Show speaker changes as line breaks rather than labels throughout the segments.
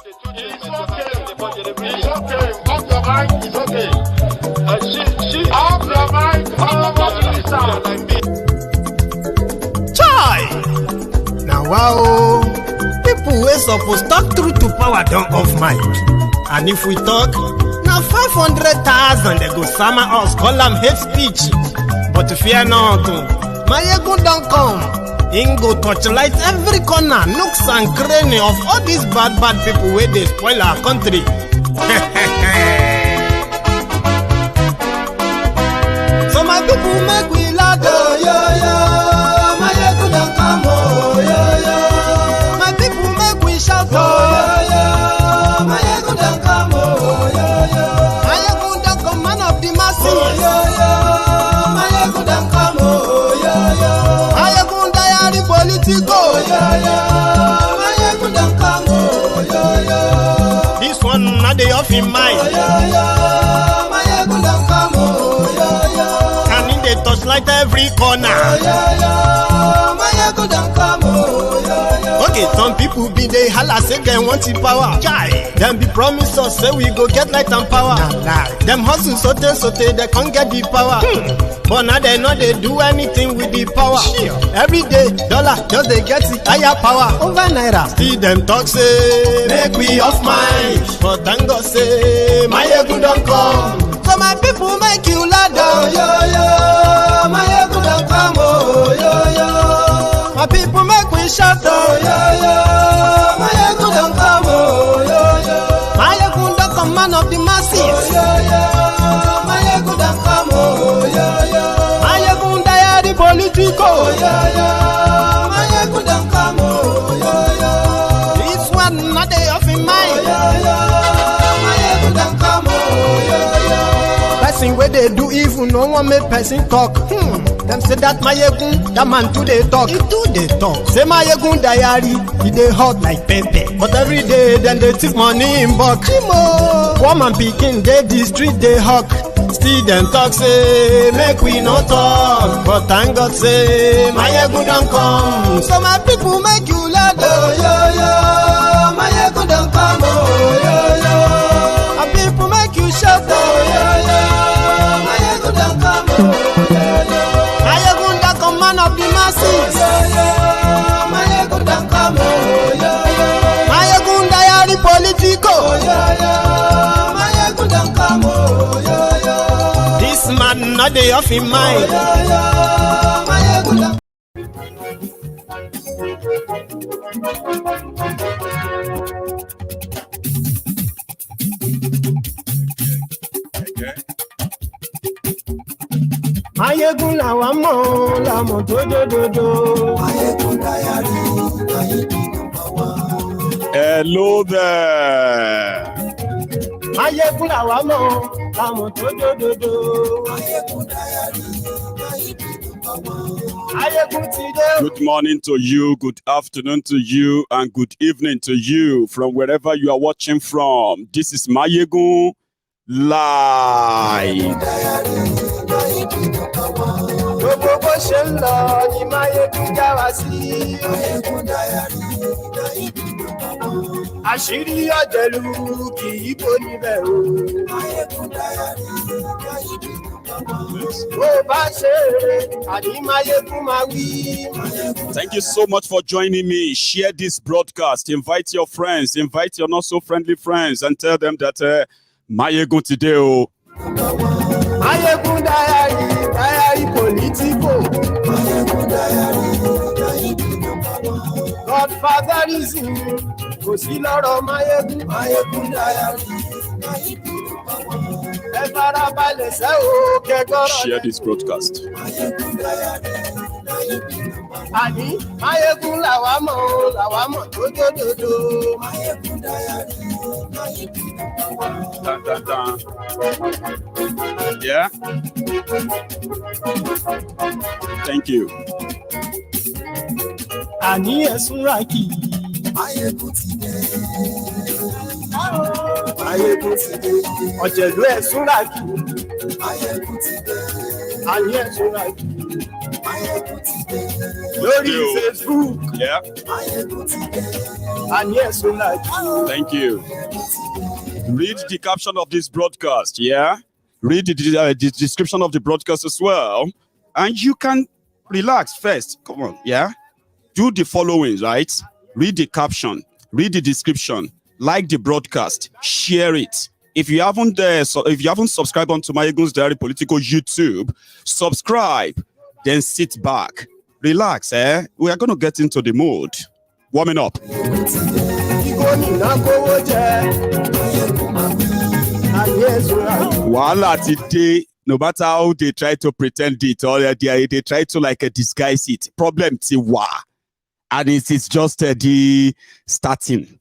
It's okay. Off your mic, it's okay. Off your mic,
Chai! Now wow, people wey suppose talk truth to power don't off mic. And if we talk, now 500,000 they go summer us, call them hate speech. But fear not, Maiyegun don't come. Him go torchlight every corner, nooks and cranny of all these bad people where they spoil our country. So my people make we laugh, oh, yo. Maiyegun don't come, oh, yo. My people make we shout, oh, yo. Maiyegun don't come, oh, yo. Maiyegun don't come, man of the masses, oh, yo. Maiyegun don't come, oh, yo. Maiyegun Diary Politico, Maiyegun don't come, oh, yo. This one not the off in mind, Maiyegun don't come, oh, yo. And in the touchlight every corner, Maiyegun don't come, oh, yo. Okay, some people be they holla say they want the power. Them be promise us say we go get light and power. Them hustle sote they can't get the power. But now they know they do anything with the power. Every day, dollar just they get the higher power over Naira. Still them talk say make we off mind. But thank God say Maiyegun don't come. So my people make you laugh, oh, yo. Maiyegun don't come, oh, yo. My people make we shout, oh, yo. Maiyegun don't come, oh, yo. Maiyegun don't come, man of the masses, oh, yo. Maiyegun don't come, oh, yo. Maiyegun Diary Politico, oh, yo. Maiyegun don't come, oh, yo. This one not the off in mind, oh, yo. Maiyegun don't come, oh, yo. Person where they do evil, no one make person talk. Them say that Maiyegun, that man too they talk. He too they talk. Say Maiyegun Diary, he they hot like pepper. But every day then they take money in bulk. Woman picking, they the street they hawk. Still them talk say make we no talk. But thank God say Maiyegun don't come. So my people make you laugh, oh, yo. Maiyegun don't come, oh, yo. My people make you shout, oh, yo. Maiyegun don't come, oh, yo. Maiyegun don't come, man of the masses, oh, yo. Maiyegun don't come, oh, yo. Maiyegun Diary Politico, oh, yo. Maiyegun don't come, oh, yo. This man not the off in mind, oh, yo. Maiyegun don't. Maiyegun làwa mọ̀ làmọ̀ tó dòdòdò. Maiyegun Diary, Maiyegun number one.
Hello there.
Maiyegun làwa mọ̀ làmọ̀ tó dòdòdò.
Maiyegun Diary, Maiyegun number one.
Maiyegun ti dé.
Good morning to you, good afternoon to you, and good evening to you from wherever you are watching from. This is Maiyegun Live.
Gbogbo bó ṣe ń lọ ni Maiyegun já wa sí.
Maiyegun Diary,
Àṣírí ọ̀jẹ̀lú kì í bò níbẹ̀ o.
Maiyegun Diary,
Bó bá ṣe àní Maiyegun máa wí.
Thank you so much for joining me. Share this broadcast. Invite your friends. Invite your not so friendly friends and tell them that Maiyegun today. Oh.
Maiyegun Diary, Diary Politico.
Maiyegun Diary,
Godfatherism, kò sí lọ́rọ̀ Maiyegun.
Maiyegun Diary,
Ẹ farabalẹ̀ sẹ́ o kẹ́gbọ́rọ̀.
Share this broadcast.
Maiyegun Diary,
Àní Maiyegun làwa mọ̀ tó dòdòdò.
Maiyegun Diary,
Dun, dun, dun. Yeah. Thank you.
Àní ẹ̀sùn ràkì.
Maiyegun ti dé.
Maiyegun ti dé. Ọ̀jẹ̀lú ẹ̀sùn ràkì.
Maiyegun ti dé.
Àní ẹ̀sùn ràkì. Lórí Facebook.
Yeah.
And yes, we like you.
Thank you. Read the caption of this broadcast, yeah? Read the description of the broadcast as well. And you can relax first. Come on, yeah? Do the following, right? Read the caption, read the description, like the broadcast, share it. If you haven't subscribed onto MaiyegunsDiary Politico YouTube, subscribe, then sit back. Relax, we are going to get into the mood. Warming up. Wahala today, no matter how they try to pretend it or they try to like disguise it. Problem tiwa. And it is just the starting.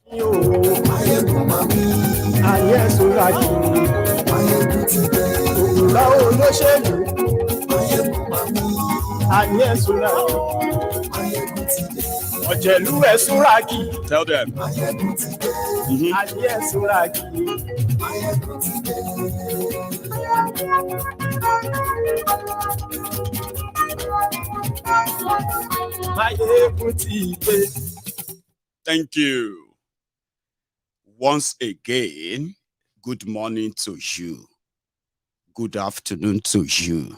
Tell them. Thank you. Once again, good morning to you. Good afternoon to you.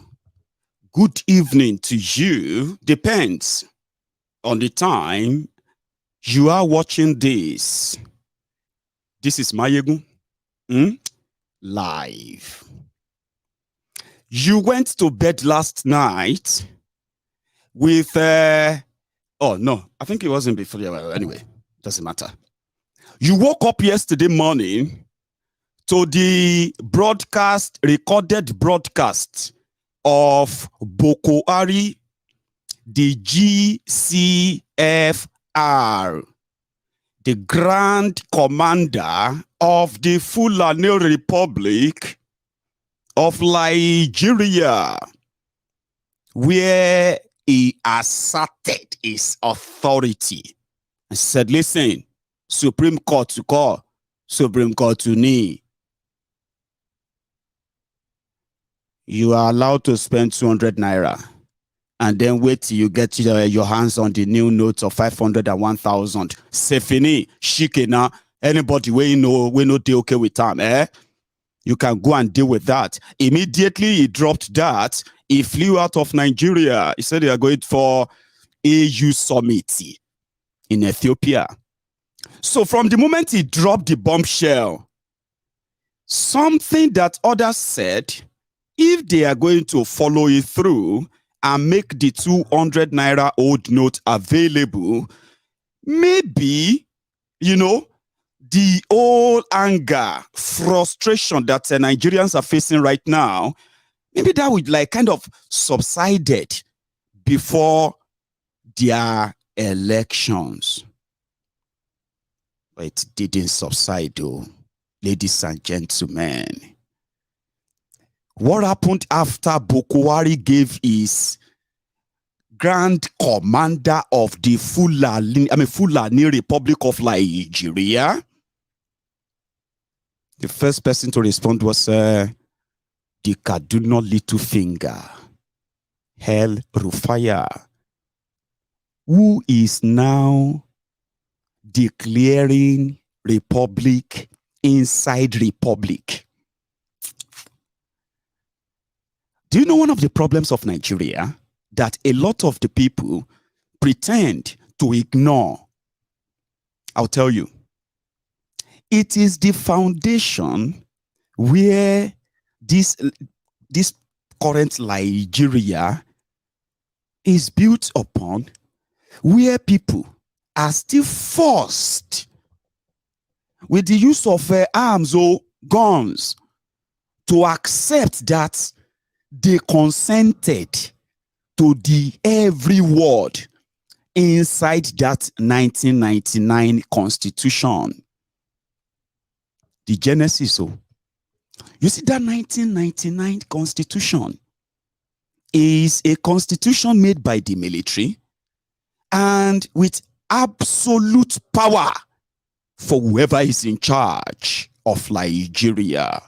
Good evening to you. Depends on the time you are watching this. This is Maiyegun live. You went to bed last night with oh no, I think it wasn't before. Anyway, doesn't matter. You woke up yesterday morning to the recorded broadcast of Buhari, the GCFR, the Grand Commander of the Fulani Republic of Nigeria, where he asserted his authority and said, listen, Supreme Court to call, Supreme Court to knee. You are allowed to spend 200 Naira and then wait till you get your hands on the new notes of 500 and 1,000. Sefini, Shikena, anybody we know they okay with time, you can go and deal with that. Immediately he dropped that. He flew out of Nigeria. He said they are going for AU summit in Ethiopia. So from the moment he dropped the bombshell, something that others said, if they are going to follow it through and make the 200 Naira old note available, maybe, the old anger, frustration that Nigerians are facing right now, maybe that would like kind of subsided before their elections. But it didn't subside though, ladies and gentlemen. What happened after Buhari gave his Grand Commander of the Fulani Republic of Nigeria? The first person to respond was the Kaduna Little Finger, El-Rufai, who is now declaring republic inside republic. Do you know one of the problems of Nigeria? That a lot of the people pretend to ignore. I'll tell you. It is the foundation where this current Nigeria is built upon, where people are still forced with the use of arms or guns to accept that they consented to the every word inside that 1999 constitution. The genesis. You see, that 1999 constitution is a constitution made by the military and with absolute power for whoever is in charge of Nigeria.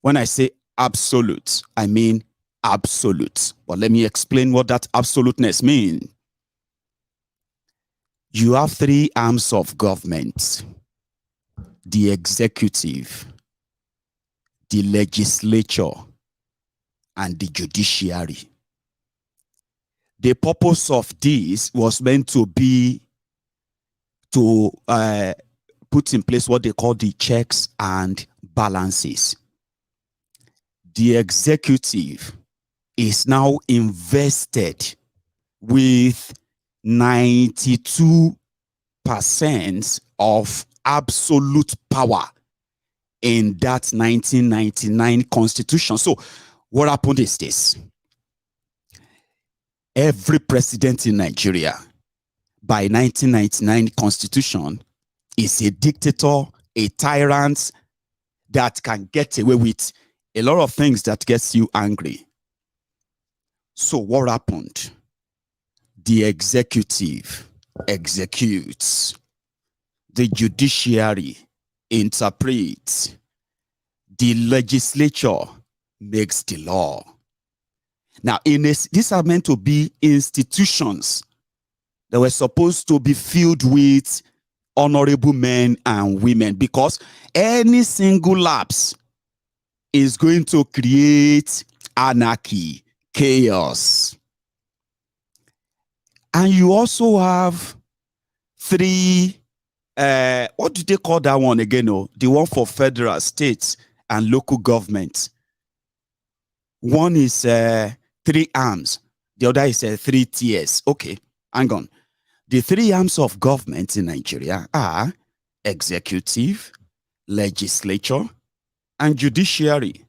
When I say absolute, I mean absolute. But let me explain what that absoluteness means. You have three arms of government: the executive, the legislature, and the judiciary. The purpose of this was meant to be to put in place what they call the checks and balances. The executive is now invested with 92% of absolute power in that 1999 constitution. So what happened is this: every president in Nigeria by 1999 constitution is a dictator, a tyrant that can get away with a lot of things that gets you angry. So what happened? The executive executes, the judiciary interprets, the legislature makes the law. Now, these are meant to be institutions that were supposed to be filled with honorable men and women, because any single lapse is going to create anarchy, chaos. And you also have three, what do they call that one again? Oh, the one for federal, states, and local government. One is three arms. The other is 3 tiers. Okay, hang on. The three arms of government in Nigeria are executive, legislature, and judiciary.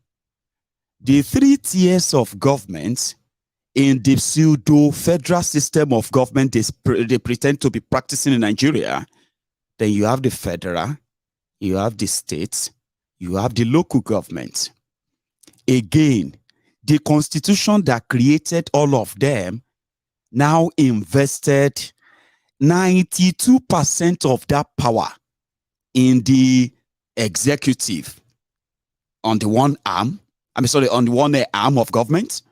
The 3 tiers of government in the pseudo-federal system of government they pretend to be practicing in Nigeria, then you have the federal, you have the states, you have the local government. Again, the constitution that created all of them now invested 92% of that power in the executive on the one arm. On the one arm of government.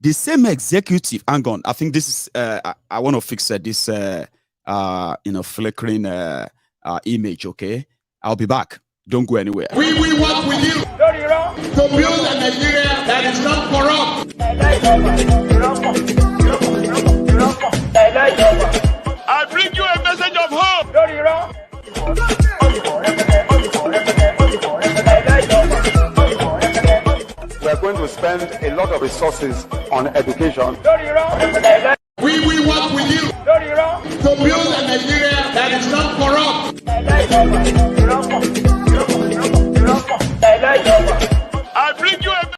The same executive, hang on, I think this is, I want to fix this, flickering image, okay? I'll be back. Don't go anywhere.
We will work with you to build a Nigeria that is not corrupt. I bring you a message of hope. We are going to spend a lot of resources on education. We will work with you to build a Nigeria that is not corrupt. I bring you a...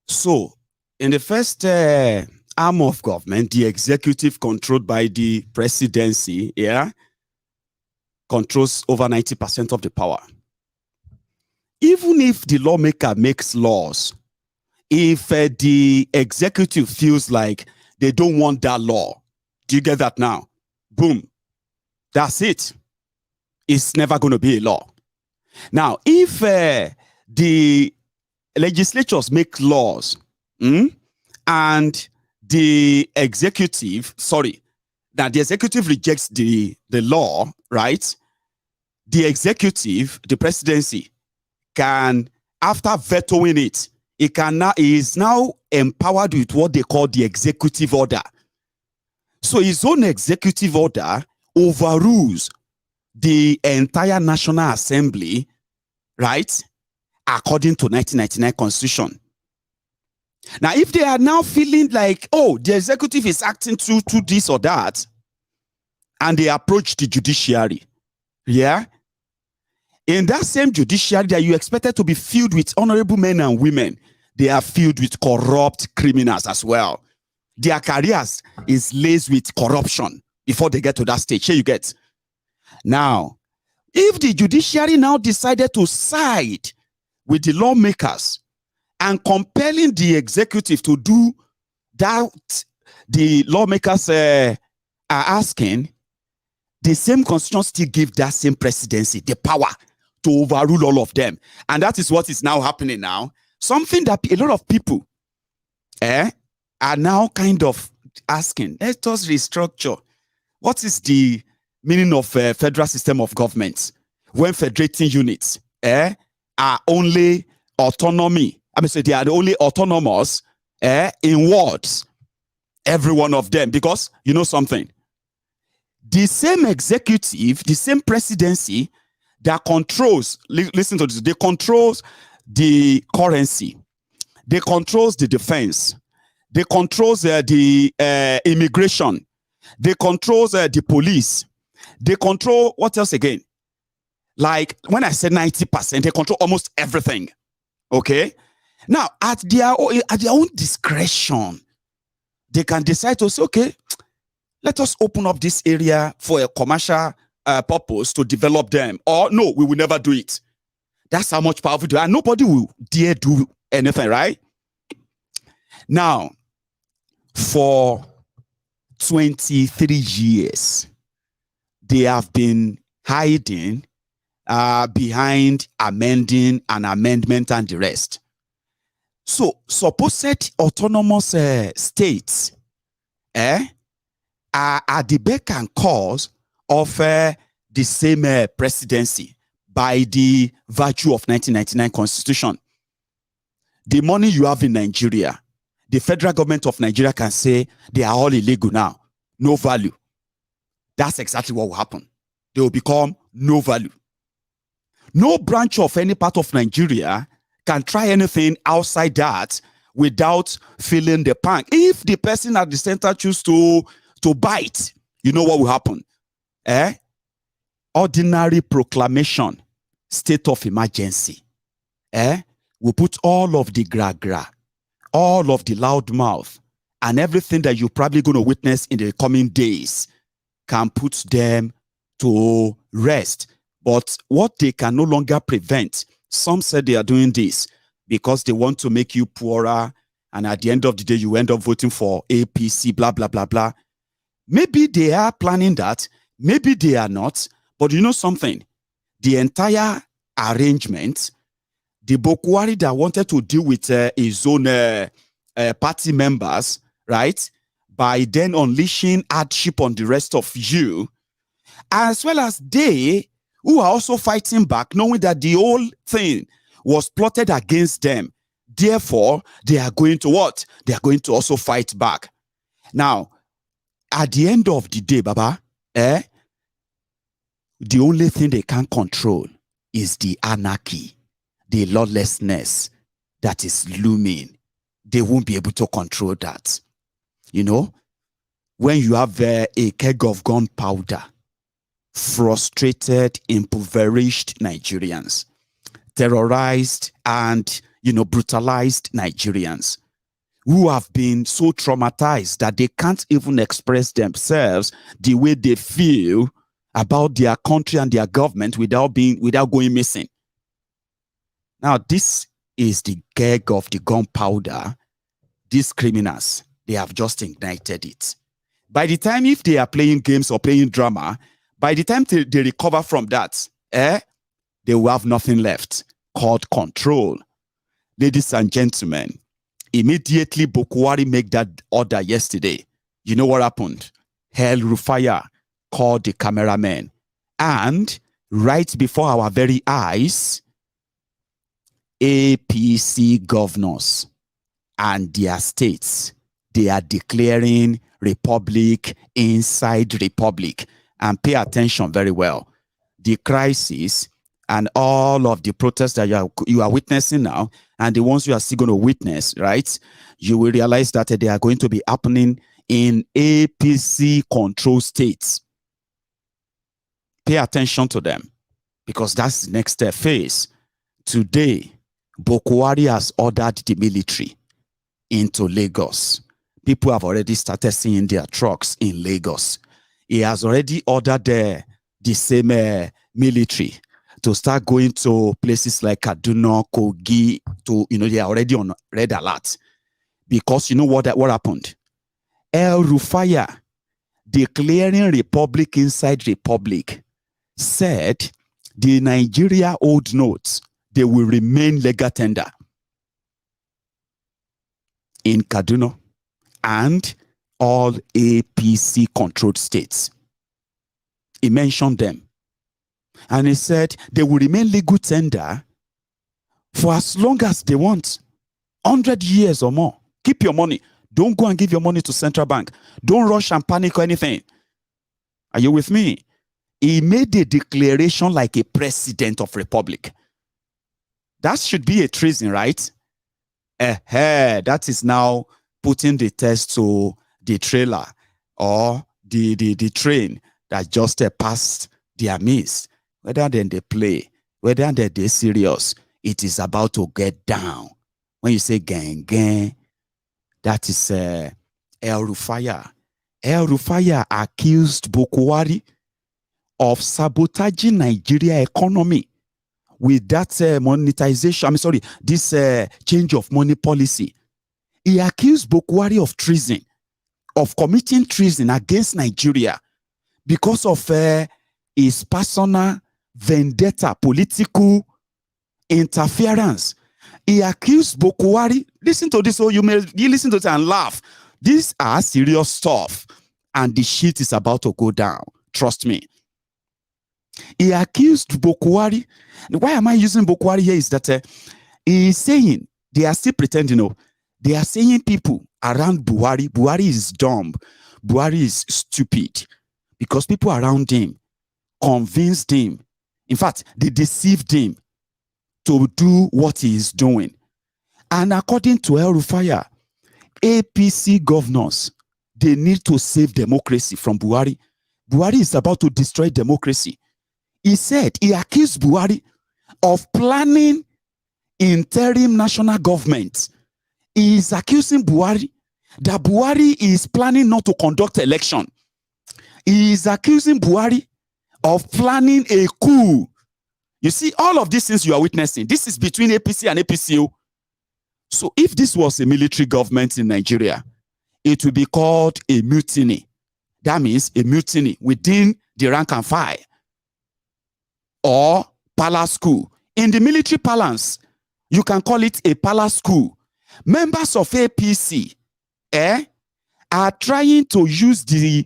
So, in the first arm of government, the executive controlled by the presidency, controls over 90% of the power. Even if the lawmaker makes laws, if the executive feels like they don't want that law, do you get that now? Boom. That's it. It's never going to be a law. Now, if the legislatures make laws and the executive, that the executive rejects the law, right? The executive, the presidency, can, after vetoing it, it is now empowered with what they call the executive order. So his own executive order overrules the entire National Assembly, right? According to 1999 Constitution. Now, if they are now feeling like, oh, the executive is acting to this or that, and they approach the judiciary, in that same judiciary that you expected to be filled with honorable men and women, they are filled with corrupt criminals as well. Their careers is laced with corruption before they get to that stage. Here you get. Now, if the judiciary now decided to side with the lawmakers and compelling the executive to do that the lawmakers are asking, the same constitution still gives that same presidency the power to overrule all of them. And that is what is now happening now. something that a lot of people are now kind of asking, let us restructure. What is the meaning of federal system of government when federating units are only autonomy? I mean, so they are only autonomous in words, every one of them, because you know something, the same executive, the same presidency that controls, listen to this, they controls the currency, they controls the defense, they controls the immigration, they controls the police, they control, what else again? Like when I said 90%, they control almost everything. Okay? Now, at their own discretion, they can decide to say, okay, let us open up this area for a commercial purpose to develop them. Or no, we will never do it. That's how much power we do. And nobody will dare do anything, right? Now, for 23 years, they have been hiding behind amending an amendment and the rest. So, supposed autonomous states are at the beck and cause of the same presidency by the virtue of 1999 Constitution. The money you have in Nigeria, the federal government of Nigeria can say they are all illegal now, no value. That's exactly what will happen. They will become no value. No branch of any part of Nigeria can try anything outside that without feeling the pang. If the person at the center choose to bite, you know what will happen? Ordinary proclamation, state of emergency. Will put all of the gra-gra, all of the loud mouth, and everything that you're probably going to witness in the coming days can put them to rest. But what they can no longer prevent, some said they are doing this because they want to make you poorer, and at the end of the day, you end up voting for APC, blah, blah, blah, blah. Maybe they are planning that, maybe they are not, but you know something? The entire arrangement, the Buhari that wanted to deal with his own party members, right, by then unleashing hardship on the rest of you, as well as they who are also fighting back, knowing that the whole thing was plotted against them. Therefore, they are going to what? They are going to also fight back. Now, at the end of the day, Baba, the only thing they can control is the anarchy, the lawlessness that is looming. They won't be able to control that. You know, when you have a keg of gunpowder, frustrated, impoverished Nigerians, terrorized and, you know, brutalized Nigerians who have been so traumatized that they can't even express themselves the way they feel about their country and their government without going missing. Now, this is the keg of the gunpowder. These criminals, they have just ignited it. By the time, if they are playing games or playing drama, by the time they recover from that, they will have nothing left called control. Ladies and gentlemen, immediately Buhari made that order yesterday. You know what happened? El-Rufai called the cameraman. And right before our very eyes, APC governors and their states, they are declaring republic inside republic. And pay attention very well. The crisis and all of the protests that you are witnessing now, and the ones you are still going to witness, right? You will realize that they are going to be happening in APC control states. Pay attention to them, because that's the next phase. Today, Buhari has ordered the military into Lagos. People have already started seeing their trucks in Lagos. He has already ordered the same military to start going to places like Kaduna, Kogi, they are already on red alert. Because you know what happened? El-Rufai, declaring republic inside republic, said the Nigeria old notes, they will remain legal tender. in Kaduna and all APC-controlled states. He mentioned them. And he said they will remain legal tender for as long as they want. 100 years or more. Keep your money. Don't go and give your money to central bank. Don't rush and panic or anything. Are you with me? He made a declaration like a president of republic. That should be a treason, right? That is now putting the test to the trailer or the train that just passed their midst. Whether then they play, whether they're serious, it is about to get down. When you say gang, that is El-Rufai. El-Rufai accused Buhari of sabotaging Nigeria economy with that monetization. This change of money policy. He accused Buhari of treason, of committing treason against Nigeria because of his personal vendetta, political interference. He accused Buhari. Listen to this, you listen to it and laugh. These are serious stuff, and the shit is about to go down. Trust me. He accused Buhari. Why am I using Buhari here? Is that he is saying, they are still pretending, they are saying people around Buhari is dumb, Buhari is stupid, because people around him convinced him. In fact, they deceived him to do what he is doing. And according to El-Rufai, APC governors, they need to save democracy from Buhari. Buhari is about to destroy democracy. He said, he accused Buhari of planning interim national government. He is accusing Buhari that Buhari is planning not to conduct election. He is accusing Buhari of planning a coup. You see, all of these things you are witnessing, this is between APC and APCO. So if this was a military government in Nigeria, it would be called a mutiny. That means a mutiny within the rank and file. Or palace coup. In the military parlance, you can call it a palace coup. Members of APC are trying to use the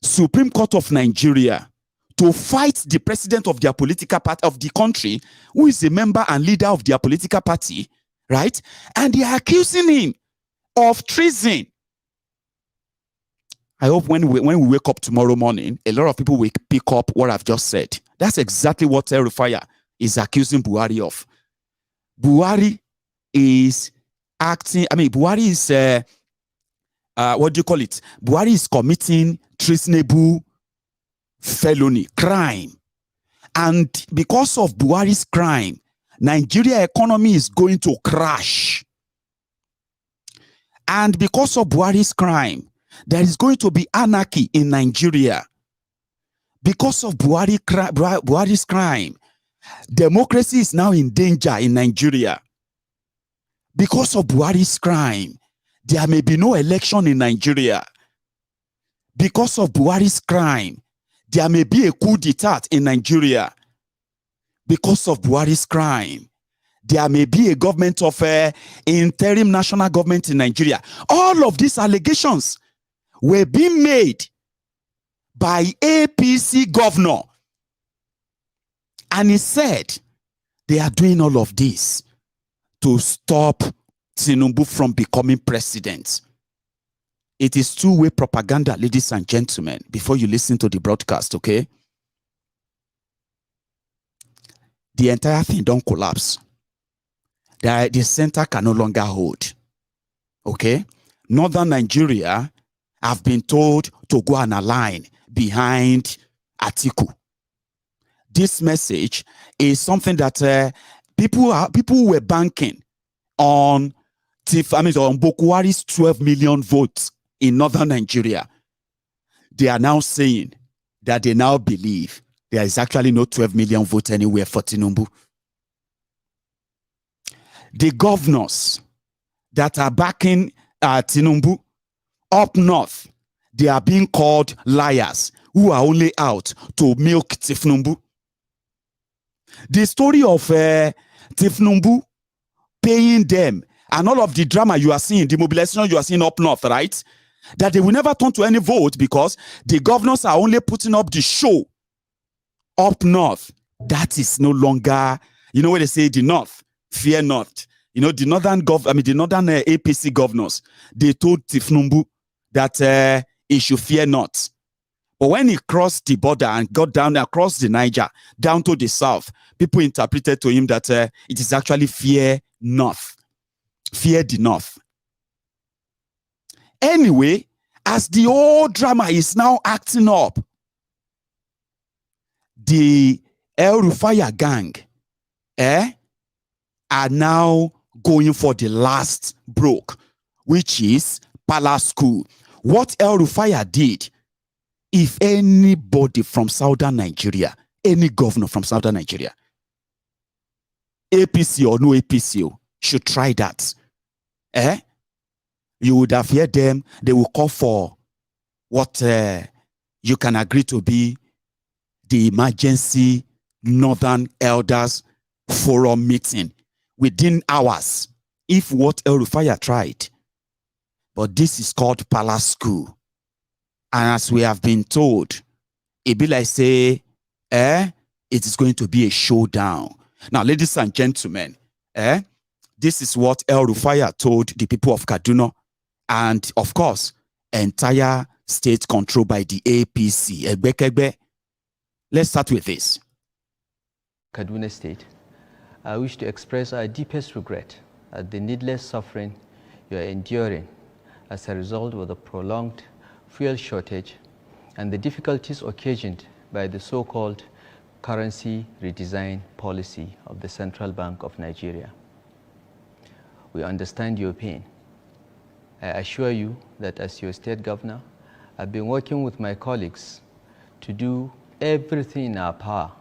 Supreme Court of Nigeria to fight the president of their political party of the country, who is a member and leader of their political party, right? And they are accusing him of treason. I hope when we wake up tomorrow morning, a lot of people will pick up what I've just said. That's exactly what El-Rufai is accusing Buhari of. Buhari is acting, Buhari is, what do you call it? Buhari is committing treasonable felony, crime. And because of Buhari's crime, Nigeria economy is going to crash. And because of Buhari's crime, there is going to be anarchy in Nigeria. Because of Buhari's crime, democracy is now in danger in Nigeria. Because of Buhari's crime, there may be no election in Nigeria. Because of Buhari's crime, there may be a coup d'etat in Nigeria. Because of Buhari's crime, there may be a government of interim national government in Nigeria. All of these allegations were being made by APC governor. And he said they are doing all of this to stop Tinubu from becoming president. It is two-way propaganda, ladies and gentlemen, before you listen to the broadcast, okay? The entire thing don't collapse. The center can no longer hold, okay? Northern Nigeria have been told to go and align behind Atiku. This message is something that people were banking on Buhari's 12 million votes in Northern Nigeria. They are now saying that they now believe there is actually no 12 million votes anywhere for Tinubu. The governors that are backing Tinubu up north, they are being called liars who are only out to milk Tinubu. The story of Tinubu paying them and all of the drama you are seeing, the mobilization you are seeing up north, right? That they will never turn to any vote because the governors are only putting up the show up north. That is no longer, you know what they say, the north, fear not. You know, the northern APC governors, they told Tifnumbu that he should fear not. But when he crossed the border and got down across the Niger, down to the south, people interpreted to him that it is actually fear north. Fear the north. Anyway, as the whole drama is now acting up, the El-Rufai gang are now going for the last broke, which is Palace School. What El-Rufai did, if anybody from southern Nigeria, any governor from southern Nigeria, APC or no APC, should try that, you would have heard them, they will call for what you can agree to be the emergency Northern Elders Forum meeting within hours, if what El-Rufai tried. But this is called Palace School. And as we have been told, it be like say, it is going to be a showdown. Now, ladies and gentlemen, this is what El-Rufai told the people of Kaduna, and of course, entire state controlled by the APC. Let's start with this.
Kaduna State, I wish to express our deepest regret at the needless suffering you are enduring as a result of the prolonged fuel shortage and the difficulties occasioned by the so-called currency redesign policy of the Central Bank of Nigeria. We understand your pain. I assure you that as your state governor, I've been working with my colleagues to do everything in our power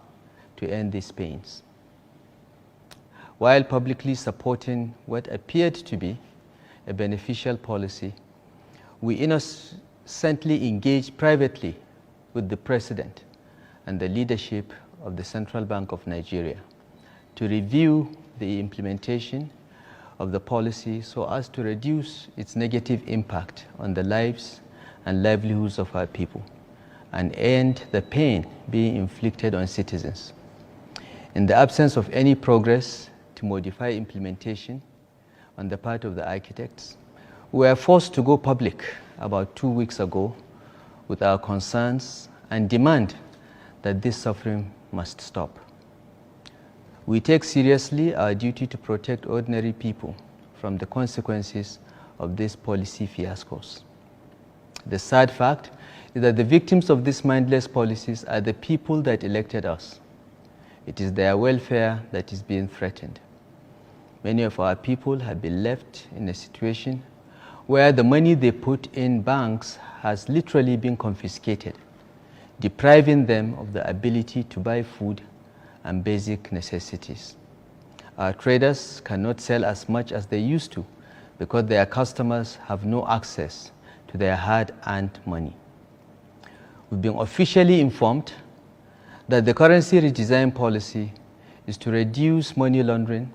to end these pains. While publicly supporting what appeared to be a beneficial policy, we innocently engaged privately with the President and the leadership of the Central Bank of Nigeria to review the implementation of the policy so as to reduce its negative impact on the lives and livelihoods of our people and end the pain being inflicted on citizens. In the absence of any progress to modify implementation on the part of the architects, we were forced to go public about 2 weeks ago with our concerns and demand that this suffering must stop. We take seriously our duty to protect ordinary people from the consequences of these policy fiascos. The sad fact is that the victims of these mindless policies are the people that elected us. It is their welfare that is being threatened. Many of our people have been left in a situation where the money they put in banks has literally been confiscated, depriving them of the ability to buy food and basic necessities. Our traders cannot sell as much as they used to because their customers have no access to their hard-earned money. We've been officially informed that the currency redesign policy is to reduce money laundering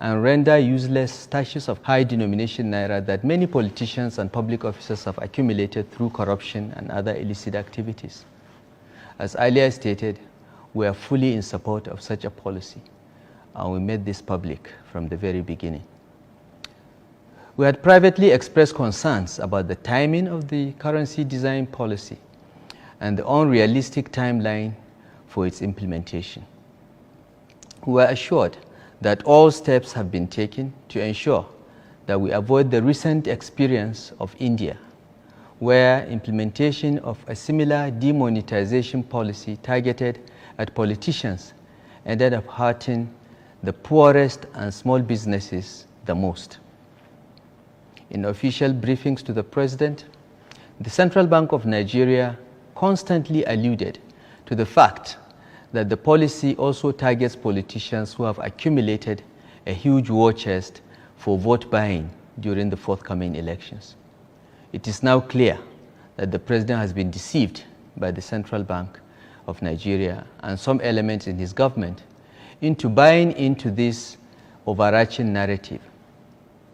and render useless stashes of high-denomination Naira that many politicians and public officers have accumulated through corruption and other illicit activities. As earlier stated, we are fully in support of such a policy, and we made this public from the very beginning. We had privately expressed concerns about the timing of the currency design policy and the unrealistic timeline for its implementation. We were assured that all steps have been taken to ensure that we avoid the recent experience of India, where implementation of a similar demonetization policy targeted at politicians ended up hurting the poorest and small businesses the most. In official briefings to the President, the Central Bank of Nigeria constantly alluded to the fact that the policy also targets politicians who have accumulated a huge war chest for vote buying during the forthcoming elections. It is now clear that the President has been deceived by the Central Bank of Nigeria and some elements in his government into buying into this overarching narrative.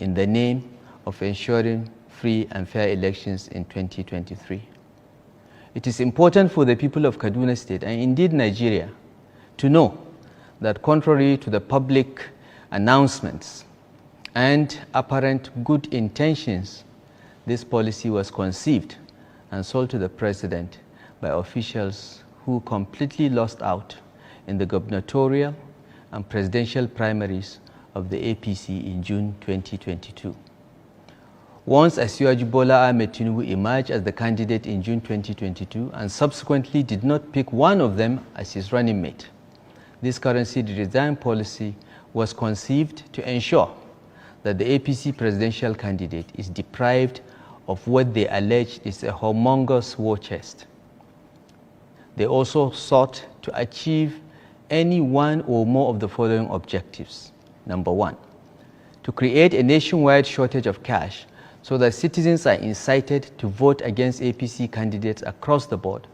in the name of ensuring free and fair elections in 2023. It is important for the people of Kaduna State, and indeed Nigeria, to know that contrary to the public announcements and apparent good intentions, this policy was conceived and sold to the president by officials who completely lost out in the gubernatorial and presidential primaries of the APC in June 2022. Once Asiwaju Bola Ahmed Tinubu emerged as the candidate in June 2022 and subsequently did not pick one of them as his running mate, this currency redesign policy was conceived to ensure that the APC presidential candidate is deprived of what they allege is a humongous war chest. They also sought to achieve any one or more of the following objectives. Number one, to create a nationwide shortage of cash so that citizens are incited to vote against APC candidates across the board,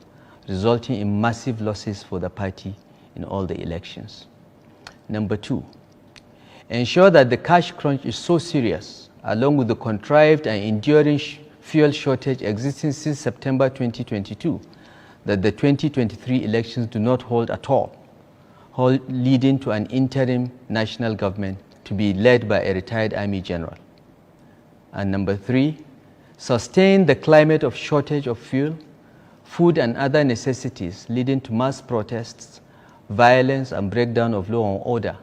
resulting in massive losses for the party in all the elections. Number two, ensure that the cash crunch is so serious, along with the contrived and enduring fuel shortage existing since September 2022, that the 2023 elections do not hold at all, leading to an interim national government to be led by a retired army general. And number three, sustain the climate of shortage of fuel, food and other necessities, leading to mass protests, violence and breakdown of law and order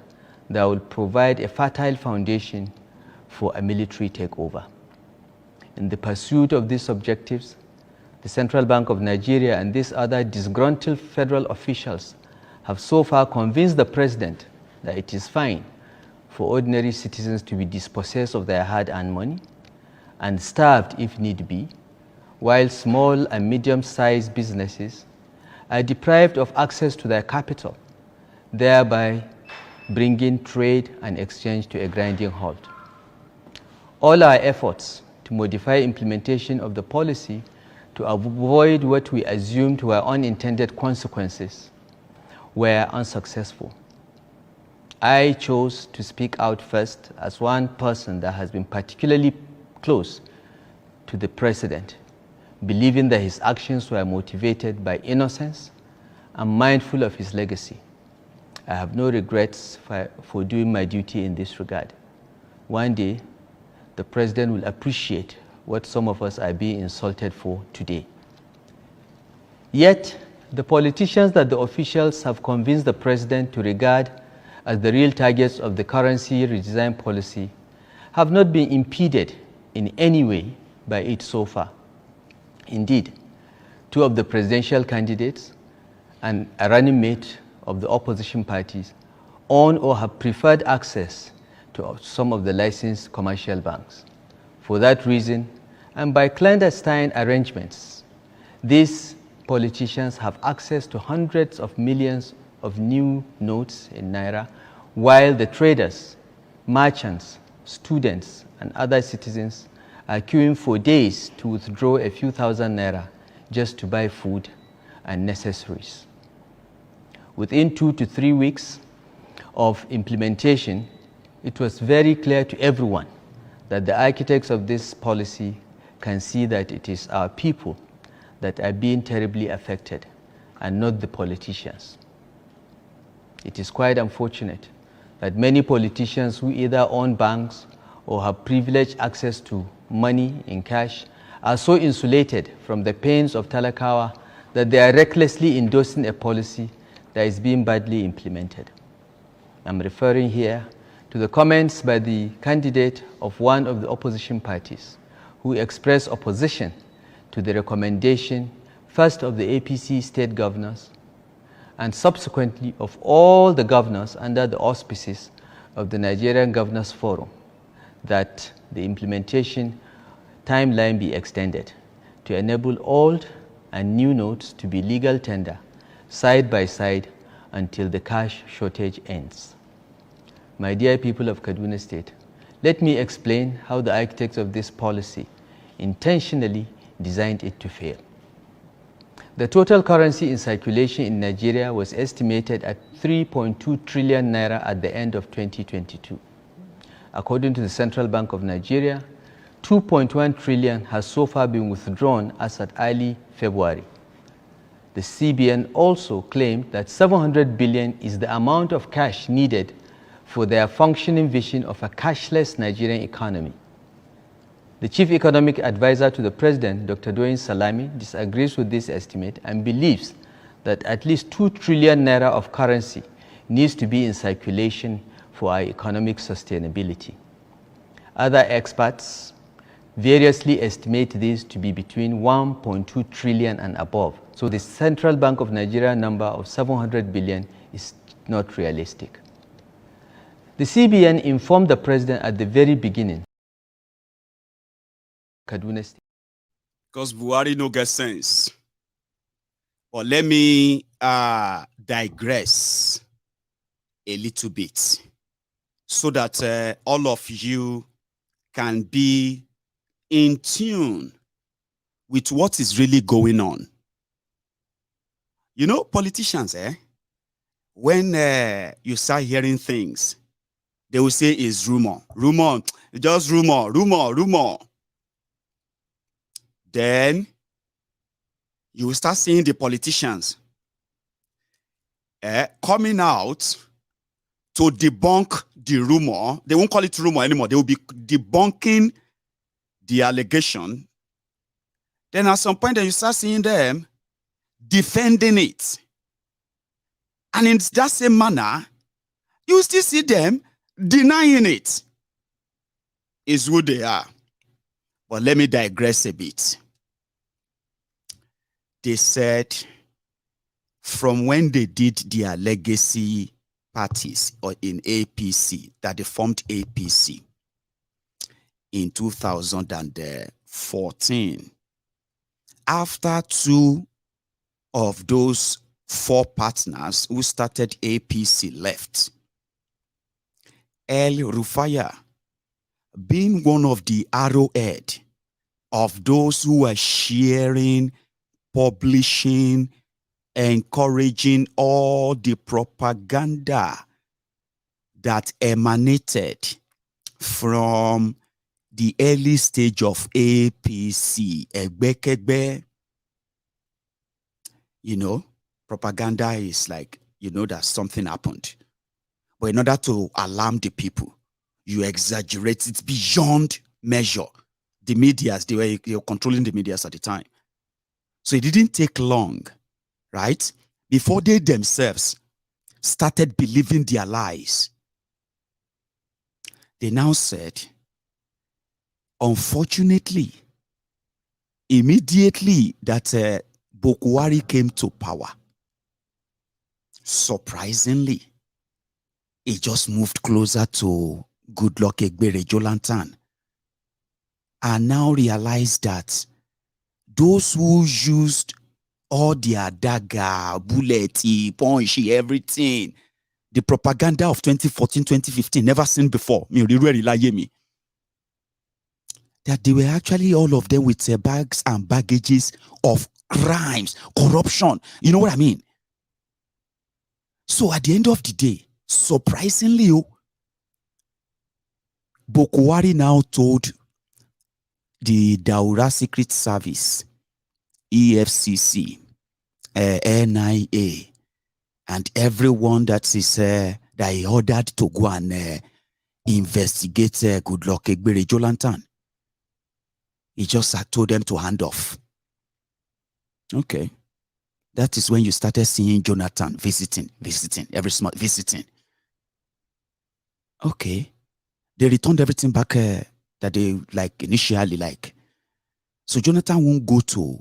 that will provide a fertile foundation for a military takeover. In the pursuit of these objectives, the Central Bank of Nigeria and these other disgruntled federal officials have so far convinced the president that it is fine for ordinary citizens to be dispossessed of their hard-earned money and starved if need be, while small and medium-sized businesses are deprived of access to their capital, thereby bringing trade and exchange to a grinding halt. All our efforts to modify implementation of the policy to avoid what we assumed were unintended consequences were unsuccessful. I chose to speak out first as one person that has been particularly close to the president, believing that his actions were motivated by innocence and mindful of his legacy. I have no regrets for doing my duty in this regard. One day, the president will appreciate what some of us are being insulted for today. Yet, the politicians that the officials have convinced the president to regard as the real targets of the currency redesign policy have not been impeded in any way by it so far. Indeed, two of the presidential candidates and a running mate of the opposition parties own or have preferred access to some of the licensed commercial banks. For that reason, and by clandestine arrangements, these politicians have access to hundreds of millions of new notes in Naira, while the traders, merchants, students, and other citizens are queuing for days to withdraw a few thousand Naira just to buy food and necessaries. Within 2 to 3 weeks of implementation, it was very clear to everyone that the architects of this policy can see that it is our people that are being terribly affected and not the politicians. It is quite unfortunate that many politicians who either own banks or have privileged access to money in cash are so insulated from the pains of Talakawa that they are recklessly endorsing a policy that is being badly implemented. I'm referring here to the comments by the candidate of one of the opposition parties who expressed opposition to the recommendation first of the APC state governors and subsequently of all the governors under the auspices of the Nigerian Governors Forum that the implementation timeline be extended to enable old and new notes to be legal tender side by side until the cash shortage ends. My dear people of Kaduna State, let me explain how the architects of this policy intentionally designed it to fail. The total currency in circulation in Nigeria was estimated at 3.2 trillion naira at the end of 2022. According to the Central Bank of Nigeria, 2.1 trillion has so far been withdrawn as at early February. The CBN also claimed that 700 billion is the amount of cash needed for their functioning vision of a cashless Nigerian economy. The chief economic advisor to the president, Dr. Doyin Salami, disagrees with this estimate and believes that at least 2 trillion naira of currency needs to be in circulation for our economic sustainability. Other experts variously estimate this to be between 1.2 trillion and above. So the Central Bank of Nigeria number of 700 billion is not realistic. The CBN informed the president at the very beginning. Kaduna State.
Because Buhari no get sense. But let me digress a little bit so that all of you can be in tune with what is really going on. You know, politicians, when you start hearing things, they will say it's rumor, just rumor. Then you will start seeing the politicians coming out to debunk the rumor. They won't call it rumor anymore. They will be debunking the allegation. Then at some point, then you start seeing them defending it. And in that same manner, you still see them denying it. Is who they are. But let me digress a bit. They said from when they did their legacy parties or in APC, that they formed APC in 2014. After 2 of those 4 partners who started APC left, El-Rufai, being one of the arrowhead of those who were sharing, publishing, encouraging all the propaganda that emanated from the early stage of APC, Egbekegbe. You know, propaganda is like, you know, that something happened. But in order to alarm the people, you exaggerate it beyond measure. The medias, they were controlling the medias at the time. So it didn't take long, right, before they themselves started believing their lies. They now said, unfortunately, immediately that Buhari came to power, surprisingly, he just moved closer to Goodluck Egbere Jolantan and now realized that those who used all their dagger, bullet, punchy, everything, the propaganda of 2014, 2015, never seen before, that they were actually all of them with bags and baggages of crimes, corruption. You know what I mean? So at the end of the day, surprisingly, Buhari now told the Daura Secret Service, EFCC, NIA, and everyone that is that he ordered to go and investigate Goodluck Egbere Jolantan. He just told them to hand off. Okay. That is when you started seeing Jonathan visiting, every smart visiting. Okay. They returned everything back that they initially like. So Jonathan won't go to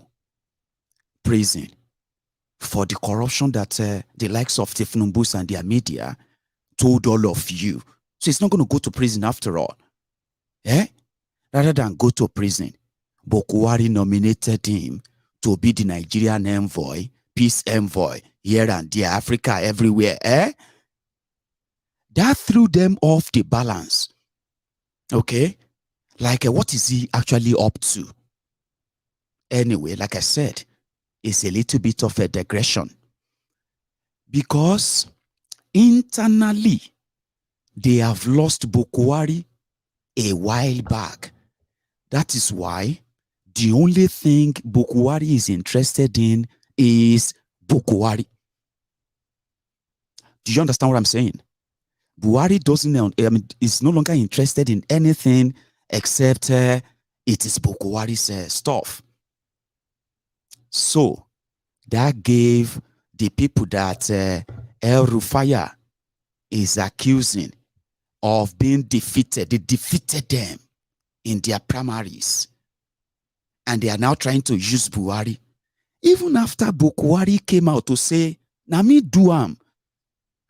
prison for the corruption that the likes of Tifnumbus and their media told all of you. So he's not going to go to prison after all. Rather than go to prison, Buhari nominated him to be the Nigerian envoy, peace envoy, here and there, Africa, everywhere. That threw them off the balance. Okay? What is he actually up to? Anyway, like I said, it's a little bit of a digression. Because internally, they have lost Buhari a while back. That is why the only thing Buhari is interested in is Buhari. Do you understand what I'm saying? Buhari is no longer interested in anything except it is Buhari's stuff. So that gave the people that El-Rufai is accusing of being defeated. They defeated them in their primaries. And they are now trying to use Buhari. Even after Buhari came out to say, Nami duam,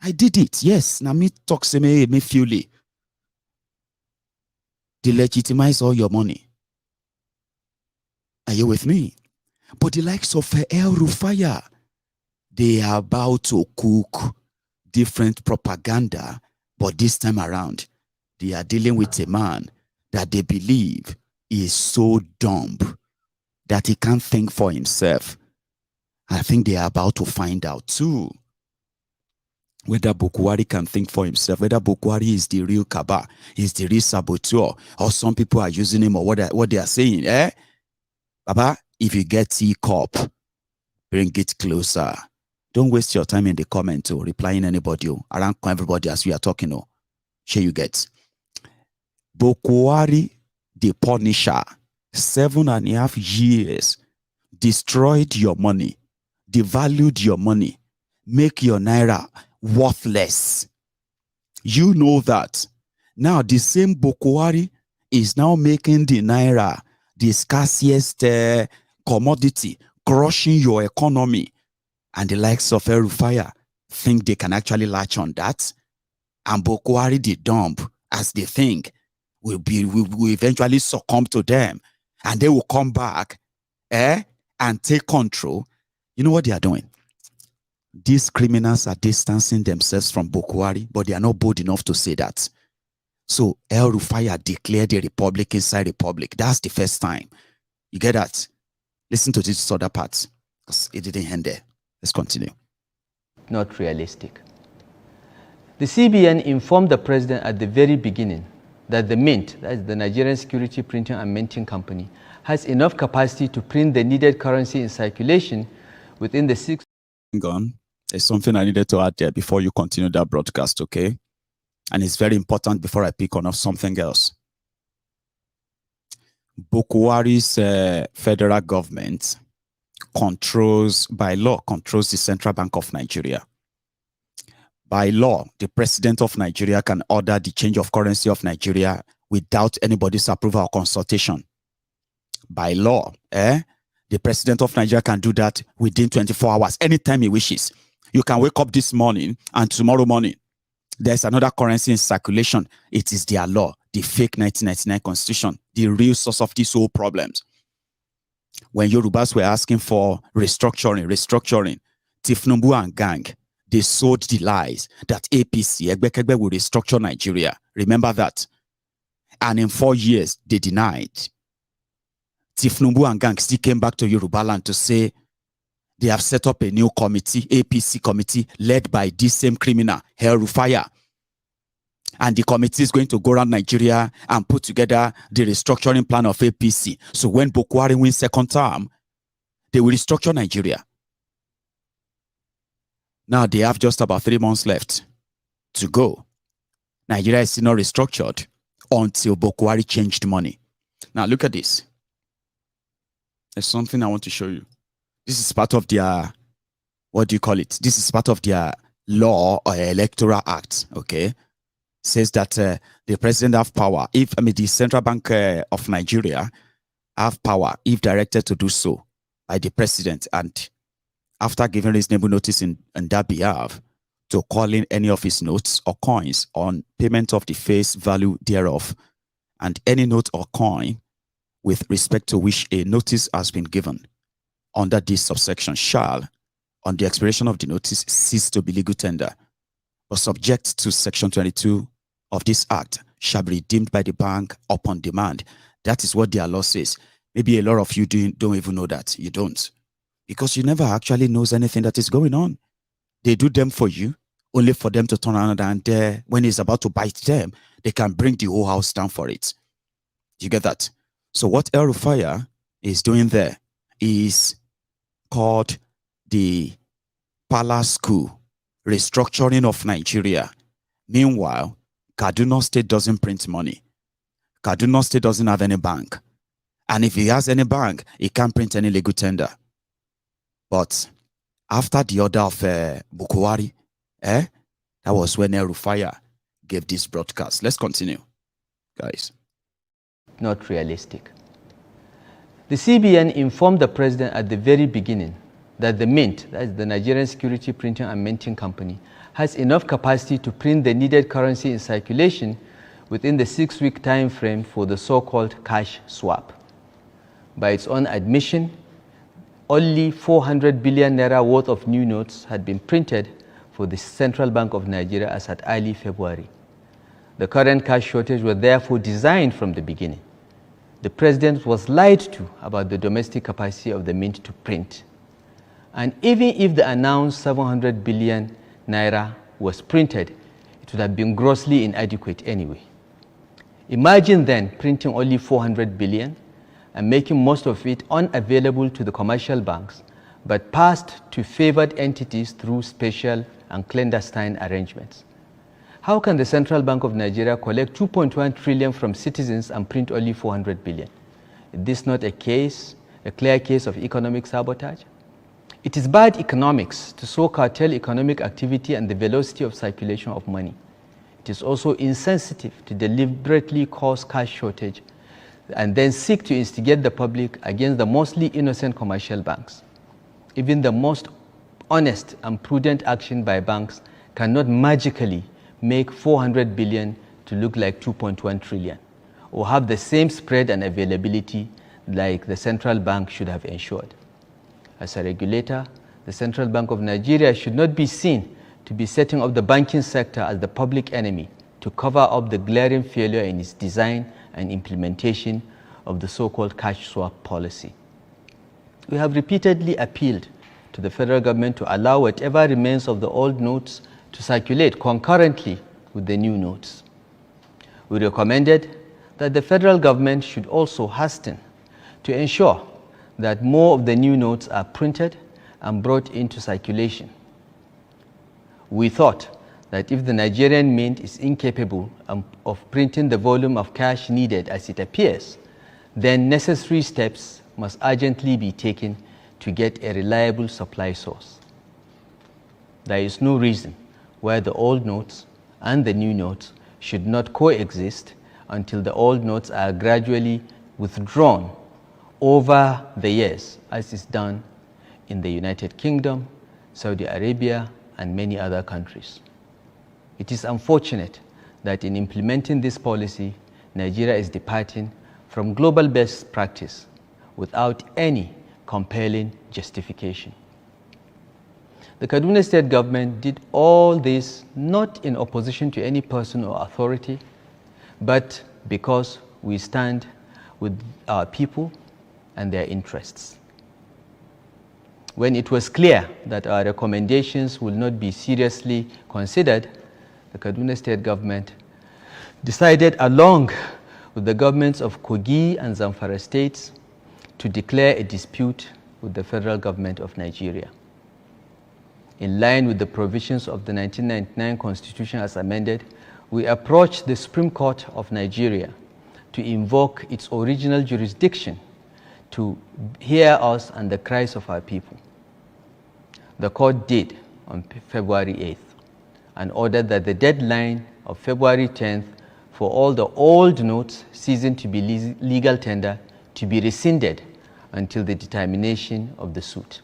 I did it. Yes, Nami talks me fully. They legitimize all your money. Are you with me? But the likes of El-Rufai, they are about to cook different propaganda, but this time around, they are dealing with a man that they believe is so dumb that he can't think for himself. I think they are about to find out too whether Buhari can think for himself, whether Buhari is the real Kaba, is the real saboteur, or some people are using him, or what they are saying. Baba, if you get COUP, bring it closer. Don't waste your time in the comment or replying anybody around everybody as we are talking. Sure you get. Buhari, the Punisher, 7.5 years, destroyed your money, devalued your money, make your Naira worthless. You know that. Now, the same Buhari is now making the Naira the scarcest commodity, crushing your economy. And the likes of El-Rufai think they can actually latch on that. And Buhari, the dumb, as they think, will eventually succumb to them. And they will come back and take control. You know what they are doing? These criminals are distancing themselves from Buhari, but they are not bold enough to say that. So El-Rufai declared a republic inside republic. That's the first time. You get that? Listen to this other part, because it didn't end there. Let's continue.
Not realistic. The CBN informed the president at the very beginning that the Mint, that is the Nigerian Security Printing and Minting Company, has enough capacity to print the needed currency in circulation within the 6.
There's something I needed to add there before you continue that broadcast, okay? And it's very important before I pick on something else. Buhari's federal government by law controls the Central Bank of Nigeria. By law, the president of Nigeria can order the change of currency of Nigeria without anybody's approval or consultation. By law, the president of Nigeria can do that within 24 hours, anytime he wishes. You can wake up this morning and tomorrow morning, there's another currency in circulation. It is their law, the fake 1999 constitution, the real source of these whole problems. When Yorubas were asking for restructuring, Tifnumbu and gang, they sowed the lies that APC, Egbekegbe, will restructure Nigeria. Remember that. And in 4 years, they denied. Tifnumbu and gang still came back to Yoruba land to say they have set up a new committee, APC committee, led by this same criminal, El-Rufai. And the committee is going to go around Nigeria and put together the restructuring plan of APC. So when Buhari wins second term, they will restructure Nigeria. Now they have just about 3 months left to go. Nigeria is still not restructured until Buhari changed money. Now look at this. There's something I want to show you. This is part of their, what do you call it? This is part of their law or Electoral Act, okay? Says that the president have power, the Central Bank of Nigeria have power, if directed to do so by the president, and after giving reasonable notice in that behalf, to call in any of his notes or coins on payment of the face value thereof, and any note or coin with respect to which a notice has been given under this subsection shall, on the expiration of the notice, cease to be legal tender, but subject to section 22 of this act, shall be redeemed by the bank upon demand. That is what their law says. Maybe a lot of you don't even know that. You don't. Because you never actually knows anything that is going on. They do them for you only for them to turn around and when it's about to bite them, they can bring the whole house down for it. You get that? So what El-Rufai is doing there is called the Palace Coup, restructuring of Nigeria. Meanwhile, Kaduna State doesn't print money. Kaduna State doesn't have any bank. And if he has any bank, he can't print any legal tender. But after the order of Buhari, that was when El-Rufai gave this broadcast. Let's continue, guys.
Not realistic. The CBN informed the president at the very beginning that the Mint, that is the Nigerian Security Printing and Minting Company, has enough capacity to print the needed currency in circulation within the 6-week time frame for the so-called cash swap. By its own admission, only 400 billion naira worth of new notes had been printed for the Central Bank of Nigeria as at early February. The current cash shortage was therefore designed from the beginning. The president was lied to about the domestic capacity of the Mint to print. And even if the announced 700 billion naira was printed, it would have been grossly inadequate anyway. Imagine then printing only 400 billion and making most of it unavailable to the commercial banks, but passed to favored entities through special and clandestine arrangements. How can the Central Bank of Nigeria collect 2.1 trillion from citizens and print only 400 billion? Is this not a clear case of economic sabotage? It is bad economics to so curtail economic activity and the velocity of circulation of money. It is also insensitive to deliberately cause cash shortage and then seek to instigate the public against the mostly innocent commercial banks. Even the most honest and prudent action by banks cannot magically make 400 billion to look like 2.1 trillion or have the same spread and availability like the central bank should have ensured. As a regulator, the Central Bank of Nigeria should not be seen to be setting up the banking sector as the public enemy to cover up the glaring failure in its design and implementation of the so-called cash swap policy. We have repeatedly appealed to the federal government to allow whatever remains of the old notes to circulate concurrently with the new notes. We recommended that the federal government should also hasten to ensure that more of the new notes are printed and brought into circulation. We thought that if the Nigerian Mint is incapable of printing the volume of cash needed as it appears, then necessary steps must urgently be taken to get a reliable supply source. There is no reason why the old notes and the new notes should not coexist until the old notes are gradually withdrawn over the years, as is done in the United Kingdom, Saudi Arabia, and many other countries. It is unfortunate that in implementing this policy, Nigeria is departing from global best practice without any compelling justification. The Kaduna State government did all this not in opposition to any person or authority, but because we stand with our people and their interests. When it was clear that our recommendations will not be seriously considered, the Kaduna State government decided, along with the governments of Kogi and Zamfara states, to declare a dispute with the federal government of Nigeria. In line with the provisions of the 1999 Constitution as amended, we approached the Supreme Court of Nigeria to invoke its original jurisdiction to hear us and the cries of our people. The court did on February 8th and ordered that the deadline of February 10th for all the old notes ceasing to be legal tender to be rescinded until the determination of the suit.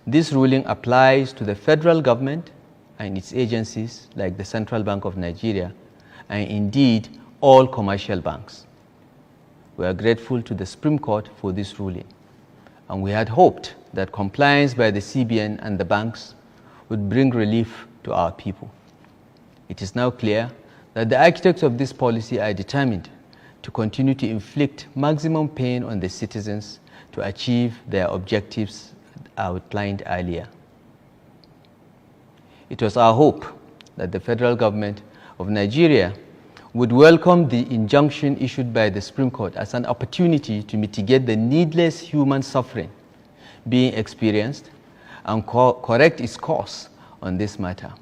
This ruling applies to the federal government and its agencies like the Central Bank of Nigeria and indeed all commercial banks. We are grateful to the Supreme Court for this ruling, and we had hoped that compliance by the CBN and the banks would bring relief to our people. It is now clear that the architects of this policy are determined to continue to inflict maximum pain on the citizens to achieve their objectives outlined earlier. It was our hope that the federal government of Nigeria would welcome the injunction issued by the Supreme Court as an opportunity to mitigate the needless human suffering being experienced and correct its course on this matter.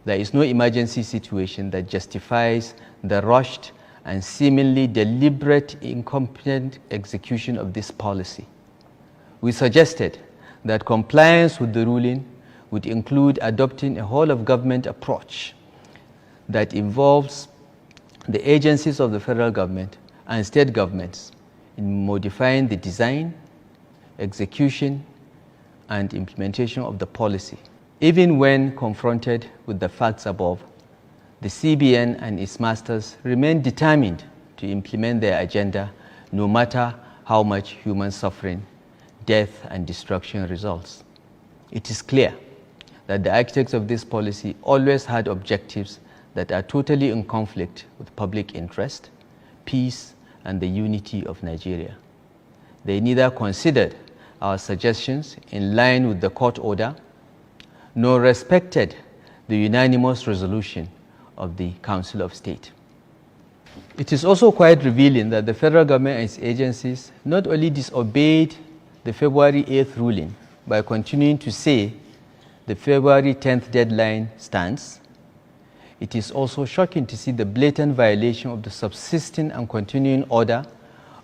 There is no emergency situation that justifies the rushed and seemingly deliberate incompetent execution of this policy. We suggested that compliance with the ruling would include adopting a whole-of-government approach that involves the agencies of the federal government and state governments in modifying the design, execution, and implementation of the policy. Even when confronted with the facts above, the CBN and its masters remain determined to implement their agenda no matter how much human suffering, death, and destruction results. It is clear that the architects of this policy always had objectives that are totally in conflict with public interest, peace, and the unity of Nigeria. They neither considered our suggestions in line with the court order, nor respected the unanimous resolution of the Council of State. It is also quite revealing that the federal government and its agencies not only disobeyed the February 8th ruling by continuing to say the February 10th deadline stands, it is also shocking to see the blatant violation of the subsisting and continuing order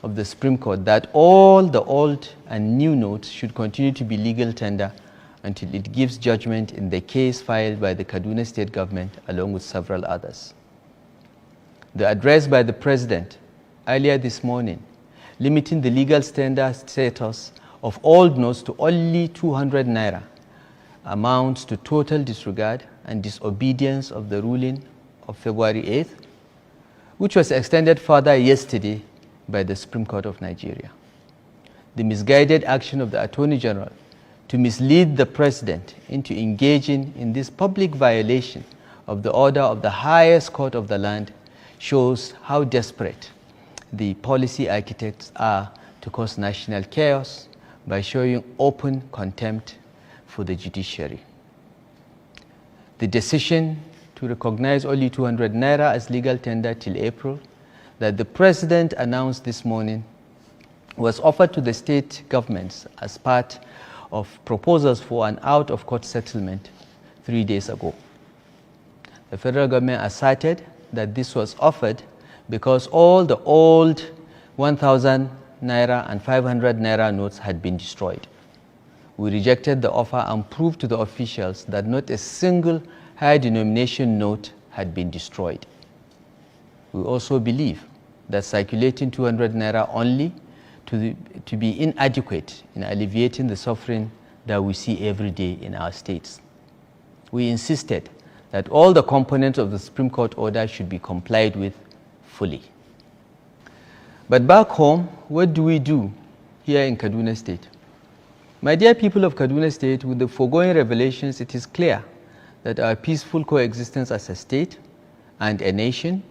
of the Supreme Court that all the old and new notes should continue to be legal tender until it gives judgment in the case filed by the Kaduna State government along with several others. The address by the President earlier this morning, limiting the legal standard status of old notes to only 200 Naira, amounts to total disregard and disobedience of the ruling of February 8th, which was extended further yesterday by the Supreme Court of Nigeria. The misguided action of the Attorney General to mislead the President into engaging in this public violation of the order of the highest court of the land shows how desperate the policy architects are to cause national chaos by showing open contempt for the judiciary. The decision to recognize only 200 Naira as legal tender till April that the President announced this morning was offered to the state governments as part of proposals for an out-of-court settlement 3 days ago. The federal government asserted that this was offered because all the old 1,000 Naira and 500 Naira notes had been destroyed. We rejected the offer and proved to the officials that not a single high denomination note had been destroyed. We also believe that circulating 200 Naira only to be inadequate in alleviating the suffering that we see every day in our states. We insisted that all the components of the Supreme Court order should be complied with fully. But back home, what do we do here in Kaduna State? My dear people of Kaduna State, with the foregoing revelations, it is clear that our peaceful coexistence as a state and a nation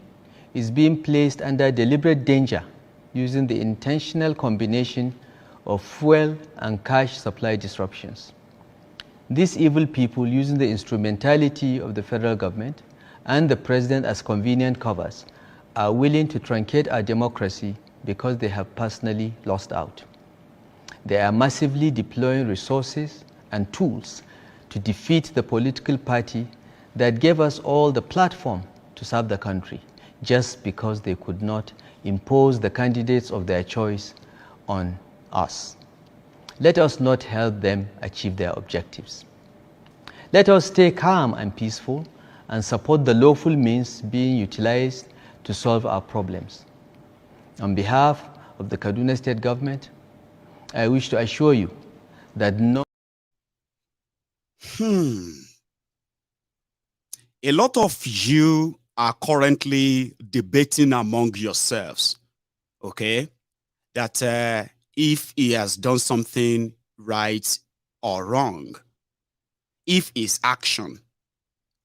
is being placed under deliberate danger using the intentional combination of fuel and cash supply disruptions. These evil people, using the instrumentality of the federal government and the President as convenient covers, are willing to truncate our democracy because they have personally lost out. They are massively deploying resources and tools to defeat the political party that gave us all the platform to serve the country, just because they could not impose the candidates of their choice on us. Let us not help them achieve their objectives. Let us stay calm and peaceful and support the lawful means being utilized to solve our problems. On behalf of the Kaduna State government, I wish to assure you that
A lot of you are currently debating among yourselves, okay, that if he has done something right or wrong, if his action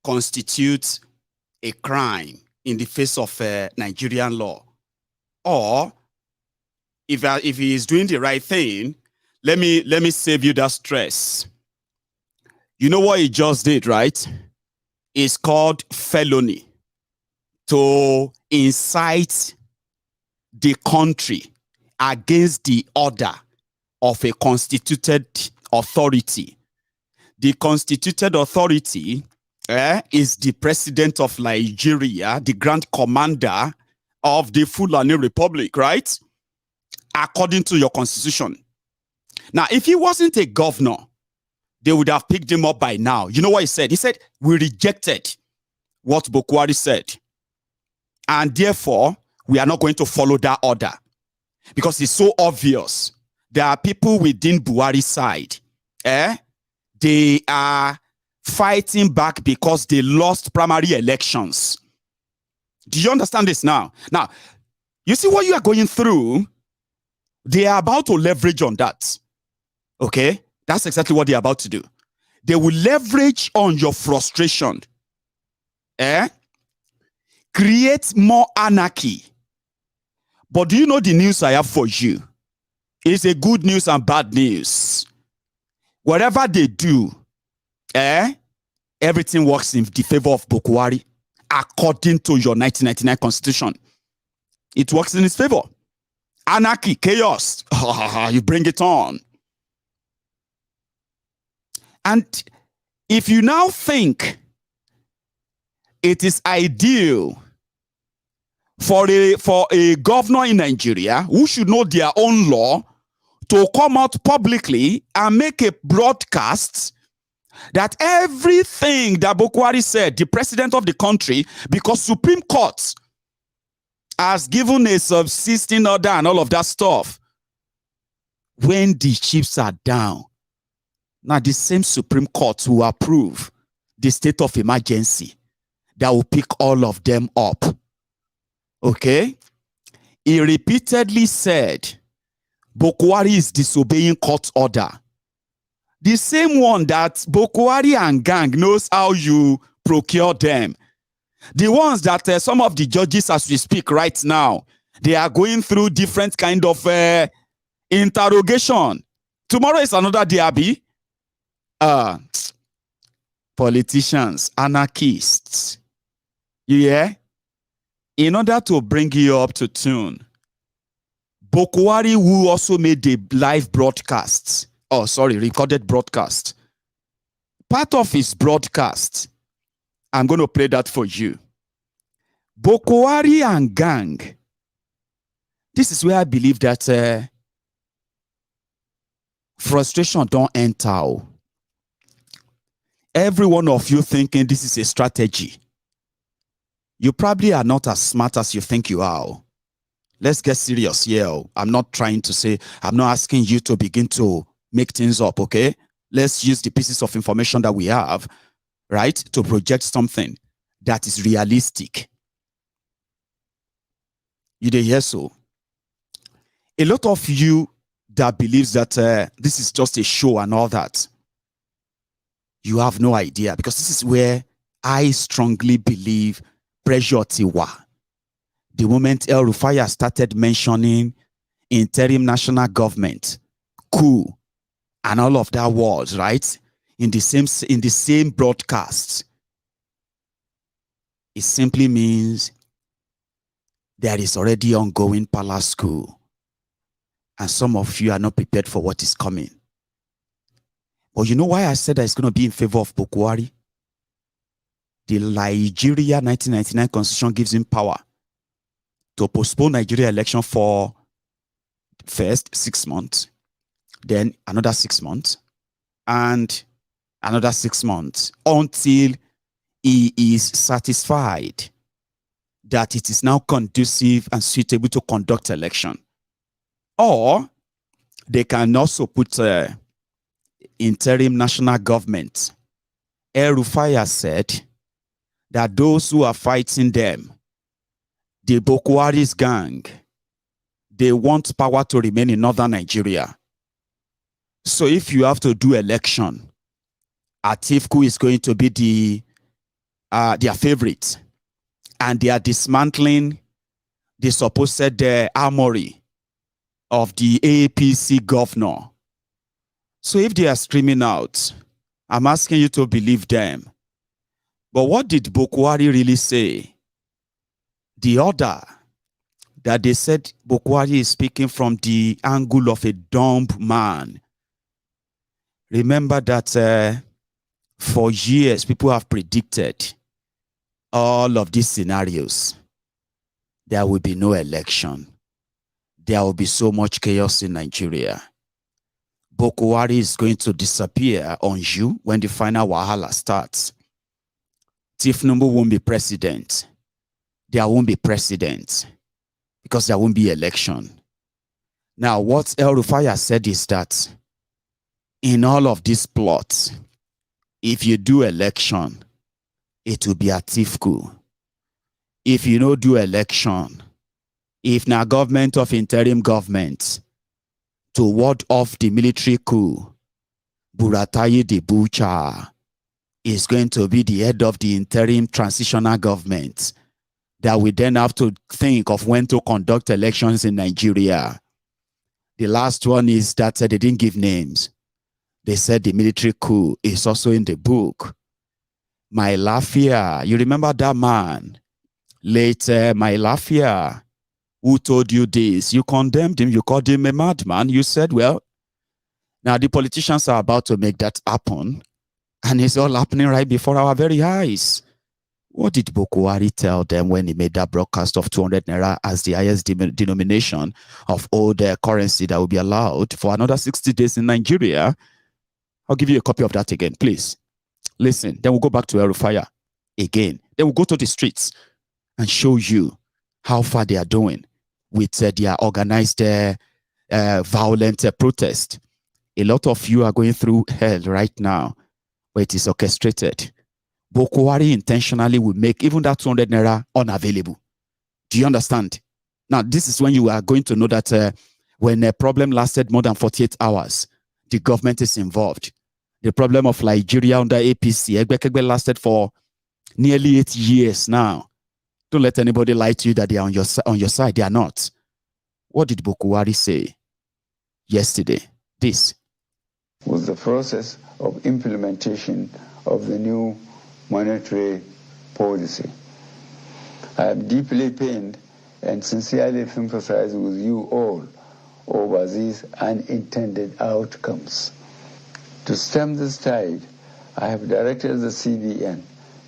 constitutes a crime in the face of Nigerian law, or if he is doing the right thing, let me save you that stress. You know what he just did, right? It's called felony, to incite the country against the order of a constituted authority. The constituted authority is the president of Nigeria, the grand commander of the Fulani Republic, right? According to your constitution. Now, if he wasn't a governor, they would have picked him up by now. You know what he said? He said, we rejected what Buhari said. And therefore, we are not going to follow that order. Because it's so obvious. There are people within Buhari's side. They are fighting back because they lost primary elections. Do you understand this now? Now, you see what you are going through? They are about to leverage on that. Okay? That's exactly what they're about to do. They will leverage on your frustration. Create more anarchy. But do you know the news I have for you? It's a good news and bad news. Whatever they do, everything works in the favor of Buhari according to your 1999 constitution. It works in his favor. Anarchy, chaos, you bring it on. And if you now think it is ideal for a governor in Nigeria who should know their own law to come out publicly and make a broadcast that everything that Buhari said, the president of the country, because Supreme Court has given a subsisting order and all of that stuff, when the chips are down, now the same Supreme Court will approve the state of emergency that will pick all of them up. Okay? He repeatedly said, Buhari is disobeying court order. The same one that Buhari and gang knows how you procure them. The ones that some of the judges as we speak right now, they are going through different kind of interrogation. Tomorrow is another day, Abi. Politicians, anarchists. Yeah? In order to bring you up to tune, Buhari, who also made the live broadcasts, recorded broadcast. Part of his broadcast, I'm going to play that for you. Buhari and gang. This is where I believe that frustration don't enter. Every one of you thinking this is a strategy. You probably are not as smart as you think you are. Let's get serious here. I'm not trying to say, I'm not asking you to begin to make things up, okay? Let's use the pieces of information that we have, right, to project something that is realistic. You dey hear so? A lot of you that believes that this is just a show and all that, you have no idea, because this is where I strongly believe pressure tiwa. The moment El-Rufai started mentioning interim national government, COUP, and all of that words, right? In the same broadcast, it simply means there is already ongoing palace coup, and some of you are not prepared for what is coming. But you know why I said that it's going to be in favor of Buhari? The Nigeria 1999 constitution gives him power to postpone Nigeria election for first 6 months, then another 6 months, and another 6 months, until he is satisfied that it is now conducive and suitable to conduct election. Or they can also put interim national government. El-Rufai has said that those who are fighting them, the Buhari's gang, they want power to remain in northern Nigeria. So if you have to do election, Atiku is going to be their favorite, and they are dismantling the supposed armory of the APC governor. So if they are screaming out, I'm asking you to believe them. But what did Buhari really say? The order that they said Buhari is speaking from the angle of a dumb man. Remember that for years, people have predicted all of these scenarios. There will be no election. There will be so much chaos in Nigeria. Buhari is going to disappear on you when the final wahala starts. Tifnumbu won't be president. There won't be president because there won't be election. Now, what El-Rufai said is that in all of these plots, if you do election, it will be a thief coup. If you don't do election, if now government of interim government to ward off the military coup, Buratai the Butcher is going to be the head of the interim transitional government that we then have to think of when to conduct elections in Nigeria. The last one is that they didn't give names. They said the military coup is also in the book. Maiyegun, you remember that man? Later, Maiyegun, who told you this? You condemned him, you called him a madman. You said, well, now the politicians are about to make that happen. And it's all happening right before our very eyes. What did Buhari tell them when he made that broadcast of 200 Naira as the highest denomination of old currency that will be allowed for another 60 days in Nigeria? I'll give you a copy of that again, please. Listen, then we'll go back to El-Rufai again. Then we'll go to the streets and show you how far they are doing with their organized violent protest. A lot of you are going through hell right now, but it is orchestrated. Buhari intentionally will make even that 200 Naira unavailable. Do you understand? Now, this is when you are going to know that when a problem lasted more than 48 hours, the government is involved. The problem of Nigeria under APC, Egbekegbe lasted for nearly 8 years now. Don't let anybody lie to you that they are on your side. They are not. What did Buhari say yesterday? This
was the process of implementation of the new monetary policy. I am deeply pained and sincerely sympathize with you all over these unintended outcomes. To stem this tide, I have directed the CBN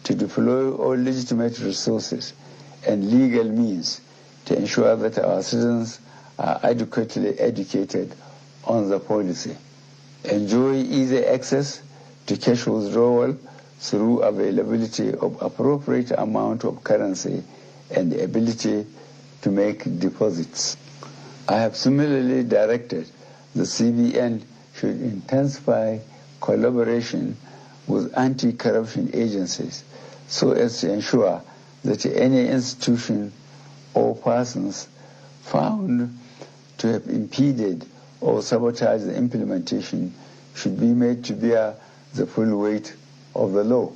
to deploy all legitimate resources and legal means to ensure that our citizens are adequately educated on the policy. Enjoy easy access to cash withdrawal through availability of appropriate amount of currency and the ability to make deposits. I have similarly directed the CBN should intensify collaboration with anti-corruption agencies so as to ensure that any institution or persons found to have impeded or sabotaged the implementation should be made to bear the full weight of the law.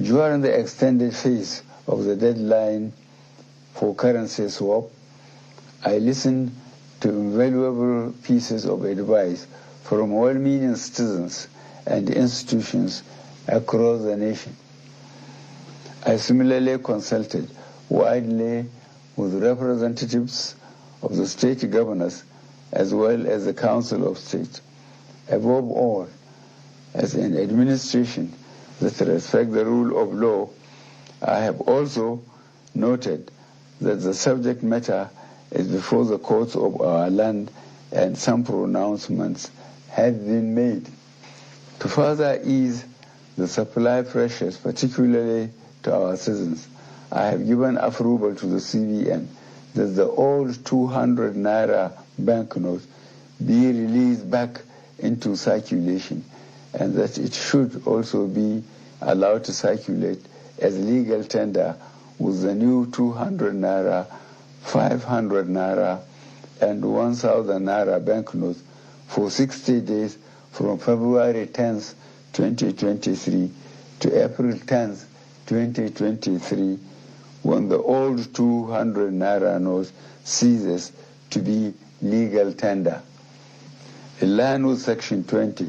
During the extended phase of the deadline for currency swap, I listened to invaluable pieces of advice from well-meaning citizens and institutions across the nation. I similarly consulted widely with representatives of the state governors as well as the Council of State. Above all, as an administration that respects the rule of law, I have also noted that the subject matter is before the courts of our land and some pronouncements have been made. To further ease the supply pressures, particularly to our citizens, I have given approval to the CBN that the old 200 Naira banknote be released back into circulation and that it should also be allowed to circulate as legal tender with the new 200 Naira, 500 Naira, and 1,000 Naira banknotes for 60 days from February 10th, 2023 to April 10th, 2023, when the old 200 Naira note ceases to be legal tender. In line with Section 20,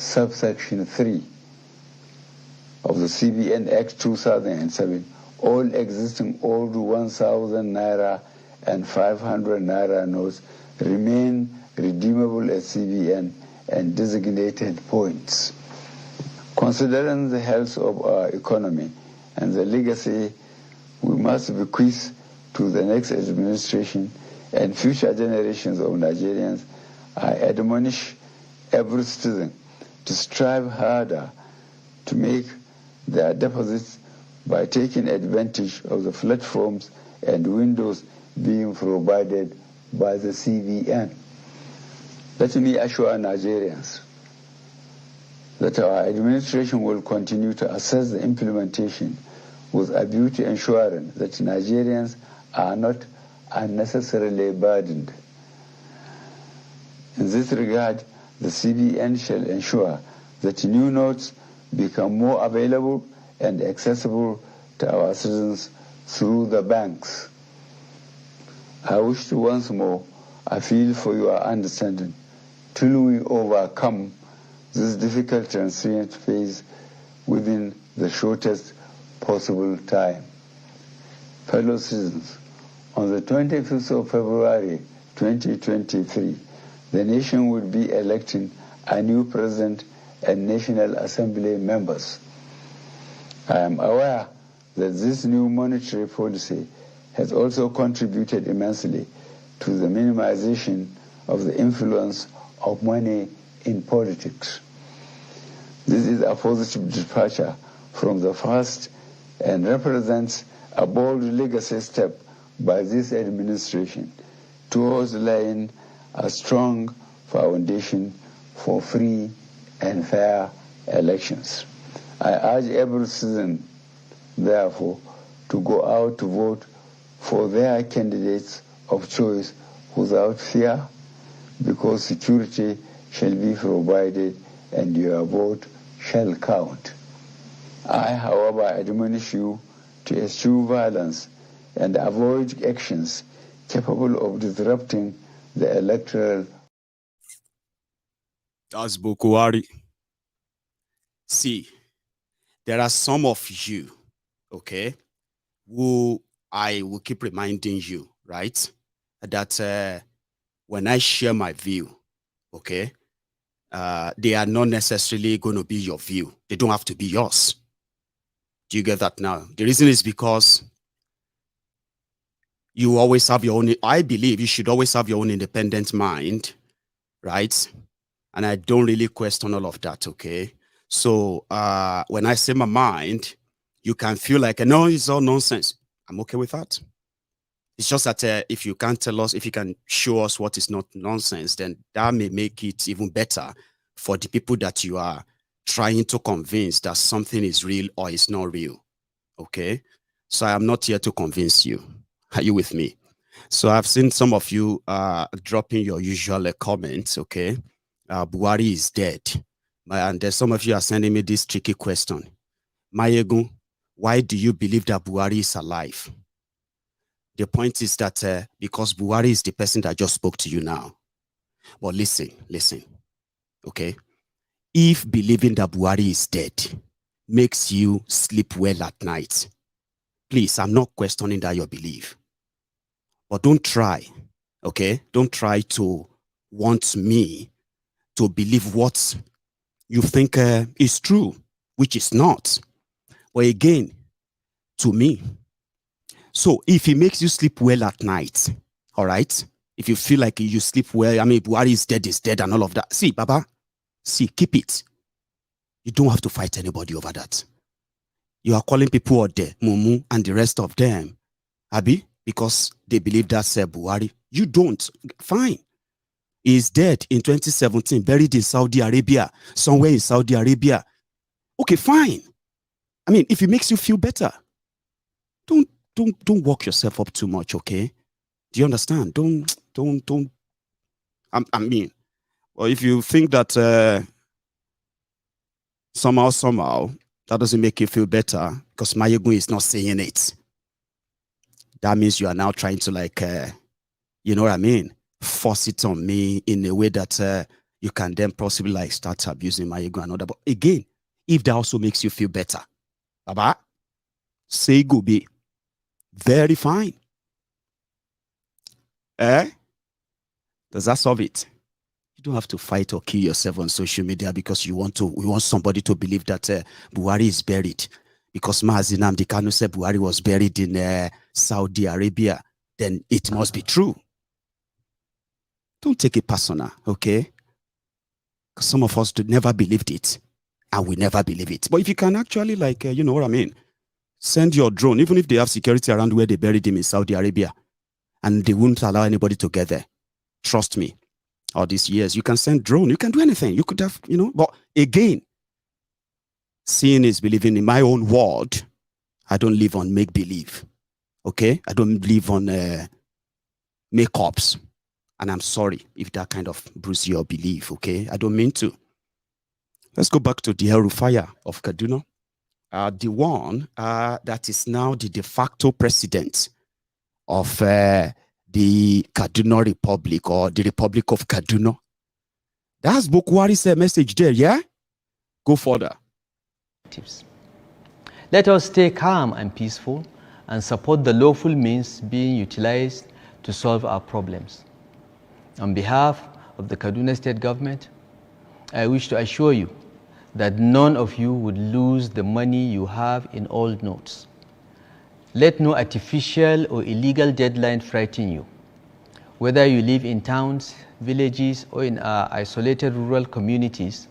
subsection 3 of the CBN Act 2007, all existing old 1,000 Naira and 500 Naira notes remain redeemable at CBN and designated points. Considering the health of our economy and the legacy we must bequeath to the next administration and future generations of Nigerians, I admonish every citizen to strive harder to make their deposits by taking advantage of the platforms and windows being provided by the CBN. Let me assure Nigerians that our administration will continue to assess the implementation with a view to ensuring that Nigerians are not unnecessarily burdened. In this regard, the CBN shall ensure that new notes become more available and accessible to our citizens through the banks. I wish to once more appeal for your understanding till we overcome this difficult transient phase within the shortest possible time. Fellow citizens, on the 25th of February 2023, the nation will be electing a new president and National Assembly members. I am aware that this new monetary policy has also contributed immensely to the minimization of the influence of money in politics. This is a positive departure from the past and represents a bold legacy step by this administration towards laying a strong foundation for free and fair elections. I urge every citizen, therefore, to go out to vote for their candidates of choice without fear, because security shall be provided and your vote shall count. I, however, admonish you to eschew violence and avoid actions capable of disrupting the electoral.
That's Buhari. See, there are some of you, okay, who I will keep reminding you, right, that when I share my view, okay, they are not necessarily going to be your view. They don't have to be yours. Do you get that now? The reason is because you always have your own, I believe you should always have your own independent mind, right? And I don't really question all of that, okay? So when I say my mind, you can feel like, no, it's all nonsense. I'm okay with that. It's just that if you can't tell us, if you can show us what is not nonsense, then that may make it even better for the people that you are trying to convince that something is real or is not real, okay? So I am not here to convince you. Are you with me? So I've seen some of you dropping your usual comments, okay? Buhari is dead. And there's some of you are sending me this tricky question. Maiyegun, why do you believe that Buhari is alive? The point is that because Buhari is the person that just spoke to you now. But listen, okay? If believing that Buhari is dead makes you sleep well at night, please, I'm not questioning that your belief. But don't try, okay? Don't try to want me to believe what you think is true, which is not. But again, to me, so if it makes you sleep well at night, all right? If you feel like you sleep well, I mean, Buhari is dead and all of that. See, Baba, see, keep it. You don't have to fight anybody over that. You are calling people out there, Mumu and the rest of them, Abi, because they believe that's Buhari. You don't. Fine. He is dead in 2017, buried in Saudi Arabia, somewhere in Saudi Arabia. Okay, fine. I mean, if it makes you feel better, don't work yourself up too much, okay? Do you understand? Don't. I mean, well, if you think that somehow that doesn't make you feel better because Maiyegun is not saying it, that means you are now trying to, like, you know what I mean, force it on me in a way that you can then possibly like start abusing Maiyegun and other. But again, if that also makes you feel better, Baba, say go be very fine. Does that solve it? You don't have to fight or kill yourself on social media because we want somebody to believe that Buhari is buried. Because Mazi Nnamdi Kanu said Buhari was buried in Saudi Arabia, then it must be true. Don't take it personal, okay? Because some of us never believed it, and we never believe it. But if you can actually, like, you know what I mean, send your drone, even if they have security around where they buried him in Saudi Arabia, and they wouldn't allow anybody to get there. Trust me, all these years, you can send drone, you can do anything. You could have, you know, but again, seeing is believing. In my own world, I don't live on make-believe, okay? I don't live on make-ups. And I'm sorry if that kind of bruises your belief, okay? I don't mean to. Let's go back to the El-Rufai of Kaduna. The one that is now the de facto president of the Kaduna Republic, or the Republic of Kaduna. That's Buhari's message there, yeah? Go further.
Let us stay calm and peaceful and support the lawful means being utilized to solve our problems. On behalf of the Kaduna State Government, I wish to assure you that none of you would lose the money you have in old notes. Let no artificial or illegal deadline frighten you. Whether you live in towns, villages, or in our isolated rural communities,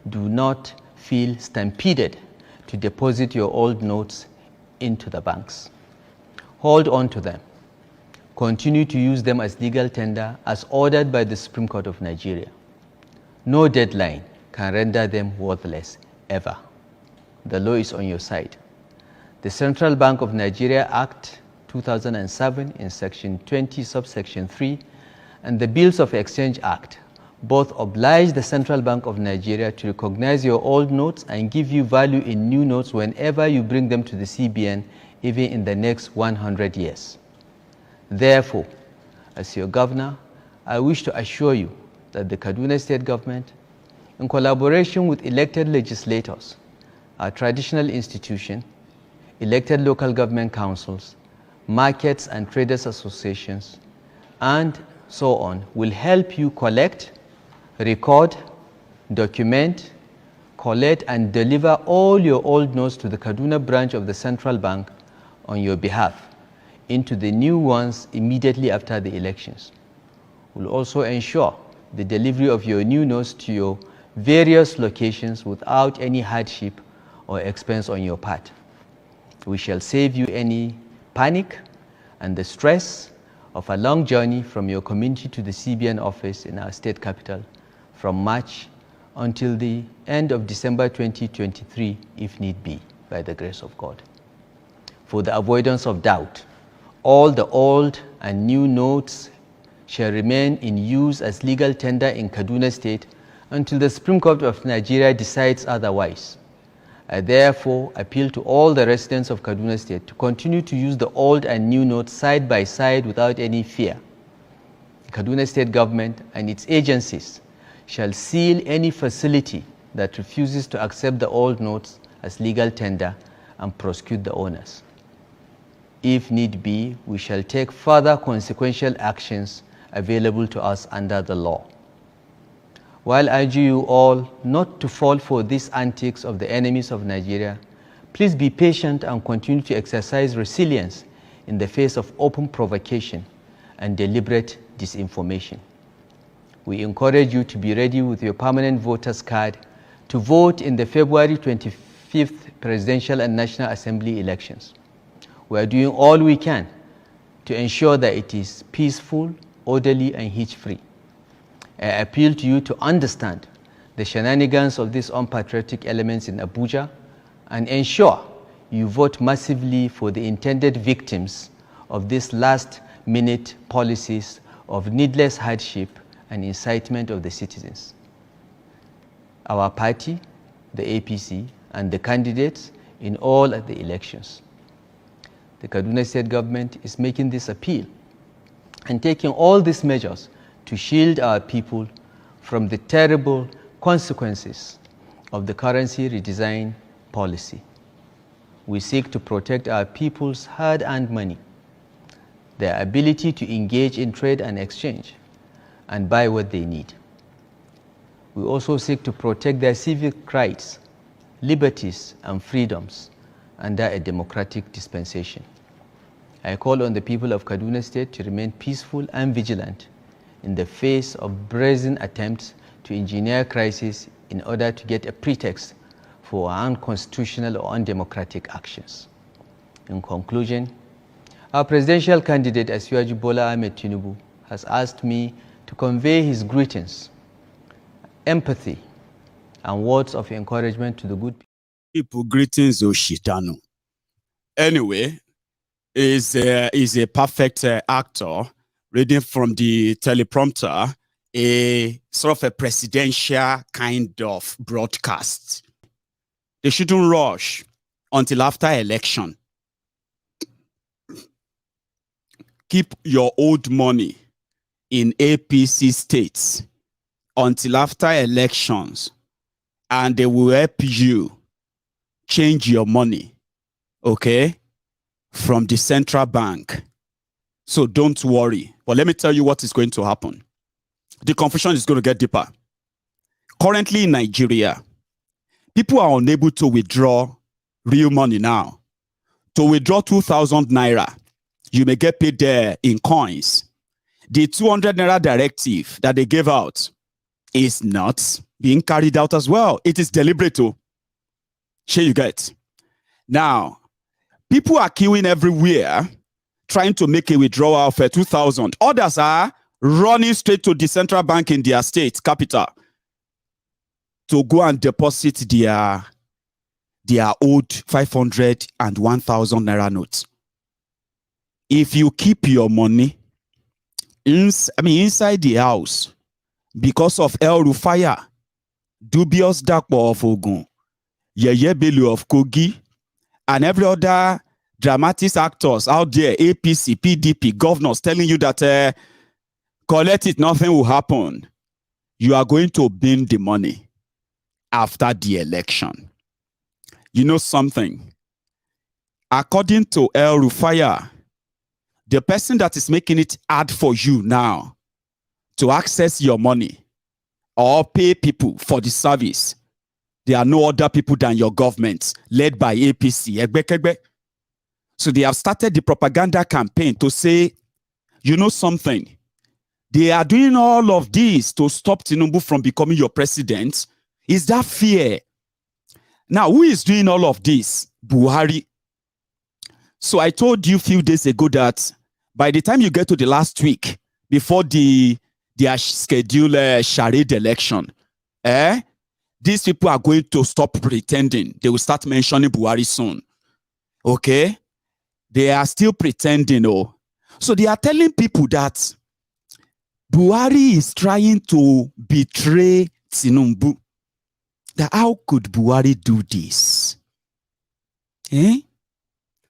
do not feel stampeded to deposit your old notes into the banks. Hold on to them. Continue to use them as legal tender as ordered by the Supreme Court of Nigeria. No deadline can render them worthless, ever. The law is on your side. The Central Bank of Nigeria Act 2007 in Section 20, subsection 3, and the Bills of Exchange Act both oblige the Central Bank of Nigeria to recognize your old notes and give you value in new notes whenever you bring them to the CBN, even in the next 100 years. Therefore, as your governor, I wish to assure you that the Kaduna State Government, in collaboration with elected legislators, our traditional institution, elected local government councils, markets and traders associations, and so on, will help you collect, record, document, collect, and deliver all your old notes to the Kaduna branch of the Central Bank on your behalf into the new ones immediately after the elections. We'll also ensure the delivery of your new notes to your various locations without any hardship or expense on your part. We shall save you any panic and the stress of a long journey from your community to the CBN office in our state capital from March until the end of December 2023, if need be, by the grace of God. For the avoidance of doubt, all the old and new notes shall remain in use as legal tender in Kaduna State until the Supreme Court of Nigeria decides otherwise. I therefore appeal to all the residents of Kaduna State to continue to use the old and new notes side by side without any fear. The Kaduna State Government and its agencies shall seal any facility that refuses to accept the old notes as legal tender and prosecute the owners. If need be, we shall take further consequential actions available to us under the law. While I urge you all not to fall for these antics of the enemies of Nigeria, please be patient and continue to exercise resilience in the face of open provocation and deliberate disinformation. We encourage you to be ready with your permanent voter's card to vote in the February 25th Presidential and National Assembly elections. We are doing all we can to ensure that it is peaceful, orderly, and hitch-free. I appeal to you to understand the shenanigans of these unpatriotic elements in Abuja and ensure you vote massively for the intended victims of these last-minute policies of needless hardship and incitement of the citizens. Our party, the APC, and the candidates in all of the elections. The Kaduna State Government is making this appeal and taking all these measures to shield our people from the terrible consequences of the currency redesign policy. We seek to protect our people's hard-earned money, their ability to engage in trade and exchange, and buy what they need. We also seek to protect their civic rights, liberties, and freedoms under a democratic dispensation. I call on the people of Kaduna State to remain peaceful and vigilant in the face of brazen attempts to engineer crisis in order to get a pretext for unconstitutional or undemocratic actions. In conclusion, our presidential candidate Asiwaju Bola Ahmed Tinubu has asked me to convey his greetings, empathy, and words of encouragement to the good
people. Greetings, Oshitano. Anyway, is a perfect actor reading from the teleprompter, a sort of a presidential kind of broadcast. They shouldn't rush until after election. Keep your old money in APC states until after elections, and they will help you change your money, okay, from the central bank. So don't worry. But let me tell you what is going to happen. The confusion is going to get deeper. Currently in Nigeria, people are unable to withdraw real money now. To withdraw 2,000 Naira, you may get paid there in coins. The 200 Naira directive that they gave out is not being carried out as well. It is deliberate. Sure you get. Now, people are queuing everywhere trying to make a withdrawal of 2,000. Others are running straight to the central bank in their state capital to go and deposit their old 500 and 1,000 Naira notes. If you keep your money inside the house because of El-Rufai, dubious Dakpo of Ogun, Yeye Bello of Kogi, and every other dramatic actors out there, APC, PDP, governors telling you that collect it, nothing will happen. You are going to bin the money after the election. You know something? According to El-Rufai, the person that is making it hard for you now to access your money or pay people for the service, there are no other people than your government, led by APC. So they have started the propaganda campaign to say, you know something? They are doing all of this to stop Tinubu from becoming your president. Is that fear? Now, who is doing all of this? Buhari. So I told you a few days ago that by the time you get to the last week, before their scheduled Charade election, these people are going to stop pretending. They will start mentioning Buhari soon. Okay? They are still pretending. Oh. So they are telling people that Buhari is trying to betray Tinubu. That how could Buhari do this?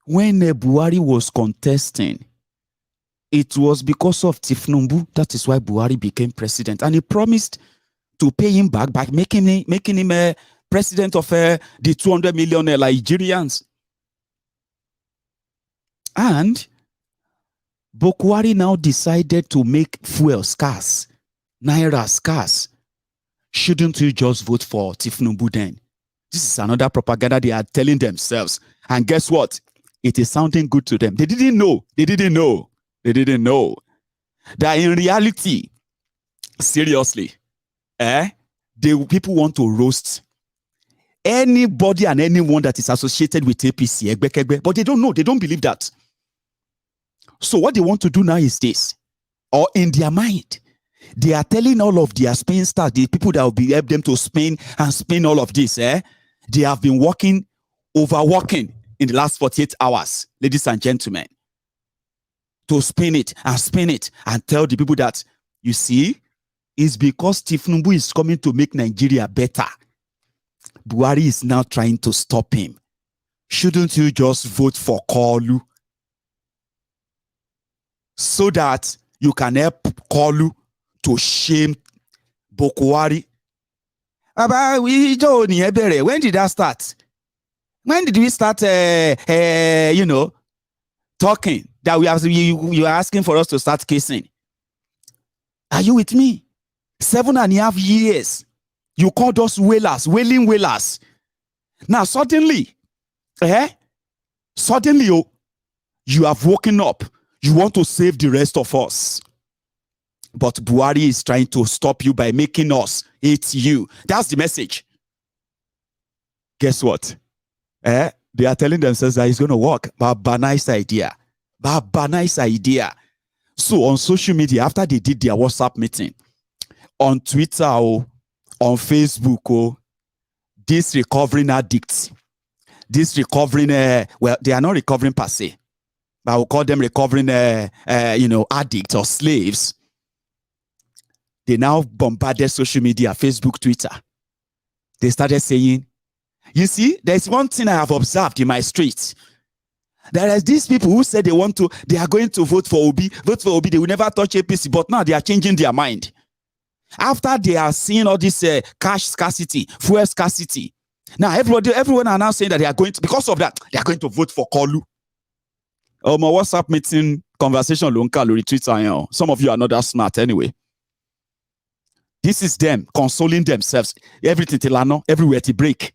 When Buhari was contesting, it was because of Tinubu. That is why Buhari became president. And he promised to pay him back by making him a president of the 200 million Nigerians. And Buhari now decided to make fuel scarce, Naira scarce. Shouldn't you just vote for Tinubu then? This is another propaganda they are telling themselves. And guess what? It is sounding good to them. They didn't know. They didn't know. They didn't know that in reality, seriously, people want to roast anybody and anyone that is associated with APC, but they don't know. They don't believe that. So what they want to do now is this, or in their mind, they are telling all of their Spain stars, the people that will be help them to spin and spin all of this. They have been overworking in the last 48 hours, ladies and gentlemen, to spin it and tell the people that, you see, it's because Tinubu is coming to make Nigeria better. Buhari is now trying to stop him. Shouldn't you just vote for Kalu so that you can help Kalu to shame Buhari. When did that start? When did we start, talking that you are asking for us to start kissing? Are you with me? 7.5 years. You called us whalers, wailing whalers. Now suddenly, you have woken up. You want to save the rest of us. But Buhari is trying to stop you by making us hate you. That's the message. Guess what? They are telling themselves that it's going to work. But nice idea. Nice idea. So on social media, after they did their WhatsApp meeting, on Twitter, on Facebook, these recovering addicts, these recovering, well, they are not recovering per se, but I will call them recovering, addicts or slaves. They now bombarded social media, Facebook, Twitter. They started saying, you see, there's one thing I have observed in my streets. There are these people who said they are going to vote for Obi, they will never touch APC, but now they are changing their mind. After they are seeing all this cash scarcity, fuel scarcity, now everyone are now saying that they are going to, because of that, they are going to vote for Kolu. My WhatsApp meeting conversation, Twitter, some of you are not that smart anyway. This is them consoling themselves. Everything Tilano, everywhere to break.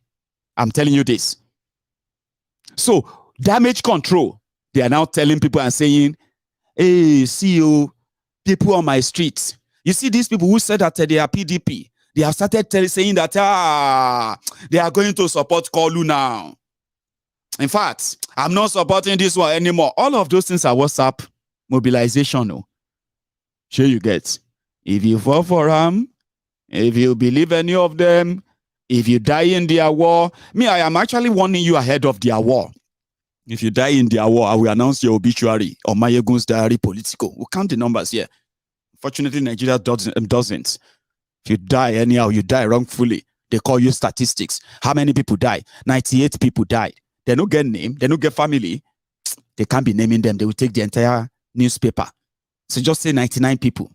I'm telling you this. So, damage control. They are now telling people and saying, hey, CEO, people on my streets. You see these people who said that they are PDP. They have started saying that they are going to support Kolu now. In fact, I'm not supporting this one anymore. All of those things are WhatsApp mobilization. No. Sure you get. If you fall for them, if you believe any of them, if you die in their war, I am actually warning you ahead of their war. If you die in their war, I will announce your obituary on MaiyegunsDiary Politico. We'll count the numbers here. Fortunately, Nigeria doesn't. If you die anyhow, you die wrongfully. They call you statistics. How many people died? 98 people died. They don't get name. They don't get family. They can't be naming them. They will take the entire newspaper. So just say 99 people.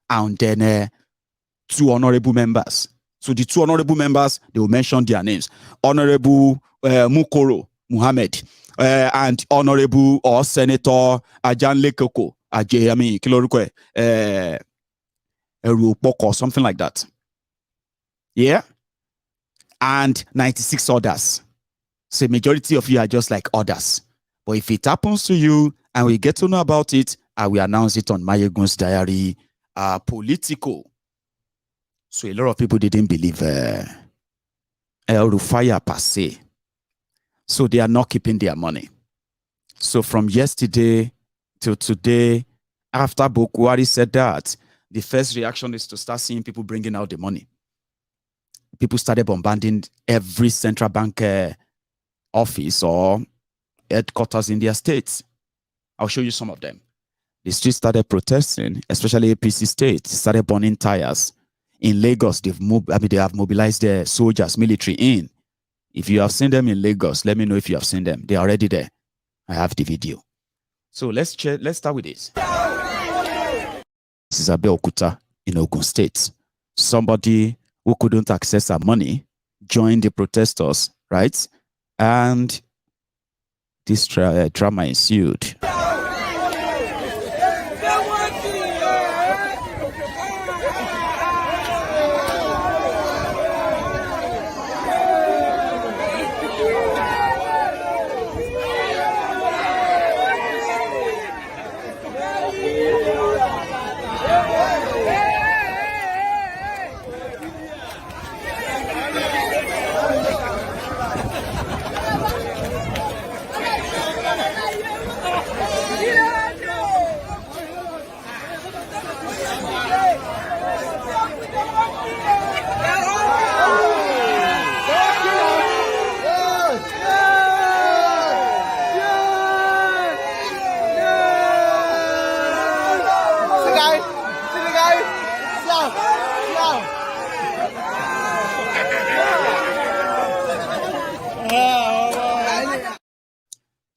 And then 2 honorable members. So the 2 honorable members, they will mention their names. Honorable Mukoro Muhammad and Honorable or Senator Ajan Lekoko, or something like that. Yeah? And 96 others. So majority of you are just like others. But if it happens to you and we get to know about it, I will announce it on MaiyegunsDiary Politico. So a lot of people didn't believe El-Rufai per se. So they are not keeping their money. So from yesterday till today, after Buhari said that, the first reaction is to start seeing people bringing out the money. People started bombarding every central bank office or headquarters in their states. I'll show you some of them. The streets started protesting, especially APC states, started burning tires. In Lagos, they have mobilized their soldiers, military in. If you have seen them in Lagos, let me know if you have seen them. They're already there. I have the video. So let's start with this. This is Abeokuta in Ogun State. Somebody who couldn't access her money joined the protesters, right? And this drama ensued.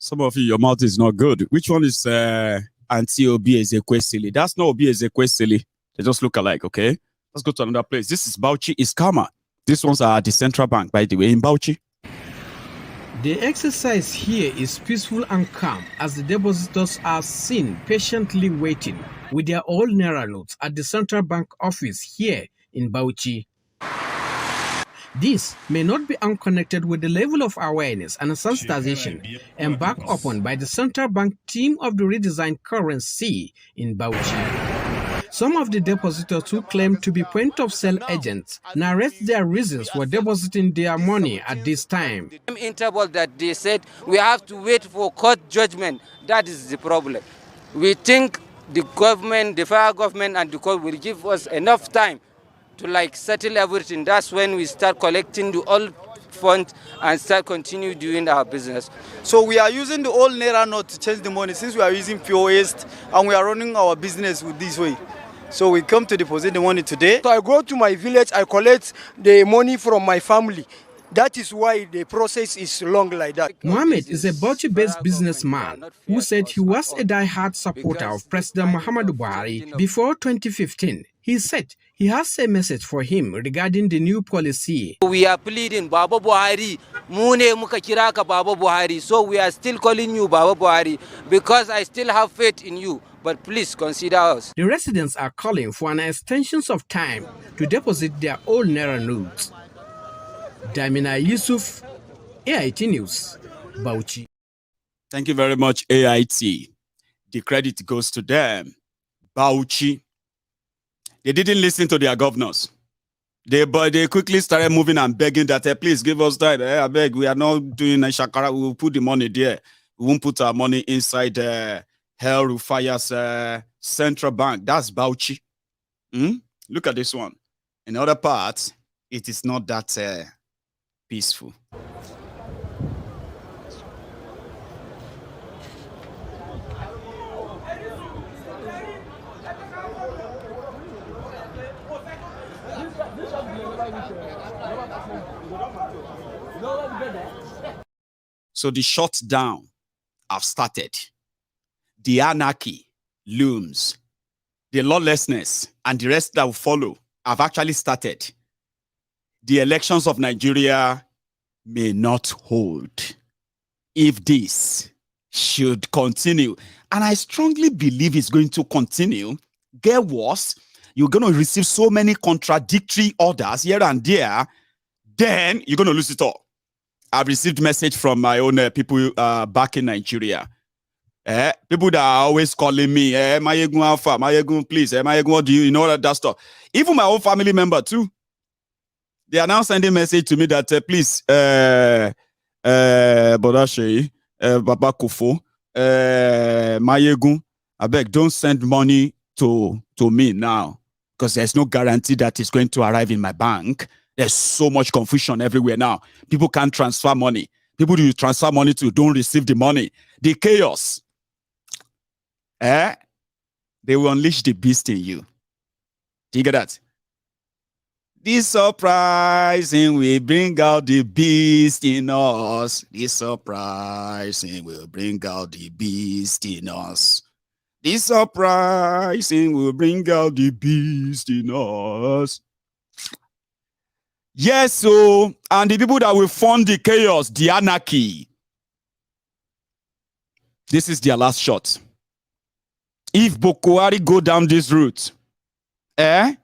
Some of you, your mouth is not good. Which one is anti-Obi Ezekwesili? That's not Obi Ezekwesili. They just look alike, okay? Let's go to another place. This is Bauchi, is Kama. These ones are the central bank, by the way, in Bauchi.
The exercise here is peaceful and calm as the depositors are seen patiently waiting with their old Naira notes at the central bank office here in Bauchi. This may not be unconnected with the level of awareness and sensitization embarked upon by the central bank team of the redesigned currency in Bauchi. Some of the depositors who claim to be point-of-sale agents narrate their reasons for depositing their money at this time.
The interval that they said we have to wait for court judgment, that is the problem. We think the government, the federal government and the court will give us enough time to settle everything. That's when we start collecting the old funds and start continue doing our business.
So we are using the old Naira note to change the money since we are using POS and we are running our business with this way. So we come to deposit the money today.
So I go to my village, I collect the money from my family. That is why the process is long like that.
Mohammed is a Bauchi-based businessman who said he was a die-hard supporter of President Muhammadu Buhari before 2015. He said he has a message for him regarding the new policy.
We are pleading Baba Buhari, Mune muka kira ka Baba Buhari. So we are still calling you Baba Buhari because I still have faith in you. But please consider us.
The residents are calling for an extension of time to deposit their old Naira notes. Damina Yusuf, AIT News, Bauchi.
Thank you very much, AIT. The credit goes to them. Bauchi. They didn't listen to their governors. They quickly started moving and begging that, please give us that. I beg, we are not doing a shakara. We will put the money there. We won't put our money inside El-Rufai's central bank. That's Bauchi. Look at this one. In other parts, it is not that peaceful. So the shutdown have started. The anarchy, looms, the lawlessness, and the rest that will follow have actually started. The elections of Nigeria may not hold if this should continue. And I strongly believe it's going to continue. Get worse, you're going to receive so many contradictory orders here and there, then you're going to lose it all. I've received message from my own people back in Nigeria. People that are always calling me, Maiyegun Alpha, Maiyegun, please, Maiyegun, what do you know that stuff? Even my own family member too. They are now sending message to me that please, Bodashe, Baba Kofo, Maiyegun, I beg, don't send money to me now, because there's no guarantee that it's going to arrive in my bank. There's so much confusion everywhere now. People can't transfer money. People you transfer money to don't receive the money. The chaos. They will unleash the beast in you. Do you get that? This surprising will bring out the beast in us. This surprising will bring out the beast in us. This surprising will bring out the beast in us. Yes, so, and the people that will fund the chaos, the anarchy, this is their last shot. If Buhari go down this route, they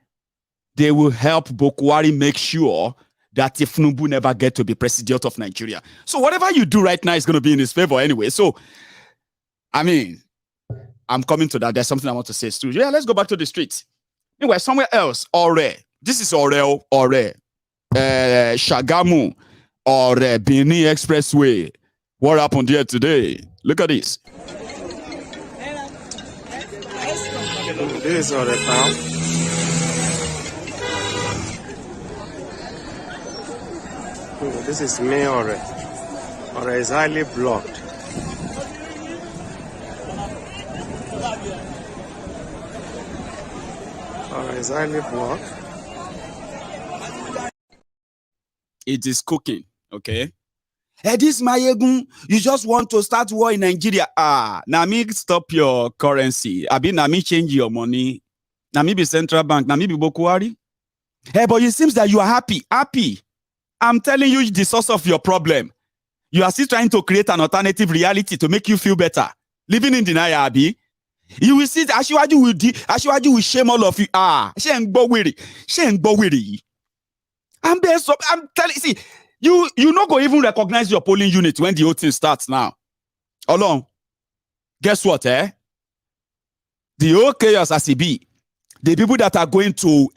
will help Buhari make sure that if Tinubu never get to be president of Nigeria. So whatever you do right now is going to be in his favor anyway. So, I mean, I'm coming to that. There's something I want to say too. Yeah, let's go back to the streets. Anyway, somewhere else, Ore. This is Ore. Shagamu or Benin Expressway. What happened here today? Look at this.
This is Ore town. This is main Ore. Ore is highly blocked. Ore is highly blocked.
It is cooking, okay? Hey, this Maiyegun, you just want to start war in Nigeria. Now me stop your currency. I mean, now me change your money. Now me be central bank. Now me be Buhari. Hey, but it seems that you are happy. Happy. I'm telling you the source of your problem. You are still trying to create an alternative reality to make you feel better. Living in denial, Abi. You will see that Asiwaju will shame all of you. She ain't go with it. I'm telling you, see, you not go even recognize your polling unit when the whole thing starts now. Along. Guess what, The whole chaos as it be, the people that are going to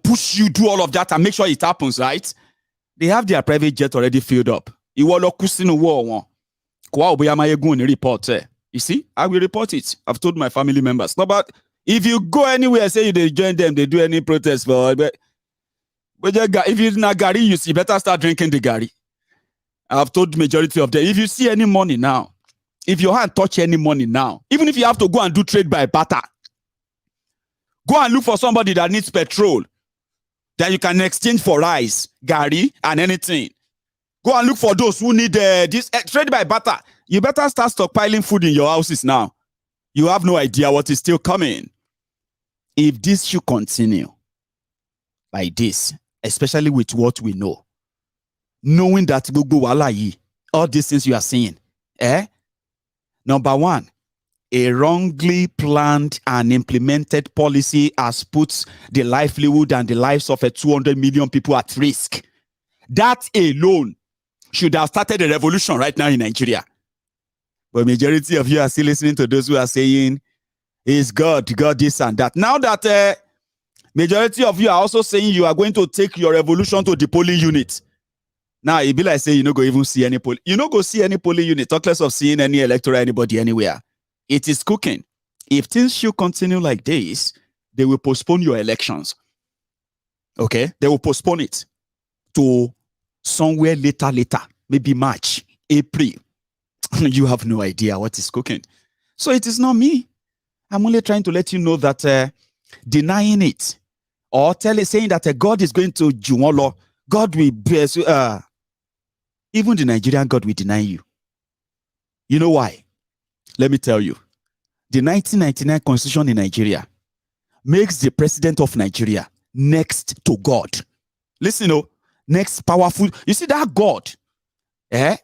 push you do all of that and make sure it happens, right? They have their private jet already filled up. You will look in war. Maiyegun report. You see, I will report it. I've told my family members. No, but if you go anywhere, say they join them, they do any protest for. But if it's not Gary, you see, better start drinking the Gary. I've told the majority of them. If you see any money now, if your hand touch any money now, even if you have to go and do trade by barter, go and look for somebody that needs petrol that you can exchange for rice, Gary, and anything. Go and look for those who need this trade by barter. You better start stockpiling food in your houses now. You have no idea what is still coming. If this should continue like this, especially with what we know, knowing that all these things you are seeing, number one, a wrongly planned and implemented policy has put the livelihood and the lives of 200 million people at risk. That alone should have started a revolution right now in Nigeria. But majority of you are still listening to those who are saying, is God this and that. Now that majority of you are also saying you are going to take your revolution to the polling unit. Now, it be like say you no go even see any polling. You no go see any polling unit, talk less of seeing any electoral anybody anywhere. It is cooking. If things should continue like this, they will postpone your elections. Okay? They will postpone it to somewhere later, maybe March, April. You have no idea what is cooking. So it is not me. I'm only trying to let you know that denying it or saying that God is going to Jumolo, God will bless you. Even the Nigerian God will deny you. You know why? Let me tell you. The 1999 constitution in Nigeria makes the president of Nigeria next to God. Listen, next powerful. You see that God, that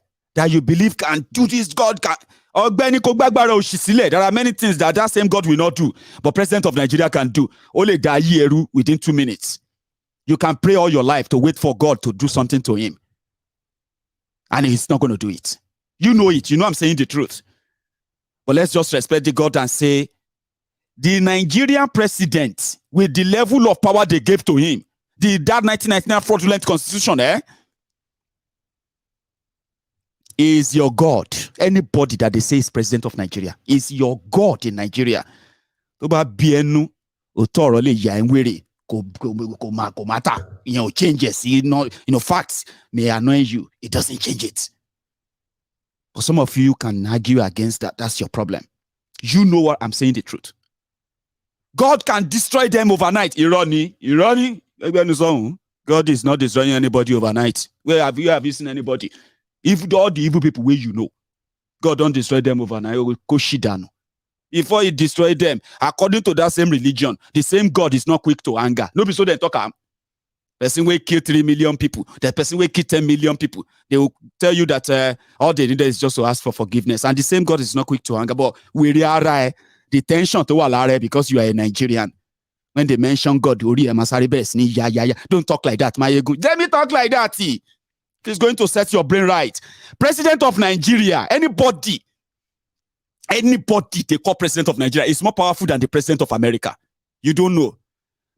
you believe can do this, God can. There are many things that same God will not do, but president of Nigeria can do. Only within 2 minutes. You can pray all your life to wait for God to do something to him. And he's not going to do it. You know it. You know I'm saying the truth. But let's just respect the God and say, the Nigerian president, with the level of power they gave to him, that 1999 fraudulent constitution, is your God. Anybody that they say is president of Nigeria is your God in Nigeria. Changes, facts may annoy you. It doesn't change it. But some of you can argue against that. That's your problem. You know what I'm saying, the truth. God can destroy them overnight. Irony. God is not destroying anybody overnight. Where have you seen anybody? If all the evil people where you know, God don't destroy them overnight. Before he destroyed them, according to that same religion, the same God is not quick to anger. No, so they talk. Person will kill 3 million people. The person will kill 10 million people. They will tell you that all they need is just to ask for forgiveness. And the same God is not quick to anger. But we are the tension to Alare because you are a Nigerian. When they mention God, don't talk like that. Maiyegun. Let me talk like that. He's going to set your brain right. President of Nigeria, anybody they call president of Nigeria is more powerful than the president of America. You don't know.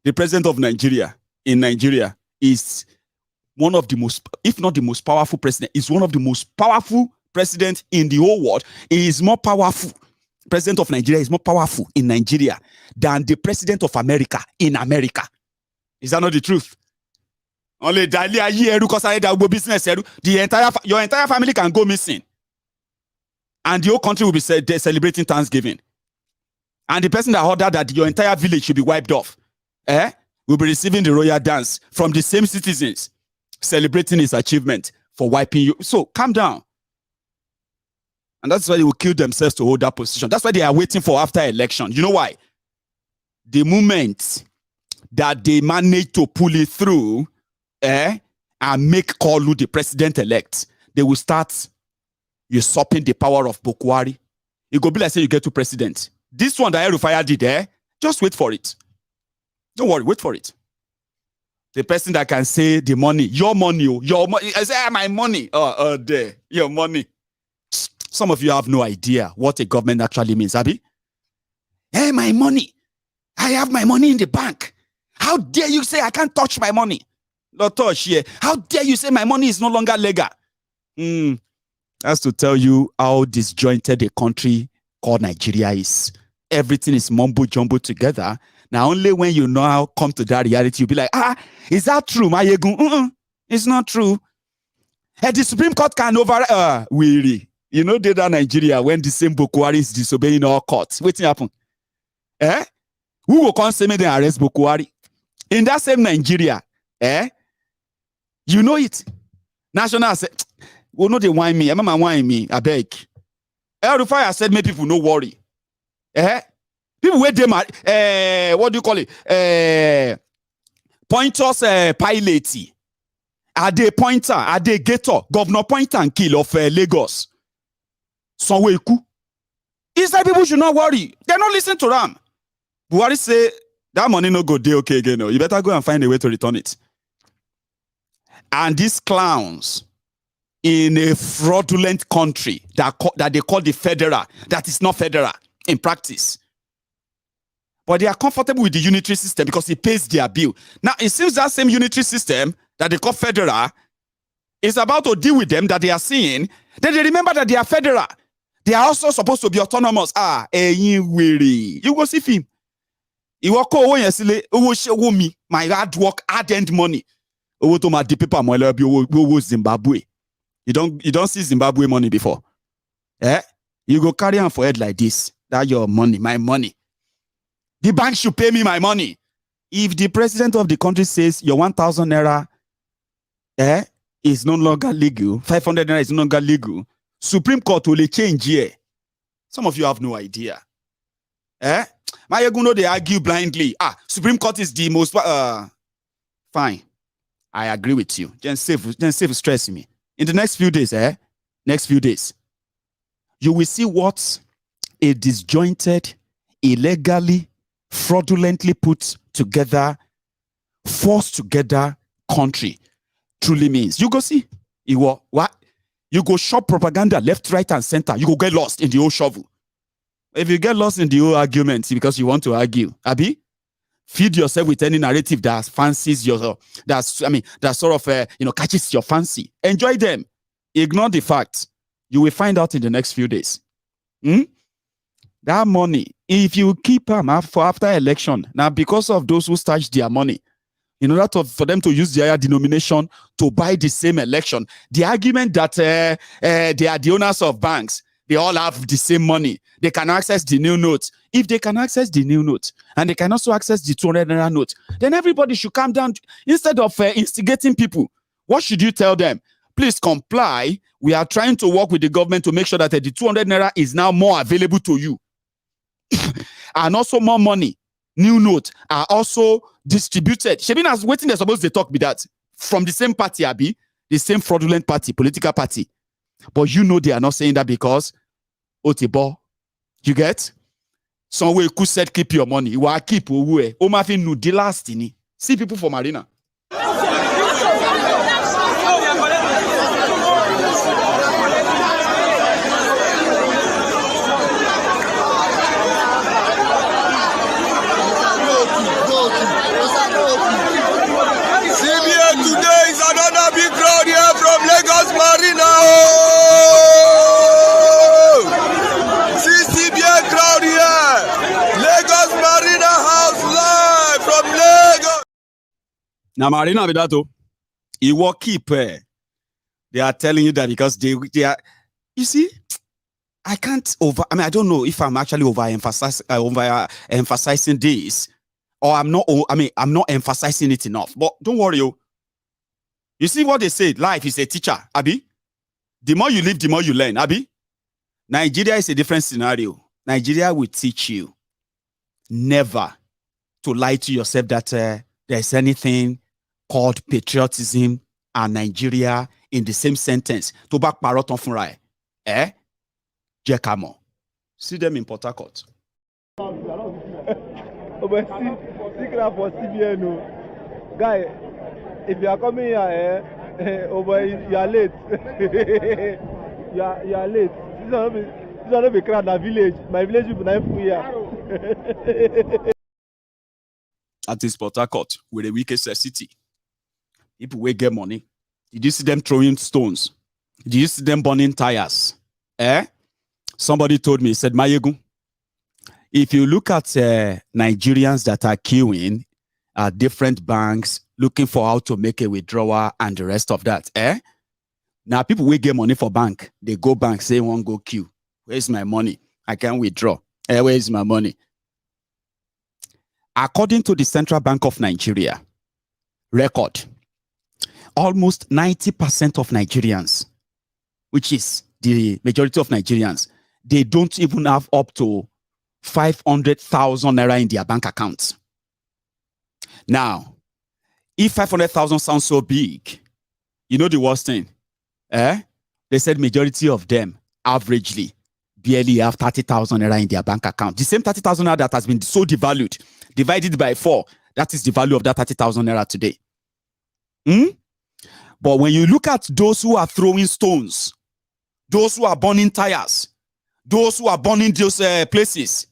The president of Nigeria in Nigeria is one of the most, if not the most powerful president, is one of the most powerful presidents in the whole world. He is more powerful. President of Nigeria is more powerful in Nigeria than the president of America in America. Is that not the truth? Only business, your entire family can go missing. And the whole country will be celebrating Thanksgiving. And the person that ordered that your entire village should be wiped off, will be receiving the royal dance from the same citizens, celebrating his achievement for wiping you. So calm down. And that's why they will kill themselves to hold that position. That's why they are waiting for after election. You know why? The moment that they managed to pull it through, and make Kolu the president-elect, they will start usurping the power of Buhari. It go be like say you get to president. This one that El-Rufai did, just wait for it. Don't worry, wait for it. The person that can say the money, your money, your money. I say, my money. There, your money. Some of you have no idea what a government actually means, Abi. Hey, my money. I have my money in the bank. How dare you say I can't touch my money? Not touch here. How dare you say my money is no longer legal? That's to tell you how disjointed a country called Nigeria is. Everything is mumbo jumbo together. Now, only when you know how come to that reality, you'll be like, is that true, Maiyegun? It's not true. And the Supreme Court can weary. You know, they that Nigeria, when the same Buhari is disobeying all courts. What's happen? Who will come say me they arrest Buhari? In that same Nigeria, you know it. National said, well, no, they whine me. I'm whine me. I beg. El-Rufai said, make people no worry. People wait them what do you call it? Pointers piloty. Are they pointer? Are they gator? Governor Pointer and Kill of Lagos. Sonweku. He said people should not worry. They're not listening to them. Buhari say that money no go day okay again. No. You better go and find a way to return it. And these clowns in a fraudulent country that they call the federal, that is not federal in practice. But they are comfortable with the unitary system because it pays their bill. Now, it seems that same unitary system that they call federal is about to deal with them that they are seeing. Then they remember that they are federal. They are also supposed to be autonomous. You go see film. You walk away and me, my hard work, hard-earned money. To my paper, Zimbabwe. You don't see Zimbabwe money before. You go carry on for head like this. That your money, my money. The bank should pay me my money. If the president of the country says your 1,000 naira is no longer legal, 500 naira is no longer legal, Supreme Court will change here. Some of you have no idea. Maiyegun know they argue blindly. Supreme Court is the most fine. I agree with you. Just save stress me. In the next few days, you will see what a disjointed, illegally, fraudulently put together, forced together country truly means. You go see. What? You go shop propaganda left, right, and center. You go get lost in the old shovel. If you get lost in the old arguments because you want to argue, Abi, feed yourself with any narrative that fancies your, that sort of catches your fancy. Enjoy them. Ignore the facts. You will find out in the next few days. That money, if you keep them for after election, now because of those who stashed their money, in order for them to use the higher denomination to buy the same election, the argument that they are the owners of banks, they all have the same money. They can access the new notes. If they can access the new note and they can also access the 200 naira note, then everybody should calm down. Instead of instigating people, what should you tell them? Please comply. We are trying to work with the government to make sure that the 200 naira is now more available to you. And also more money, new notes are also distributed. Shebina's waiting, they're supposed to talk with that from the same party, Abi, the same fraudulent party, political party. But you know they are not saying that because Otebo, you get? Somewhere who said keep your money. You are keep away. Omafin no the last thing. See people from Marina.
Today is another big crowd here from Lagos Marina. CCBA crowd here. Lagos Marina House live from Lagos.
Now Marina Vidato, you walk keep. They are telling you that because they are. You see, I can't I don't know if I'm actually emphasizing this, or I'm not emphasizing it enough. But don't worry, you see what they say, life is a teacher, Abi. The more you live, the more you learn, Abi. Nigeria is a different scenario. Nigeria will teach you. Never, to lie to yourself that there's anything called patriotism and Nigeria in the same sentence. To back parrot on funra Jekamo. See them in Port Harcourt.
But secret for CBN, guy. If you are coming here, you are late. you are late. This is not be crowd. Village. My village will be 9 here.
At this Port Harcourt, with the weakest city, people will get money. Did you see them throwing stones? Did you see them burning tires? Somebody told me, he said, Maiyegun, if you look at Nigerians that are queuing at different banks, looking for how to make a withdrawal and the rest of that, now people will get money for bank. They go bank, say, won't go queue. Where's my money? I can't withdraw. Where is my money? According to the Central Bank of Nigeria record, almost 90% of Nigerians, which is the majority of Nigerians, they don't even have up to 500,000 Naira in their bank accounts. Now, if 500,000 sounds so big, you know the worst thing? They said majority of them, averagely, barely have 30,000 Naira in their bank account. The same 30,000 Naira that has been so devalued, divided by 4, that is the value of that 30,000 Naira today. But when you look at those who are throwing stones, those who are burning tires, those who are burning those places,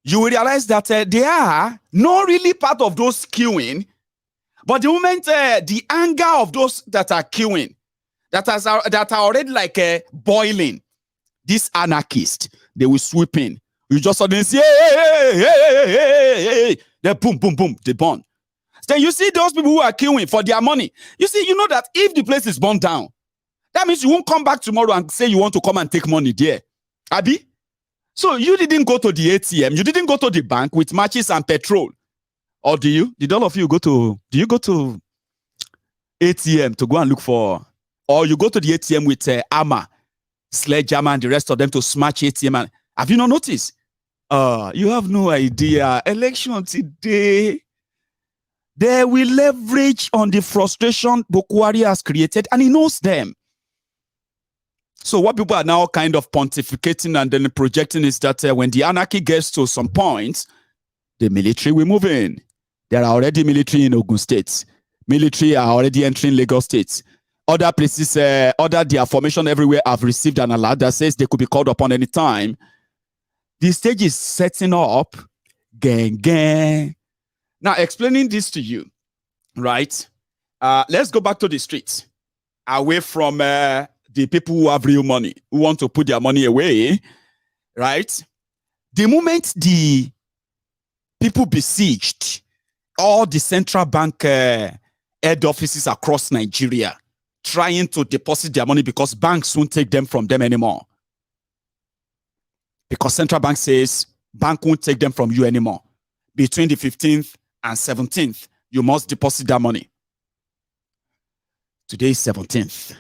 you will realize that they are not really part of those queuing, but the moment the anger of those that are queuing, that are already like boiling, these anarchists, they will sweep in. You just suddenly see, hey, they boom, boom, boom, they burn. Then you see those people who are queuing for their money. You see, you know that if the place is burned down, that means you won't come back tomorrow and say you want to come and take money there. Abi? So you didn't go to the ATM, you didn't go to the bank with matches and petrol. Or do you? Did all of you go to ATM to go and look for, or you go to the ATM with hammer, sledgehammer, and the rest of them to smash ATM? And have you not noticed? You have no idea. Election today, they will leverage on the frustration Buhari has created, and he knows them. So what people are now kind of pontificating and then projecting is that when the anarchy gets to some point, the military will move in. There are already military in Ogun State. Military are already entering Lagos State. Other places, their formation everywhere have received an alert that says they could be called upon any time. The stage is setting up. Gang. Now, explaining this to you, right? Let's go back to the streets, away from the people who have real money, who want to put their money away, right? The moment the people besieged all the central bank head offices across Nigeria, trying to deposit their money because banks won't take them from them anymore. Because central bank says bank won't take them from you anymore. Between the 15th and 17th, you must deposit that money. Today is 17th.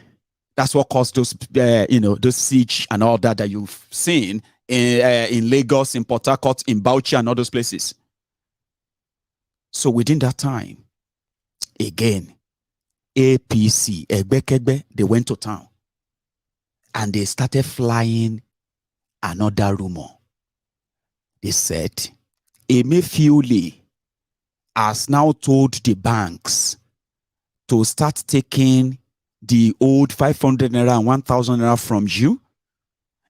That's what caused those, those siege and all that you've seen in Lagos, in Port Harcourt, in Bauchi, and all those places. So within that time, again, APC, Egbekegbe, they went to town and they started flying another rumor. They said, Emefiole has now told the banks to start taking the old 500 Naira and 1,000 Naira from you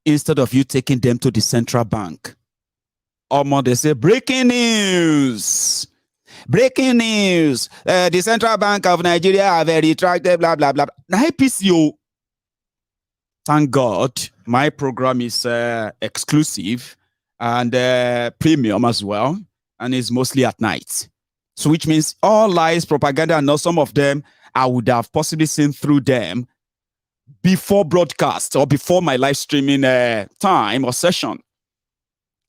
instead of you taking them to the central bank. They say, breaking news. Breaking news. The Central Bank of Nigeria have retracted, blah, blah, blah. Now, PCO, thank God, my program is exclusive and premium as well, and it's mostly at night. So which means all lies, propaganda, and now some of them I would have possibly seen through them before broadcast or before my live streaming time or session.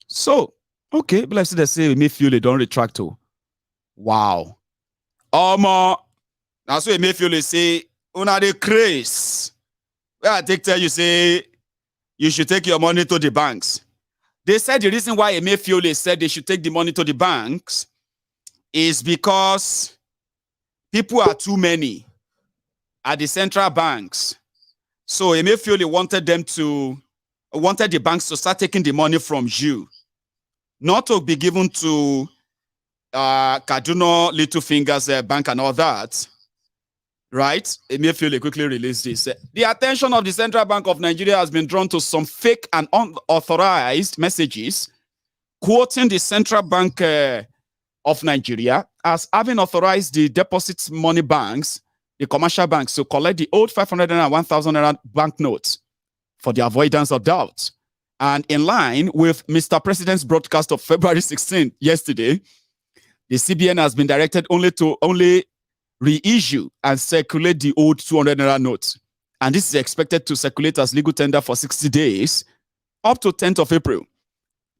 So, okay, but let's say they say Emefiole don't retract to. Wow. That's what Emefiole say, una the craze. Where I tell you say you should take your money to the banks. They said the reason why Emefiole said they should take the money to the banks is because people are too many at the central banks. So Emefiole wanted the banks to start taking the money from you, not to be given to Kaduna, Little Fingers Bank and all that. Right? Emefiole quickly released this. The attention of the Central Bank of Nigeria has been drawn to some fake and unauthorized messages quoting the Central Bank of Nigeria as having authorized the deposit money banks, the commercial banks, to collect the old 500 and 1,000 banknotes for the avoidance of doubt. And in line with Mr. President's broadcast of February 16th, yesterday, the CBN has been directed only reissue and circulate the old 200 Naira notes. And this is expected to circulate as legal tender for 60 days, up to 10th of April.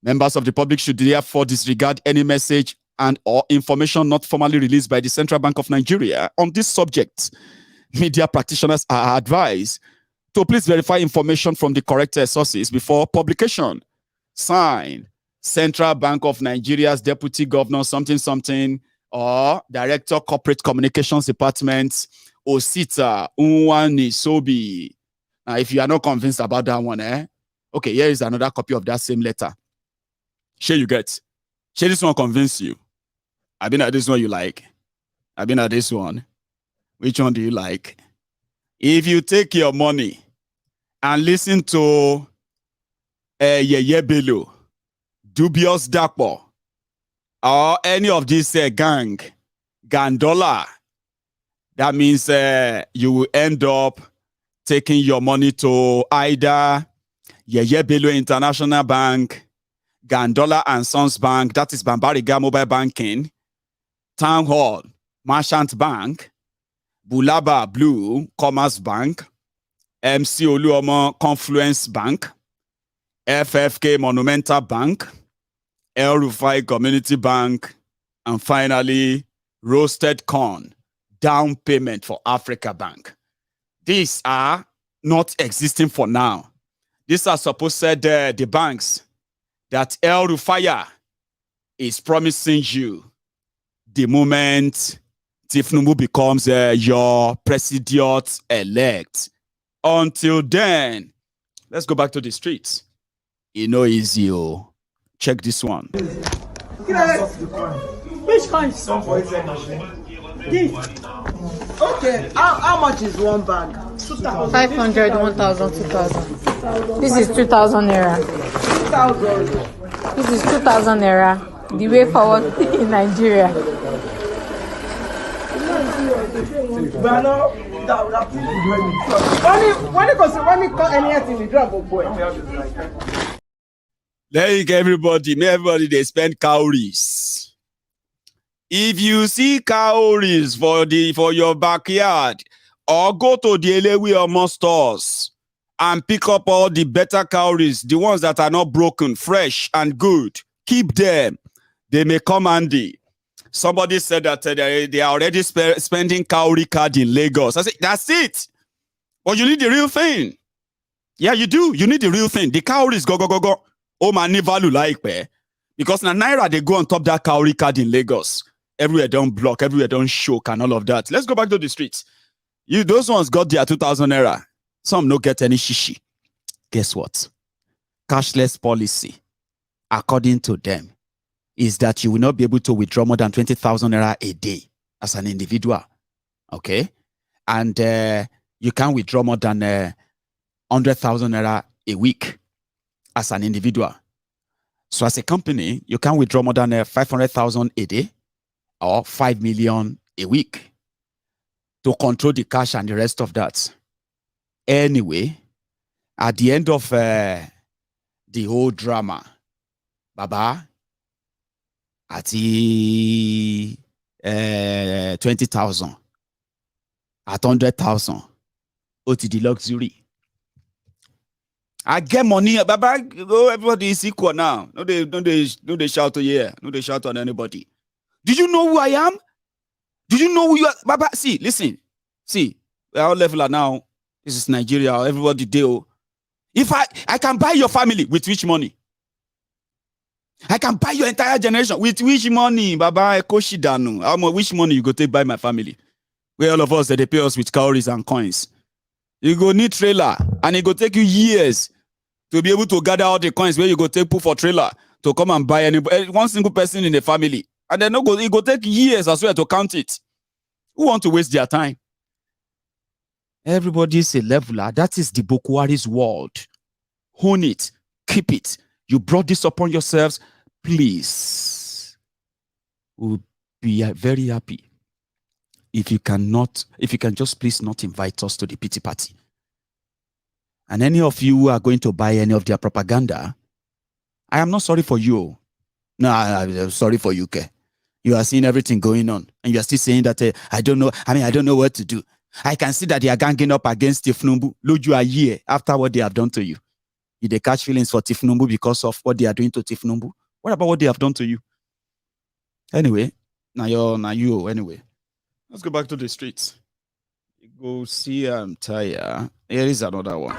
Members of the public should therefore disregard any message and or information not formally released by the Central Bank of Nigeria on this subject. Media practitioners are advised to please verify information from the correct sources before publication. Signed, Central Bank of Nigeria's Deputy Governor something, or Director Corporate Communications Department, Osita Unwani Sobi. Now, if you are not convinced about that one, okay, here is another copy of that same letter. Share you get. Share this one convince you. I've been at this one you like. I've been at this one. Which one do you like? If you take your money and listen to Yeye Bello, Dubious Dapo, or any of these Gandola, that means you will end up taking your money to either Yeye Bello International Bank, Gandola and Sons Bank, that is Bambariga Mobile Banking, Town Hall, Merchant Bank, Bulaba Blue Commerce Bank, MC Oluomo Confluence Bank, FFK Monumental Bank, El-Rufai Community Bank, and finally, Roasted Corn, Down Payment for Africa Bank. These are not existing for now. These are supposed the banks that El-Rufai is promising you the moment Tifnumu becomes your president-elect. Until then, let's go back to the streets. Easy. Check this one.
Which kind? This. Okay, how much is one bag?
500, 1,000, 2,000. This is 2,000 Naira.
2,000.
This is 2,000 Naira. The way forward in Nigeria.
Like everybody they spend cowries. If you see cowries for your backyard, or go to the Elewi or more stores and pick up all the better cowries, the ones that are not broken, fresh and good, keep them. They may come handy. Somebody said that they are already spending cowrie card in Lagos. I said, that's it. But you need the real thing. Yeah, you do. You need the real thing. The cowries go. Oh, man, value like me. Because now Naira, they go on top that cowrie card in Lagos. Everywhere don't block, everywhere don't choke and all of that. Let's go back to the streets. Those ones got their 2,000 Naira. Some no get any shishi. Guess what? Cashless policy, according to them, is that you will not be able to withdraw more than 20,000 Naira a day as an individual. Okay? And you can't withdraw more than 100,000 Naira a week as an individual. So as a company, you can't withdraw more than 500,000 a day or 5 million a week to control the cash and the rest of that. Anyway, at the end of the whole drama, Baba, at the 20,000, at 100,000, OTD luxury. I get money, Baba. Everybody is equal now. No, they shout to you. No, they shout on anybody. Do you know who I am? Do you know who you are? Baba, see, listen. See, we are all leveler now. This is Nigeria. Everybody deal. If I can buy your family with which money? I can buy your entire generation. With which money, Baba Ekoshidanu? How much? Which money you go take buy my family? Where all of us they pay us with cowries and coins. You go need trailer, and it go take you years to be able to gather all the coins where you go take put for trailer to come and buy one single person in the family. And then it go take years as well to count it. Who want to waste their time? Everybody is a leveler. That is the Bokwari's world. Own it. Keep it. You brought this upon yourselves. Please. We'll be very happy if you can just please not invite us to the pity party. And any of you who are going to buy any of their propaganda, I am not sorry for you. No, I'm sorry for you, Ke. You are seeing everything going on, and you are still saying that I don't know. I don't know what to do. I can see that they are ganging up against Tifnumbu. Look, you a year after what they have done to you. You they catch feelings for Tifnumbu because of what they are doing to Tifnumbu. What about what they have done to you? Anyway, now you anyway. Let's go back to the streets. You go see Taya. Here is another one.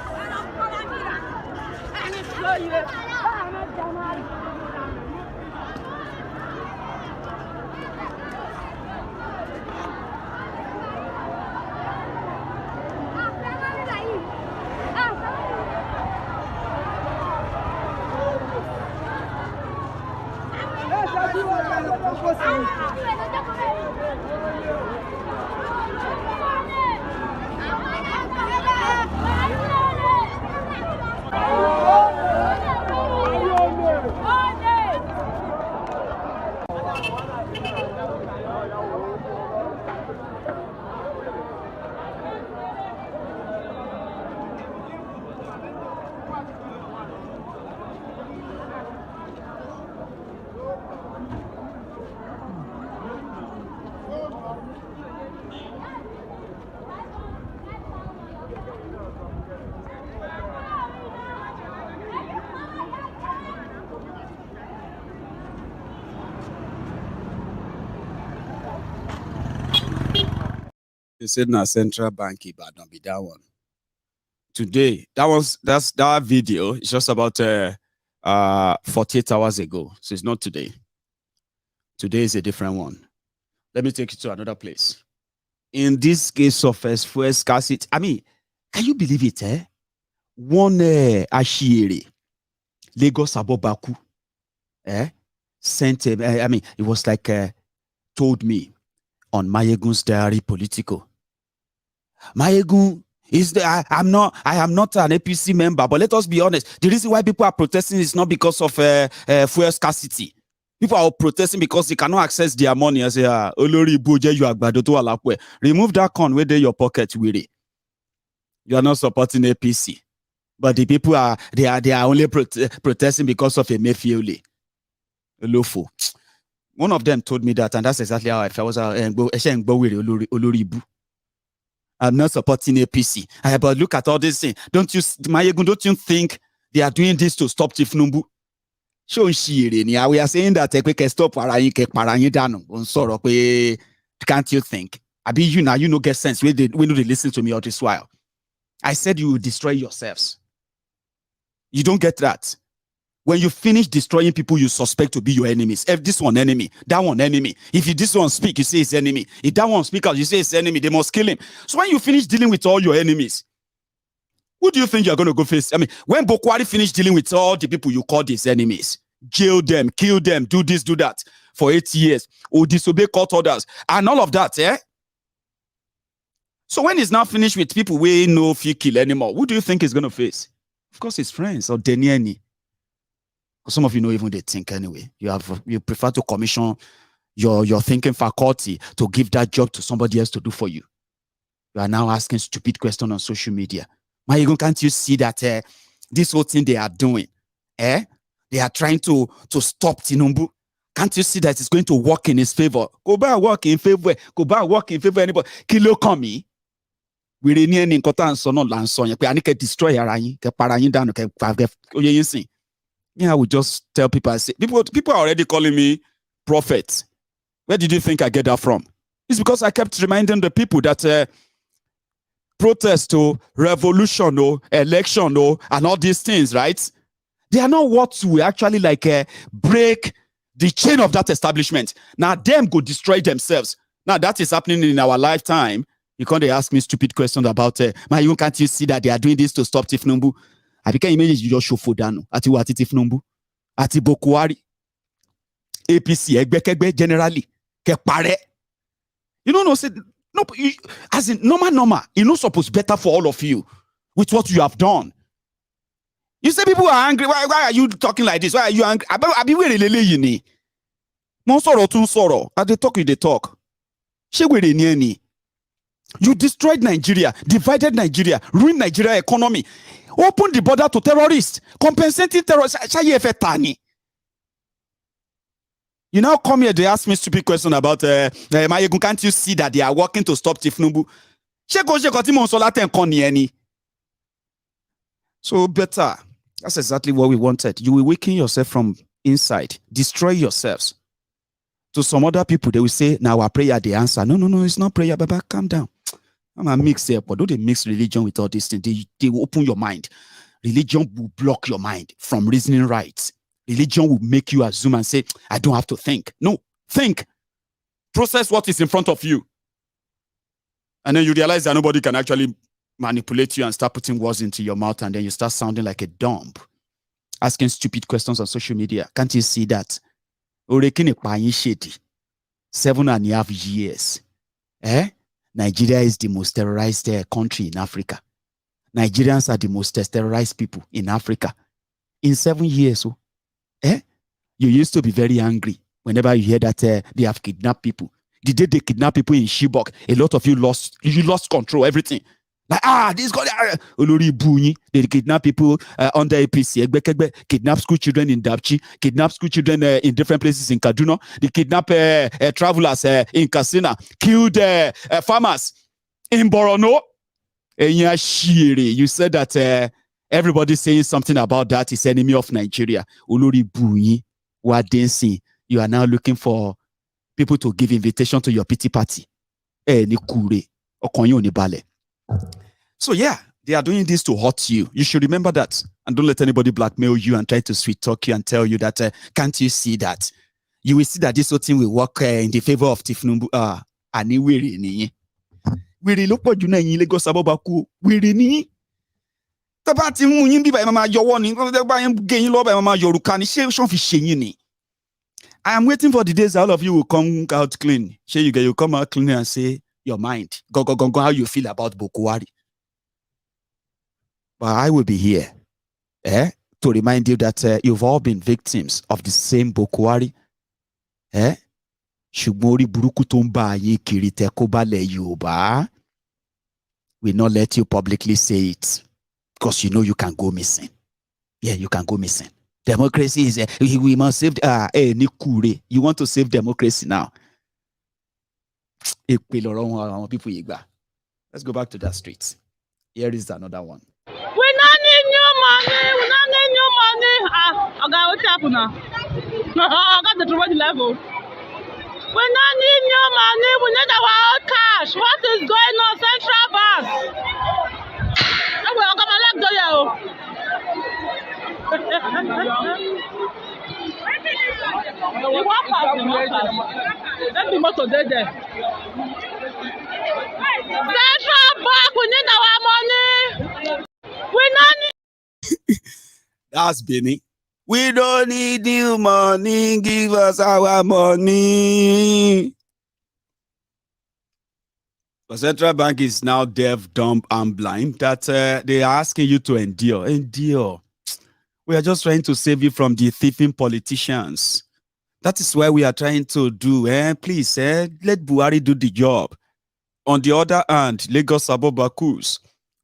They said na central bank, but don't be that one. Today, that video is just about 48 hours ago. So it's not today. Today is a different one. Let me take you to another place. In this case of fuel scarcity, can you believe it? One Ashiri, Lagos Abobaku, sent it was like told me on MaiyegunsDiary Politico. Maiyegun I am not an APC member, but let us be honest. The reason why people are protesting is not because of fuel scarcity. People are protesting because they cannot access their money. I say, remove that con where they your pocket, Willie. You are not supporting APC. But the people are only protesting because of a Emefiele. Lofo. One of them told me that, and that's exactly how I felt. I'm not supporting APC. But look at all this thing. Don't you think they are doing this to stop Tifnumbu? We are saying that we can stop can't you think? You know get sense. We know they listen to me all this while. I said you will destroy yourselves. You don't get that. When you finish destroying people you suspect to be your enemies, if this one enemy, that one enemy. If this one speak, you say it's enemy. If that one speak out, you say it's enemy. They must kill him. So when you finish dealing with all your enemies, who do you think you're going to go face? When Bokwari finished dealing with all the people you call these enemies, jail them, kill them, do this, do that for 8 years, or disobey court orders, and all of that, So when he's now finished with people we know if you kill anymore, who do you think he's going to face? Of course, his friends or Denieni. Some of you know even they think anyway. You prefer to commission your thinking faculty to give that job to somebody else to do for you. You are now asking stupid questions on social media. Maiyegun, can't you see that this whole thing they are doing, they are trying to stop Tinubu? Can't you see that it's going to work in his favor? Go back work in favor. Go back work in favor. Anybody? Kilo kami. We renew in Kotan so no lanson. I need to destroy Arayin. Ke parayin down. Ke oye. Yeah, I would just tell people, I say, people are already calling me prophet. Where did you think I get that from? It's because I kept reminding the people that protest, revolution, election, and all these things, right? They are not what will actually like break the chain of that establishment. Now them go destroy themselves. Now that is happening in our lifetime. You can't ask me stupid questions about Maiyegun, can't you see that they are doing this to stop Tifnumbu? I became imagine you just show Fodano at Tifnumbu, at Buhari, APC, Egbekegbe generally. Kepare. You know, say no, as in normal, you know, supposed better for all of you with what you have done. You say people are angry. Why are you talking like this? Why are you angry? I be really yini. Mon sorrow, too sorrow. As they talk, they talk. You destroyed Nigeria, divided Nigeria, ruined Nigeria economy, opened the border to terrorists, compensating terrorists. You now come here, they ask me stupid question about Maiyegun, can't you see that they are working to stop Tifnumbu? So better. That's exactly what we wanted. You will weaken yourself from inside, destroy yourselves. To some other people, they will say, now our prayer, the answer. No, it's not prayer, Baba, calm down. I'm a mix here, but don't they mix religion with all these things? They will open your mind. Religion will block your mind from reasoning right. Religion will make you assume and say, I don't have to think. No, think. Process what is in front of you. And then you realize that nobody can actually manipulate you and start putting words into your mouth, and then you start sounding like a dumb, asking stupid questions on social media. Can't you see that? 7.5 years. Nigeria is the most terrorized country in Africa. Nigerians are the most terrorized people in Africa. In 7 years, you used to be very angry whenever you hear that they have kidnapped people. The day they kidnapped people in Chibok, a lot of you lost control, everything. Like, this guy, they kidnap people under APC, kidnap school children in Dabchi, kidnap school children in different places in Kaduna, they kidnap travelers in Katsina, killed farmers in Borono. You said that everybody saying something about that is enemy of Nigeria. You are now looking for people to give invitation to your pity party. So yeah, they are doing this to hurt you. You should remember that. And don't let anybody blackmail you and try to sweet talk you and tell you that, can't you see that? You will see that this whole thing will work in the favor of Tifnumbu. We look what you know in Lagos Sabobaku. We ni. Tabati muyin bi ba mama yowoni. Ba yem gain lo ba mama yorukani. She fi shenyi ni. I am waiting for the days all of you will come out clean. You come out clean and say your mind. Go, how you feel about Buhari. But I will be here to remind you that you've all been victims of the same Buhari. Shugmori buruku tomba ye kirite kobale Yoruba. We not let you publicly say it because you know you can go missing. Yeah, you can go missing. Democracy is we must save you want to save democracy now. Let's go back to the streets. Here is another one.
We don't need new money. We don't need new money. Okay, what's happening now? I got the trouble level. We don't need new money. We need our own cash. What is going on, Central Bank? We're gonna let go. You walk past. Let me motor there. Central Bank, we need our money. We don't need.
That's Benny. We don't need new money. Give us our money. The central bank is now deaf, dumb, and blind. That they are asking you to endure. Endure. We are just trying to save you from the thieving politicians. That is why we are trying to do. Please, let Buhari do the job. On the other hand, Lagos Abobakus,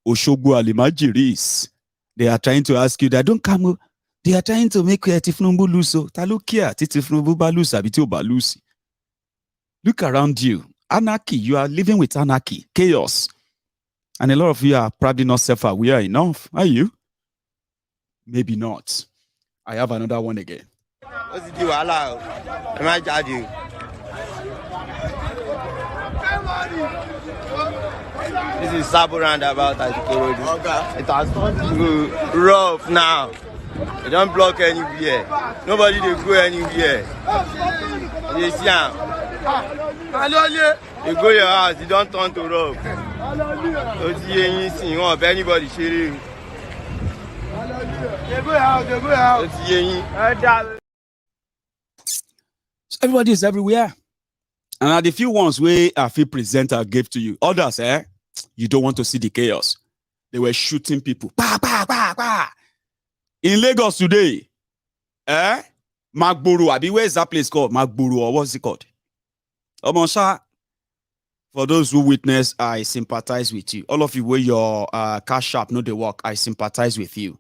Oshogbo Alimajiris, they are trying to ask you that don't come. They are trying to make Tifnumbu lose. Talukia, Tifnumbu balus, abitio balusi. Look around you. Anarchy. You are living with anarchy, chaos. And a lot of you are probably not self-aware enough. Are you? Maybe not. I have another one again.
What's the deal? Hello. Am I judging? This is Sabo roundabout at Charade. Okay. It has gone too rough now. They don't block anywhere. Nobody they go anywhere. They see them. You go your house, you don't turn to rob. Don't see anything. You want anybody sharing. They go out. Don't see anything.
Everybody is everywhere. And the few ones where I feel presenter gave to you. Others, you don't want to see the chaos. They were shooting people. Bah, bah, bah, bah. In Lagos today, Magburu, Abi, where is that place called? Magburu, or what's it called? Omosha, for those who witness, I sympathize with you. All of you where your cash app know the work, I sympathize with you.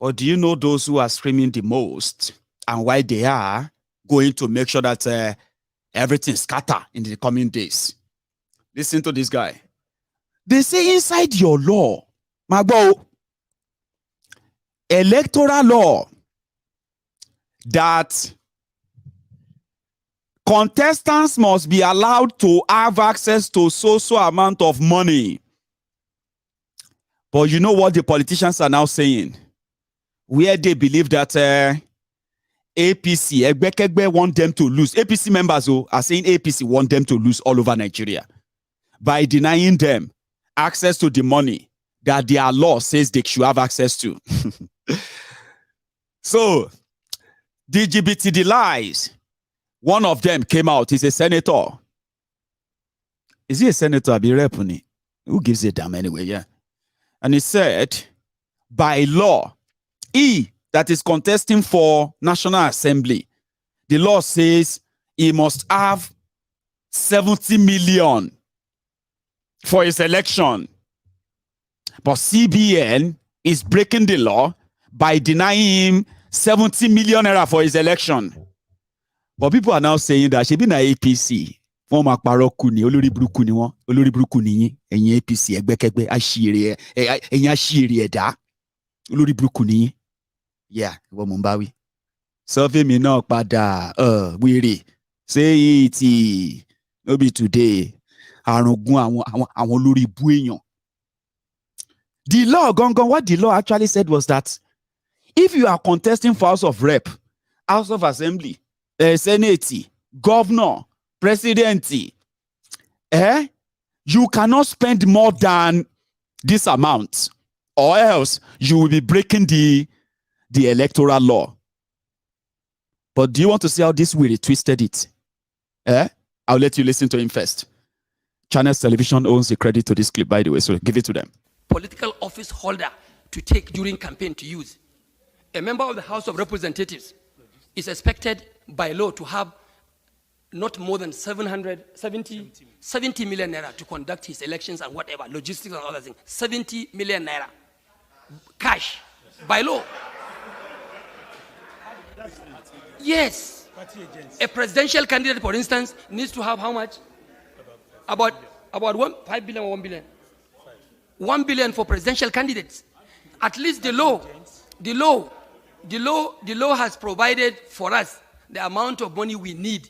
But do you know those who are screaming the most and why they are going to make sure that everything scatter in the coming days? Listen to this guy. They say inside your law, Magbo, electoral law, that contestants must be allowed to have access to so amount of money. But you know what the politicians are now saying? Where they believe that APC, Egbekegbe want them to lose. APC members are saying APC want them to lose all over Nigeria by denying them access to the money that their law says they should have access to. So, the lies. One of them came out. He's a senator. Is he a senator? Be repuni. Who gives a damn anyway? Yeah. And he said, by law, he that is contesting for National Assembly, the law says he must have 70 million for his election. But CBN is breaking the law by denying him 70 million naira for his election. But people are now saying that she be na APC. Wọ́n máa parọ́ kú ni, olórí burúkú ni wọ́n, olórí burúkú ni yín, ẹ̀yin APC ẹgbẹ́kẹ́gbẹ́ àṣírí ẹ̀yin àṣírí ẹ̀dá, olórí burúkú ni yín. Yeah, ìwọ mò ń bá wí. Survey mi náà padà wèrè. Say it, no be today. Àrùngún àwọn olórí ibú èèyàn. The law, what the law actually said was that if you are contesting for House of Rep, House of Assembly, Senate, Governor, President, you cannot spend more than this amount, or else you will be breaking the electoral law. But do you want to see how this really twisted it? I'll let you listen to him first. Channels Television owns the credit to this clip, by the way, so give it to them.
Political office holder to take during campaign to use. A member of the House of Representatives is expected by law to have not more than 70 million naira to conduct his elections and whatever, logistics and other things. 70 million naira. Cash. By law. Yes. A presidential candidate, for instance, needs to have how much? About 5 billion or 1 billion. 1 billion for presidential candidates. At least the law has provided for us the amount of money we need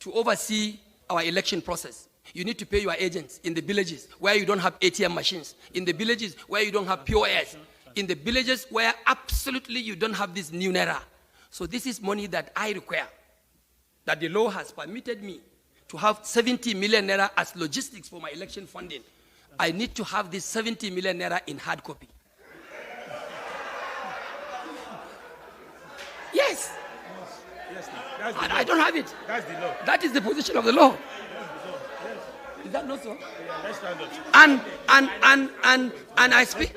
to oversee our election process. You need to pay your agents in the villages where you don't have ATM machines, in the villages where you don't have POS, in the villages where absolutely you don't have this new Naira. So this is money that I require, that the law has permitted me to have 70 million Naira as logistics for my election funding. I need to have this 70 million Naira in hard copy. Yes. I don't have it.
That's the law.
That is the position of the law. Is that not so?
Yeah,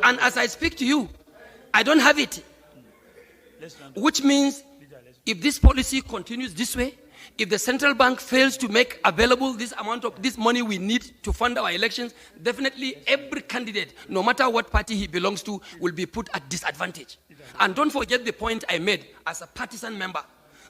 and as I speak to you, I don't have it. Which means if this policy continues this way, if the central bank fails to make available this amount of this money we need to fund our elections, definitely every candidate, no matter what party he belongs to, will be put at disadvantage. And don't forget the point I made as a partisan member,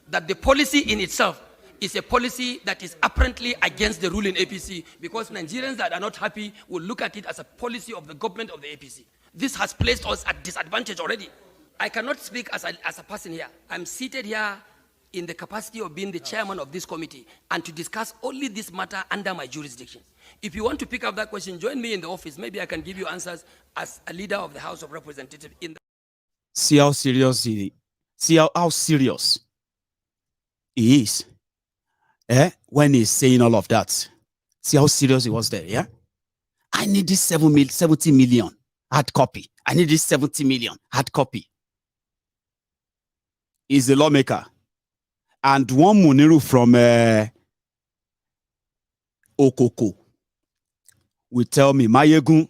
that the policy in itself is a policy that is apparently against the ruling APC, because Nigerians that are not happy will look at it as a policy of the government of the APC. This has placed us at disadvantage already. I cannot speak as a person here. I'm seated here in the capacity of being the chairman of this committee and to discuss only this matter under my jurisdiction. If you want to pick up that question, join me in the office. Maybe I can give you answers as a leader of the House of Representatives.
See how serious see how serious he is. When he's saying all of that. See how serious he was there, yeah? I need this 70 million hard copy. I need this 70 million hard copy. He's a lawmaker. And one Muniru from Okoko will tell me, Maiyegun,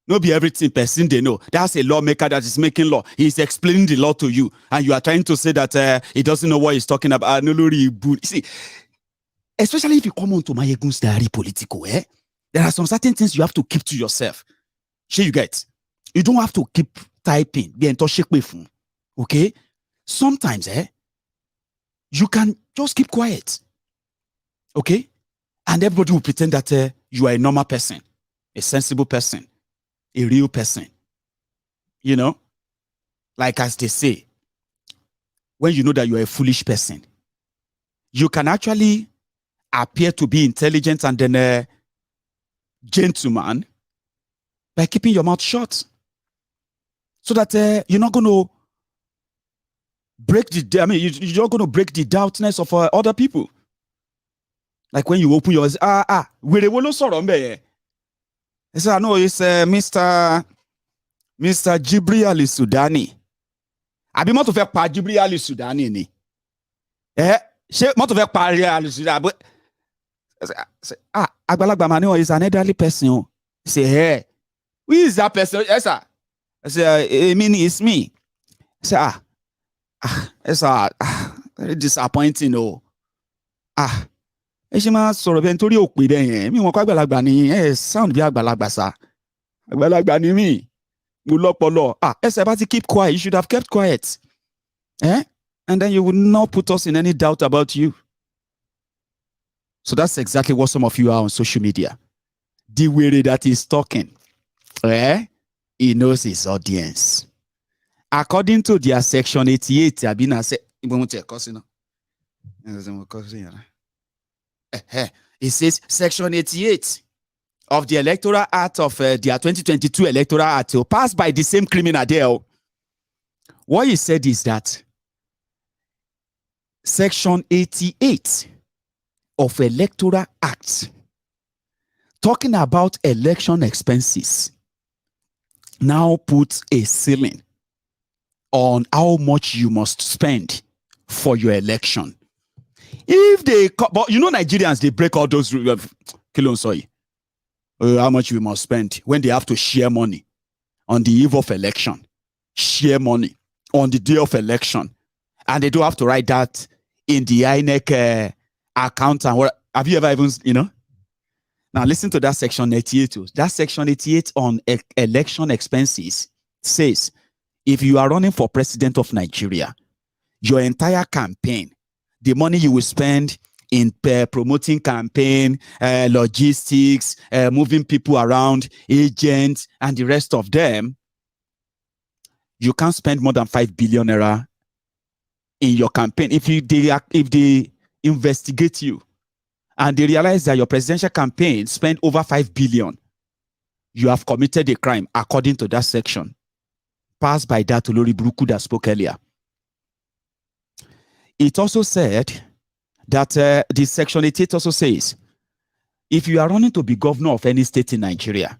no be everything person they know. That's a lawmaker that is making law. He's explaining the law to you. And you are trying to say that he doesn't know what he's talking about. See, especially if you come on to MaiyegunsDiary Politico, there are some certain things you have to keep to yourself. Sure, you get. You don't have to keep typing. Okay? Sometimes, you can just keep quiet. Okay? And everybody will pretend that you are a normal person, a sensible person, a real person. You know? Like as they say, when you know that you are a foolish person, you can actually appear to be intelligent and then a gentleman by keeping your mouth shut. So that you're not going to break you're not going to break the doubtness of other people. Like when you open your eyes, where will sort of be? I know it's Mr. Jibri Ali Sudani. I be more to faire par Jibri Ali Sudani ni. She more to faire par Ali Sudani. Agbalagba Mani is an elderly person. Say, hey, who is that person? Yes, sir. I say, it's me. I say, very disappointing. She must sort of entori okpe den. Me won kwa agbalagba ni sound bi agbalagba sa. Agbalagba ni mi. Mo lopolo. Everybody keep quiet. You should have kept quiet. And then you would not put us in any doubt about you. So that's exactly what some of you are on social media. The way that he's talking, he knows his audience. According to their section 88, it says section 88 of the Electoral Act of their 2022 Electoral Act passed by the same criminal there. What he said is that section 88 of Electoral Act, talking about election expenses, now puts a ceiling on how much you must spend for your election. If they, but you know, Nigerians, they break all those rules. How much we must spend when they have to share money on the eve of election, share money on the day of election, and they don't have to write that in the INEC account. And what have you ever even, Now listen to that section 88. That section 88 on election expenses says, if you are running for president of Nigeria, your entire campaign, the money you will spend in promoting campaign, logistics, moving people around, agents, and the rest of them, you can't spend more than 5 billion naira in your campaign. If they investigate you and they realize that your presidential campaign spent over 5 billion, you have committed a crime according to that section passed by that Olori Buruku that spoke earlier. It also said that the section 88 also says, if you are running to be governor of any state in Nigeria,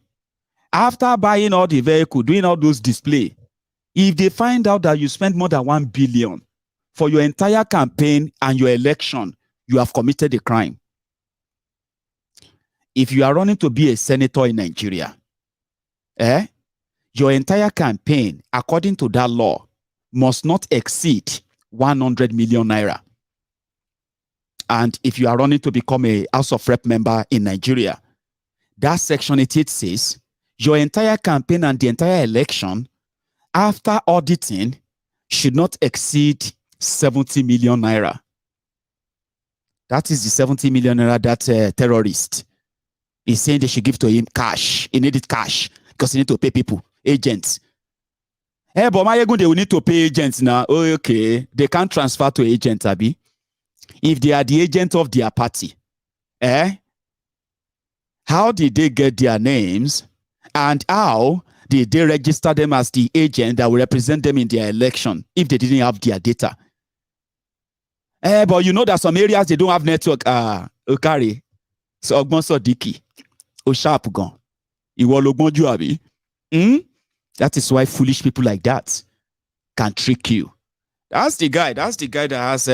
after buying all the vehicle, doing all those display, if they find out that you spent more than 1 billion for your entire campaign and your election, you have committed a crime. If you are running to be a senator in Nigeria, your entire campaign, according to that law, must not exceed 100 million naira. And if you are running to become a House of Rep member in Nigeria, that section 88 says your entire campaign and the entire election, after auditing, should not exceed 70 million naira. That is the 70 million naira that terrorist is saying they should give to him cash. He needed cash because he need to pay people, agents. But Maiyegun, they will need to pay agents now. Oh, okay. They can't transfer to agents, Abi. If they are the agent of their party, how did they get their names? And how they register them as the agent that will represent them in their election if they didn't have their data. But you know that some areas they don't have network. Okari, so Ogbonso Diki, Osharp gone. That is why foolish people like that can trick you. That's the guy that has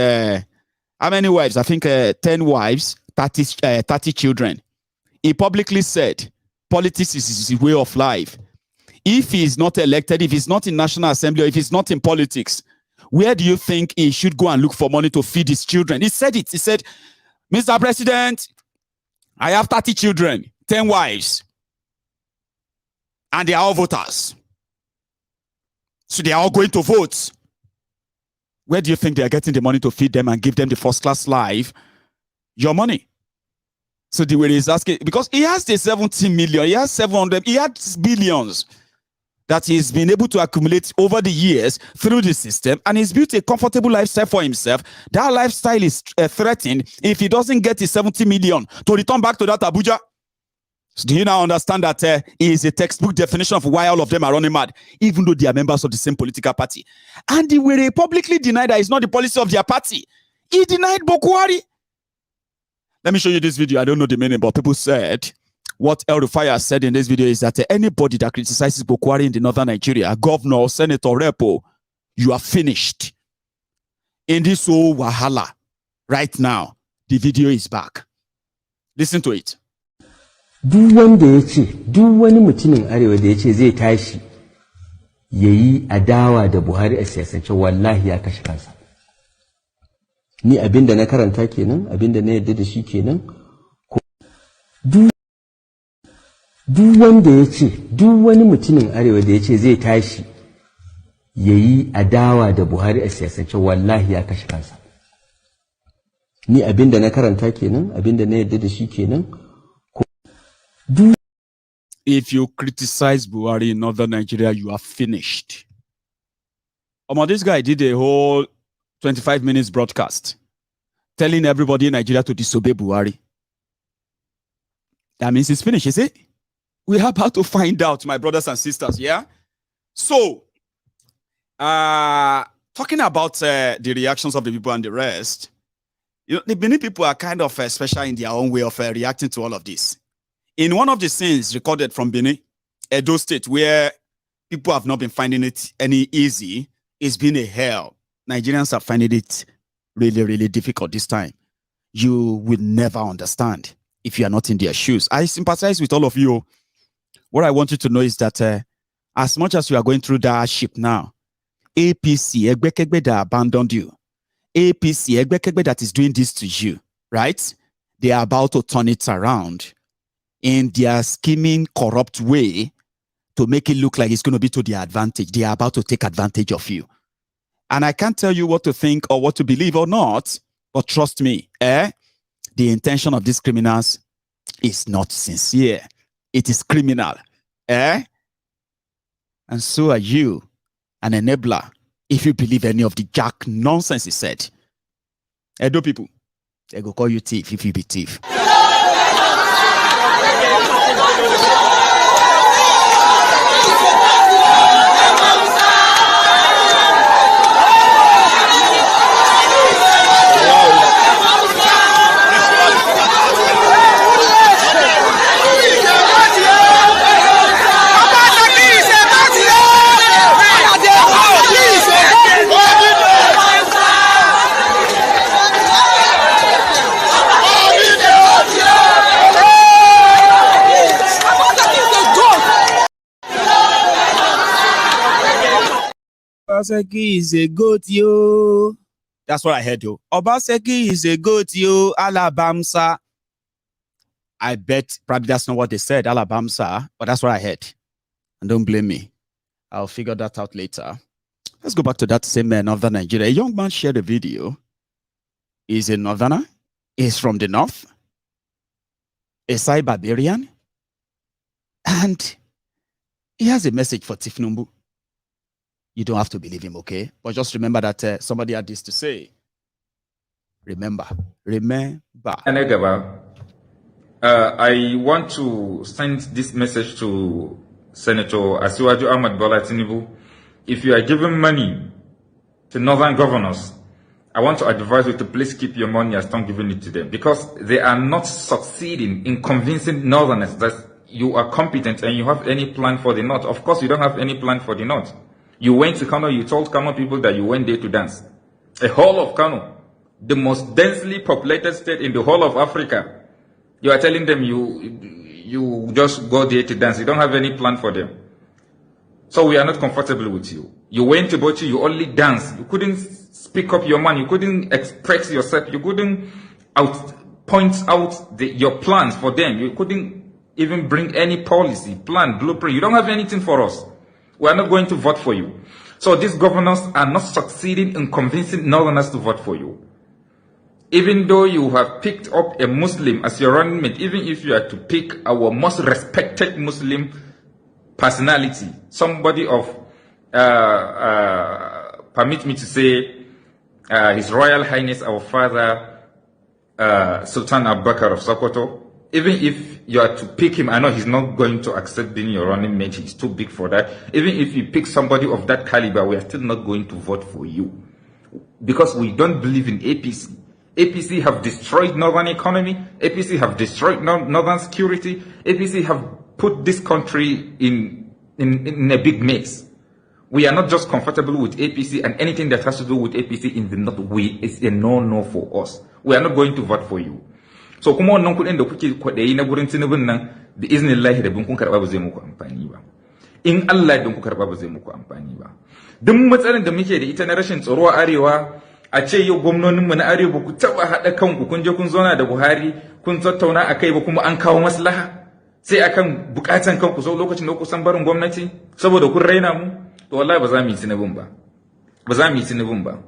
how many wives? I think 10 wives, 30 children. He publicly said politics is his way of life. If he is not elected, if he's not in National Assembly, or if he's not in politics, where do you think he should go and look for money to feed his children? He said it. He said, Mr. President, I have 30 children, 10 wives, and they are all voters. So they are all going to vote. Where do you think they are getting the money to feed them and give them the first-class life? Your money. So the way he's asking, because he has the 70 million, he has 700, he has billions that he's been able to accumulate over the years through the system, and he's built a comfortable lifestyle for himself. That lifestyle is threatened if he doesn't get his 70 million to return back to that Abuja. So do you now understand that he is a textbook definition of why all of them are running mad, even though they are members of the same political party? And they will publicly deny that it's not the policy of their party. He denied Buhari. Let me show you this video. I don't know the meaning, but people said what El-Rufai said in this video is that anybody that criticizes Buhari in the northern Nigeria, governor, senator, repo, you are finished. In this whole wahala, right now, the video is back. Listen to it.
Duk wanda ya ce, duk wani mutumin arewa da ya ce zai tashi ya yi adawa da Buhari a siyasance, wallahi ya kashe kansa. Ni abinda na karanta kenan, abinda na yadda da shi kenan. Duk wanda ya ce, duk wani mutumin arewa da ya ce zai tashi ya yi adawa da Buhari a siyasance, wallahi ya kashe kansa. Ni abinda na karanta kenan, abinda na yadda da shi kenan.
If you criticize Buhari in northern Nigeria, you are finished. This guy did a whole 25 minutes broadcast telling everybody in Nigeria to disobey Buhari. That means it's finished, is it? We're about to find out, my brothers and sisters, yeah? So, talking about the reactions of the people and the rest, you know, the Benin people are kind of special in their own way of reacting to all of this. In one of the scenes recorded from Benin, Edo State, where people have not been finding it any easy, it's been a hell. Nigerians are finding it really, really difficult this time. You will never understand if you are not in their shoes. I sympathize with all of you. What I want you to know is that as much as you are going through that hardship now, APC, Egbekegbe that abandoned you, APC, Egbekegbe that is doing this to you, right? They are about to turn it around in their scheming, corrupt way to make it look like it's going to be to their advantage. They are about to take advantage of you. And I can't tell you what to think or what to believe or not, but trust me, the intention of these criminals is not sincere. It is criminal. And so are you, an enabler, if you believe any of the jack nonsense he said. Edo people, they go call you thief if you be thief. Obaseki is a goat, yo. That's what I heard, yo. Obaseki is a goat, yo. Alabamsa. I bet probably that's not what they said, Alabamsa, but that's what I heard. And don't blame me. I'll figure that out later. Let's go back to that same northern Nigeria. A young man shared a video. He's a northerner. He's from the north. A Sai barbarian. And he has a message for Tifnumbu. You don't have to believe him, okay? But just remember that somebody had this to say. Remember.
I want to send this message to Senator Asiwaju Ahmad Bola Tinubu, if you are giving money to northern governors, I want to advise you to please keep your money and stop giving it to them, because they are not succeeding in convincing northerners that you are competent and you have any plan for the north. Of course, you don't have any plan for the north. You went to Kano, you told Kano people that you went there to dance. A whole of Kano, the most densely populated state in the whole of Africa, you are telling them you just go there to dance. You don't have any plan for them. So we are not comfortable with you. You went to Bauchi, you only danced. You couldn't speak up your mind. You couldn't express yourself. You couldn't point out your plans for them. You couldn't even bring any policy, plan, blueprint. You don't have anything for us. We are not going to vote for you. So these governors are not succeeding in convincing northerners to vote for you. Even though you have picked up a Muslim as your running mate, even if you are to pick our most respected Muslim personality, somebody of, permit me to say, His Royal Highness, our father, Sultan Abubakar of Sokoto, even if you are to pick him, I know he's not going to accept being your running mate, he's too big for that. Even if you pick somebody of that caliber, we are still not going to vote for you. Because we don't believe in APC. APC have destroyed northern economy, APC have destroyed northern security, APC have put this country in a big mess. We are not just comfortable with APC, and anything that has to do with APC in the north, is a no-no for us. We are not going to vote for you. So kuma wannan kudin da kuke kwadayi na gurin Tinubun nan bi iznillahi da bin kun karba ba zai muku amfani ba. In Allah don ku karba ba zai muku amfani ba. Duk matsalar da muke da ita na rashin tsaro a arewa, a ce yau gwamnonin mu na arewa ku taba hada kanku kun je kun zauna da Buhari kun tattauna akai ba, kuma an kawo maslaha sai akan bukatan kanku so lokacin da ku san barin gwamnati saboda kun raina mu, to wallahi ba za mu yi Tinubun ba. Ba za mu yi Tinubun ba.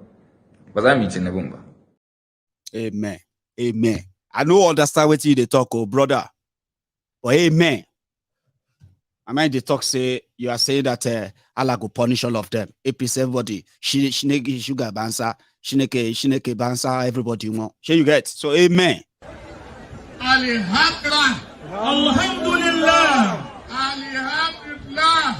Ba za mu yi Tinubun ba.
Amen. Amen. I don't understand what you they talk, oh brother. But amen. I mean, they talk say you are saying that Allah go punish all of them. APC everybody, shineke sugar bansa, shineke bansa everybody you want. Sure you get. So amen.
Alhamdulillah. Alhamdulillah. Alhamdulillah.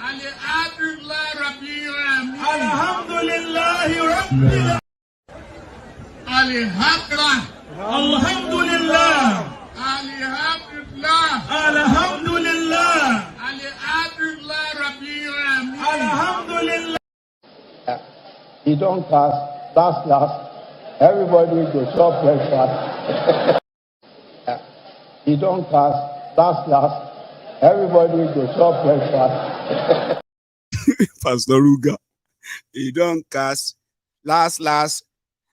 Alhamdulillah Rabbil Alamin. Alhamdulillah Rabbil Alhamdulillah. Alhamdulillah. Alhamdulillah. Alhamdulillah Rabbil Alamin. Alhamdulillah.
He don't cast last. Everybody go chop breakfast. He don't cast last. Everybody go chop breakfast.
Pastor Ruga. He don't cast last.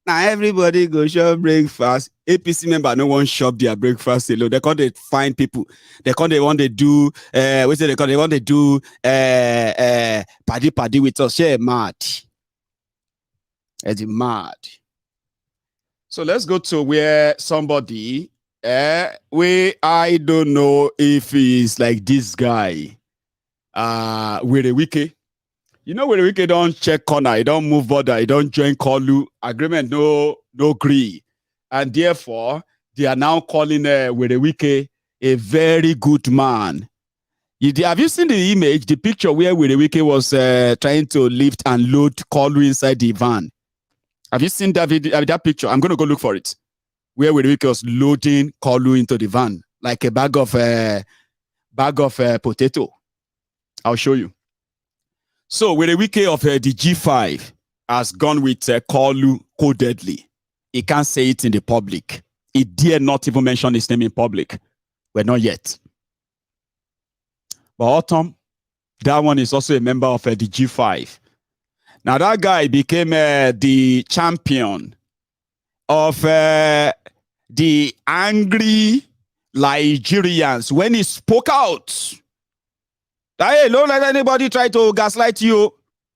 Now everybody go shop breakfast. APC member no one shop their breakfast alone. They can't find people. They want to do they want to do paddy with us. Yeah, mad. It's mad. So let's go to where somebody where I don't know if he's like this guy. With a wiki. You know when we don't check corner, you don't move border, you don't join Kolu agreement, no agree, and therefore they are now calling Werewike a very good man. Have you seen the image, the picture where Werewike was trying to lift and load Kolu inside the van? Have you seen that video, that picture? I'm going to go look for it. Where Werewike was loading Kolu into the van like a bag of potato. I'll show you. So, with a wiki of the G5 has gone with Kolu codedly. He can't say it in the public. He dare not even mention his name in public. Well, not yet. But Autumn, that one is also a member of the G5. Now, that guy became the champion of the angry Nigerians when he spoke out. Hey, don't let anybody try to gaslight you.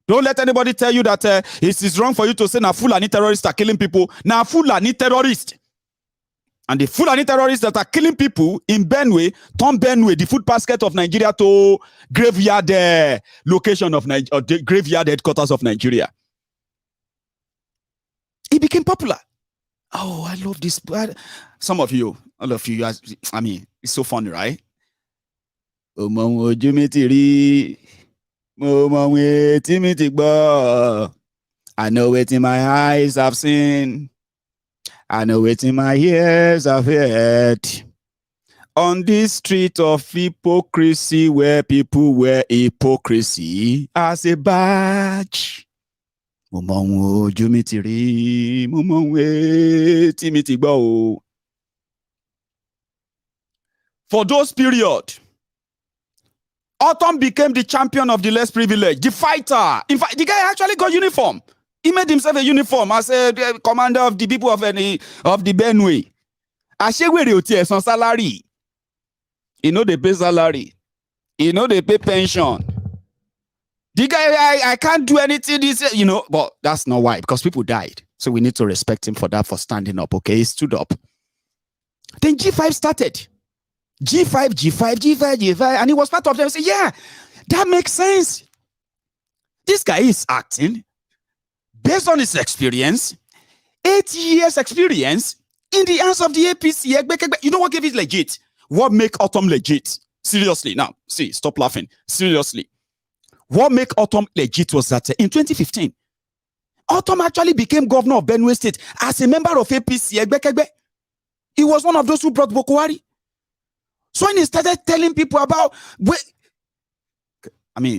Don't let anybody tell you that it is wrong for you to say na Fulani terrorists are killing people. Na Fulani terrorists. And the Fulani terrorists that are killing people in Benue, turn Benue, the food basket of Nigeria, to graveyard location of Nigeria, or the graveyard headquarters of Nigeria. It became popular. Oh, I love this. Some of you, all of you, I mean, it's so funny, right? Omo ojú mi ti rí. Mo mọ wetin mi ti gbọ́. I know wetin my eyes have seen. I know wetin my ears have heard. On this street of hypocrisy where people wear hypocrisy as a badge. Mo mọ ojú mi ti rí. Mo mọ wetin mi ti gbọ́ o. For those period, Autumn became the champion of the less privileged, the fighter. In fact, the guy actually got uniform. He made himself a uniform as a commander of the people of the Benue. Ashewere oti esan salary. You know they pay salary. You know they pay pension. The guy, I can't do anything. This, you know, but that's not why, because people died. So we need to respect him for that, for standing up. Okay, he stood up. Then G5 started. G5, and he was part of them. Say, yeah, that makes sense. This guy is acting based on his experience, 8 years experience in the hands of the APC. You know what gave it legit? What make Autumn legit? Seriously, now, see, stop laughing. Seriously. What make Autumn legit was that in 2015, Autumn actually became governor of Benue State as a member of APC. He was one of those who brought Buhari. So when he started telling people about,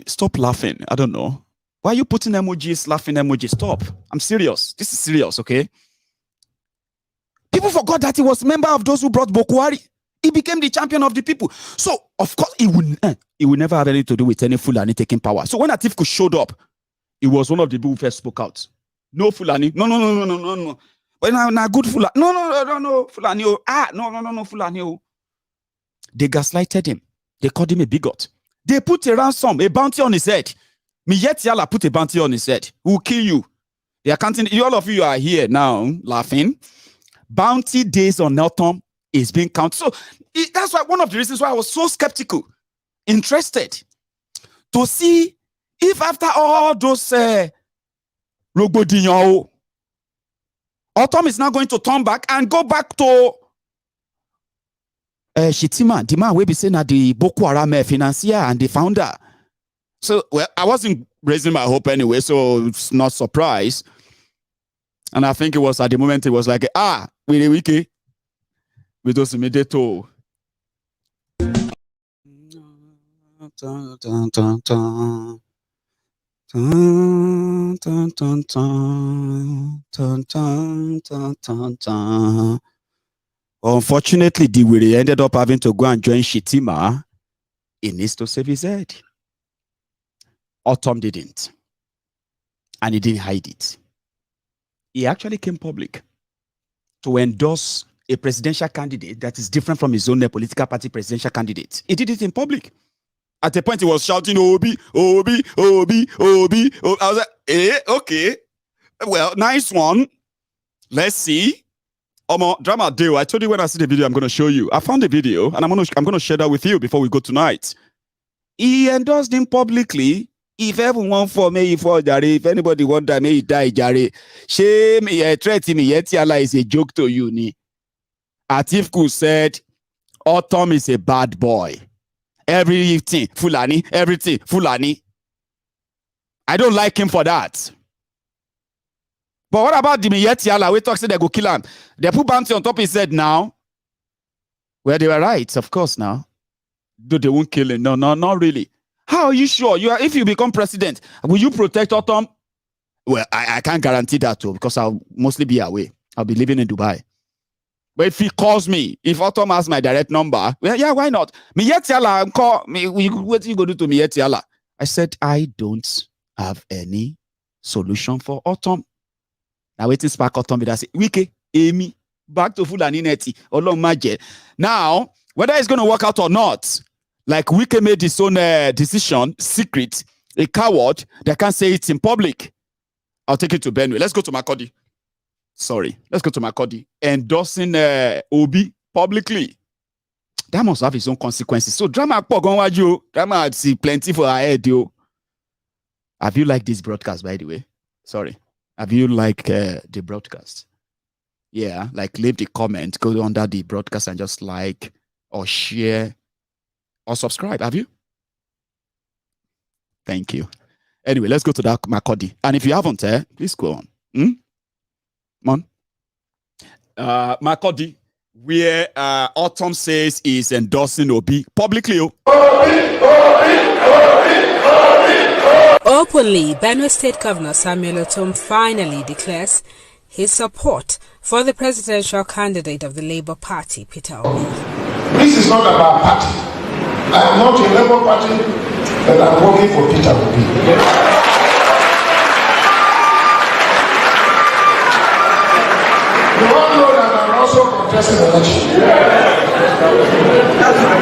stop laughing. I don't know. Why are you putting emojis, laughing emojis? Stop. I'm serious. This is serious, okay? People forgot that he was a member of those who brought Buhari. He became the champion of the people. So, of course, he would never have anything to do with any Fulani taking power. So when Atiku showed up, he was one of the people who first spoke out. No Fulani. No. But now good Fulani. No, Fulani. No, Fulani. They gaslighted him. They called him a bigot. They put a ransom, a bounty on his head. Yala put a bounty on his head. Who will kill you? They are counting. All of you are here now laughing. Bounty days on Autumn is being counted. So that's why one of the reasons why I was so skeptical, interested to see if after all those Rogbodinyo, Autumn is now going to turn back and go back to Shitima, the man will be saying that the Boko Haram financier and the founder. So, well, I wasn't raising my hope anyway, so it's not surprise. And I think it was at the moment, it was like, we wiki. We just immediate. Unfortunately, Diwiri ended up having to go and join Shitima. He needs to save his head. Autumn didn't. And he didn't hide it. He actually came public to endorse a presidential candidate that is different from his own political party presidential candidate. He did it in public. At a point, he was shouting, Obi. I was like, okay. Well, nice one. Let's see. Drama deal. I told you when I see the video, I'm going to show you. I found the video, and I'm going to share that with you before we go tonight. He endorsed him publicly. If everyone for me, if anybody want that, may he die, Jare. Shame, threat me, Yetiala is a joke to you, ni. Atifku said, Autumn is a bad boy. Everything, Fulani, everything, Fulani. I don't like him for that. But what about the Yetiala? We talk say they go kill him. They put bounty on top his head now. Well, they were right, of course, now. Though they won't kill him. No, not really. How are you sure? If you become president, will you protect Autumn? Well, I can't guarantee that too, because I'll mostly be away. I'll be living in Dubai. But if he calls me, if Autumn has my direct number, well, yeah, why not? Yetiala, call me. What you go do to Yetiala? I said, I don't have any solution for Autumn. Now waiting spark Autumn with that. Wiki, Amy, back to Fulani Neti. Now, whether it's going to work out or not, like Wiki made his own decision, secret, a coward that can't say it in public. I'll take it to Benue. Let's go to Makodi. Sorry. Let's go to Makodi. Endorsing Obi publicly. That must have its own consequences. So drama see plenty for our head, yo. Have you liked this broadcast, by the way? Sorry. Have you liked the broadcast? Yeah, like leave the comment, go under the broadcast and just like or share or subscribed. Have you? Thank you. Anyway, let's go to that Makodi. And if you haven't, please go on. Come on. Makodi, where Autumn says is endorsing Obi publicly.
Openly, Benue State Governor Samuel Otom finally declares his support for the presidential candidate of the Labour Party, Peter Obi.
This is not about party. I am not a Labour Party, but I'm working for Peter Obi. You all know that I'm also contesting the election.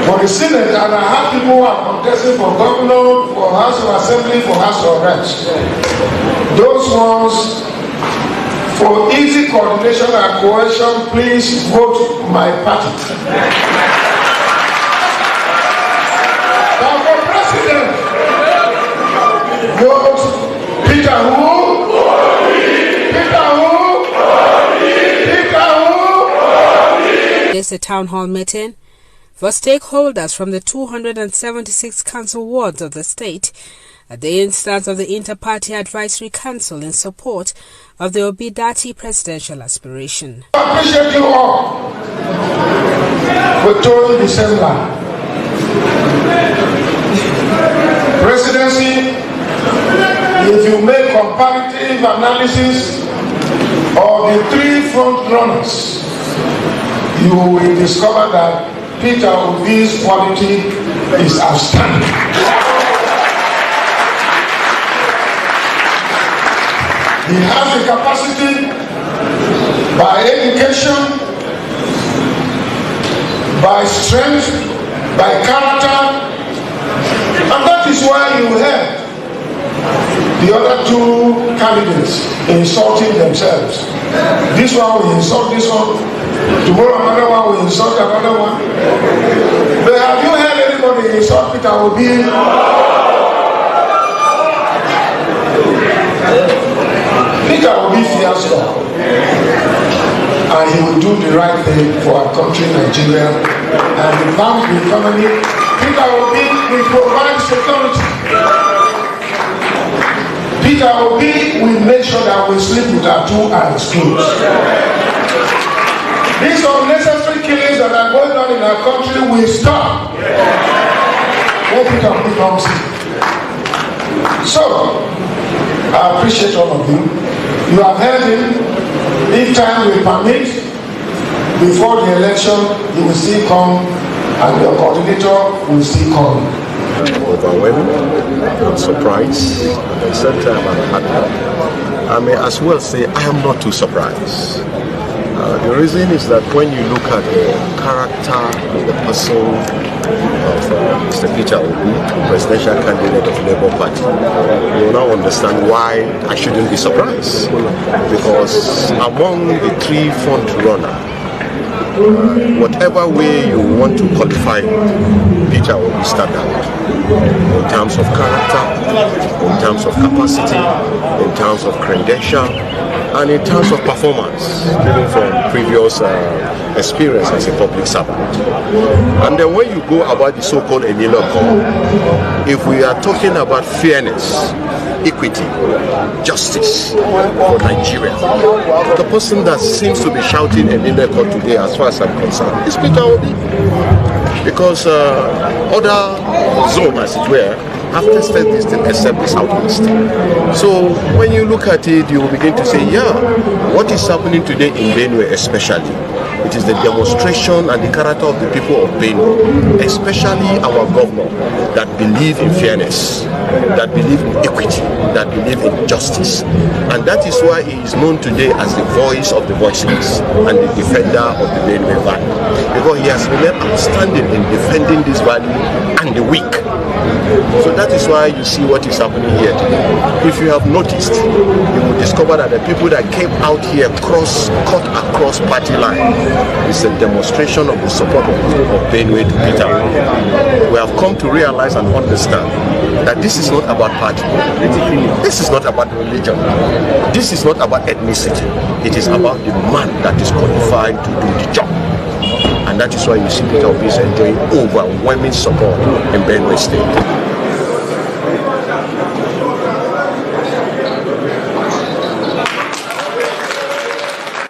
For the Senate, and I have people who are contesting for governor, for House of Assembly, for House of Reps. Those ones, for easy coordination and cohesion, please vote my party. Now for president, vote Peter who? Peter who? Peter who?
There's a town hall meeting for stakeholders from the 276 council wards of the state at the instance of the Inter-Party Advisory Council in support of the Obidati presidential aspiration.
I appreciate you all for told December. Presidency, if you make comparative analysis of the three front runners, you will discover that Peter Obi's quality is outstanding. He has the capacity by education, by strength, by character, and that is why you heard the other two candidates insulting themselves. This one will insult this one, tomorrow another one will insult another one. But have you heard anybody insult Peter Obi? Peter Obi fears God, and he will do the right thing for our country, Nigeria, and the bank, the economy. Peter Obi will provide security. Peter Obi will make sure that we sleep with our 2 eyes closed. These unnecessary killings that are going on in our country will stop when Peter Obi comes in. So, I appreciate all of you. You have heard him. If time will permit, before the election, he will still come, and your coordinator will still come.
Overwhelmed, I'm surprised, at the same time I'm happy. I may as well say I am not too surprised. The reason is that when you look at the character of the person of Mr. Peter Obi, presidential candidate of the Labour Party, you will now understand why I shouldn't be surprised. Because among the 3 front runners, whatever way you want to qualify Peter Obi stand out in terms of character, in terms of capacity, in terms of credential, and in terms of performance, even from previous experience as a public servant. And then when you go about the so-called Electoral, if we are talking about fairness, equity, justice for Nigeria, the person that seems to be shouting Electoral today, as far as I'm concerned, is Peter Obi. Because other zones, as it were, have tested this thing except the Southwest. So when you look at it, you will begin to say, yeah, what is happening today in Benue especially, it is the demonstration and the character of the people of Benue, especially our governor, that believe in fairness, that believe in equity, that believe in justice. And that is why he is known today as the voice of the voiceless and the defender of the Benue value. Because he has remained outstanding in defending this value and the weak. So that is why you see what is happening here today. If you have noticed, you will discover that the people that came out here cut across party line is a demonstration of the support of Benue to Peter. We have come to realize and understand that this is not about party. This is not about religion. This is not about ethnicity. It is about the man that is qualified to do the job. And And that is why you see Peter Obi is enjoying overwhelming support in Benue State.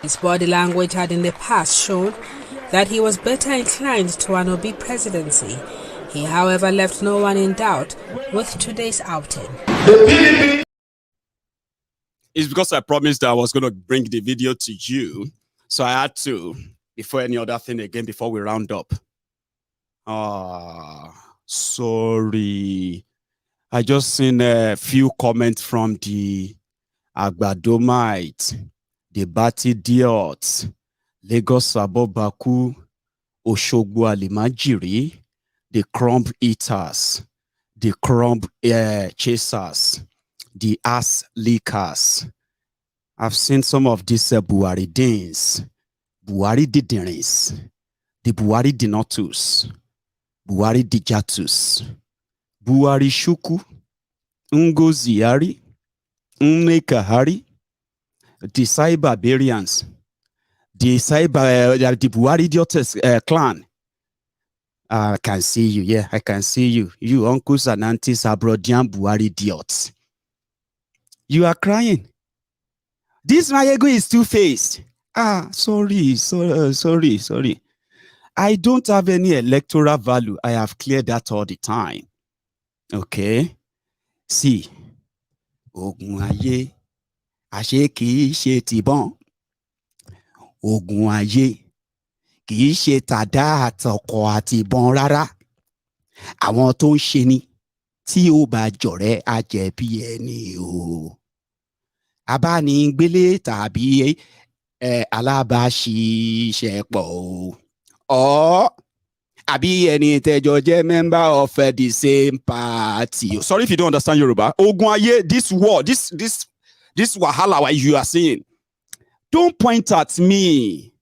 His body language had in the past shown that he was better inclined to an Obi presidency. He, however, left no one in doubt with today's outing.
It's because I promised that I was going to bring the video to you. So I had to, before any other thing again, before we round up. Sorry. I just seen a few comments from the Agbadomite, the Bati Diots, Lagos Sabobaku, Oshogbo Alimajiri, the crumb eaters, the crumb chasers, the ass leakers. I've seen some of these Buhari Danes, Buhari Diderins, the Buhari Dinotus, Buhari Dijatus, Buhari Shuku, Ngoziari, Nnekahari, the Cyber Barbarians, the Buhari Idiots clan. I can see you, yeah, I can see you. You uncles and aunties are Brodian Buhari idiots. You are crying. This Maiyegun is two-faced. Sorry. I don't have any electoral value. I have cleared that all the time. Okay? See. Ogun ayé, àṣé kìí ṣe tìbọn. Ogun ayé, kìí ṣe tàdá àtọkọ àti ìbọn rárá. Àwọn tó ń ṣe ni tí ó bá jọ̀rẹ́ á jẹ̀bi ẹni o. Abánigbélé tàbí alábàáṣiṣẹ́pọ̀ o. Or àbí ẹni tẹ́jọ jẹ́ member of the same party. Sorry if you don't understand Yoruba. Ogun ayé, this war, this wahala what you are saying. Don't point at me.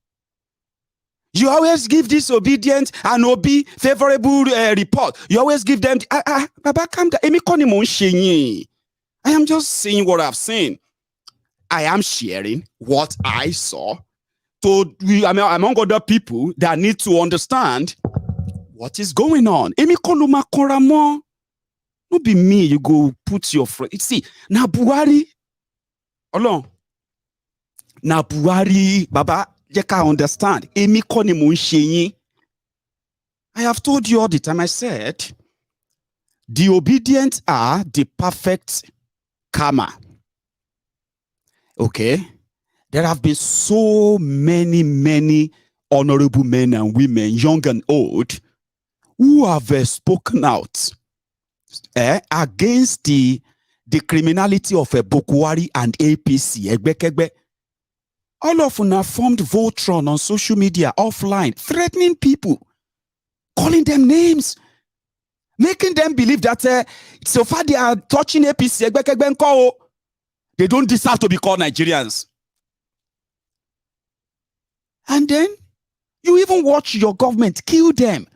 You always give disobedient and Obi favorable report. You always give them. Baba, calm down. I am just saying what I've seen. I am sharing what I saw. Among other people that need to understand what is going on. No be me. You go put your friend. See, na Buhari. Along. Na Buhari, Baba. You can understand. I have told you all the time. I said, the obedient are the perfect karma. Okay? There have been so many honorable men and women, young and old, who have spoken out against the criminality of Buhari and APC. All of them have formed Voltron on social media, offline, threatening people, calling them names, making them believe that so far they are touching APC, they don't deserve to be called Nigerians. And then you even watch your government kill them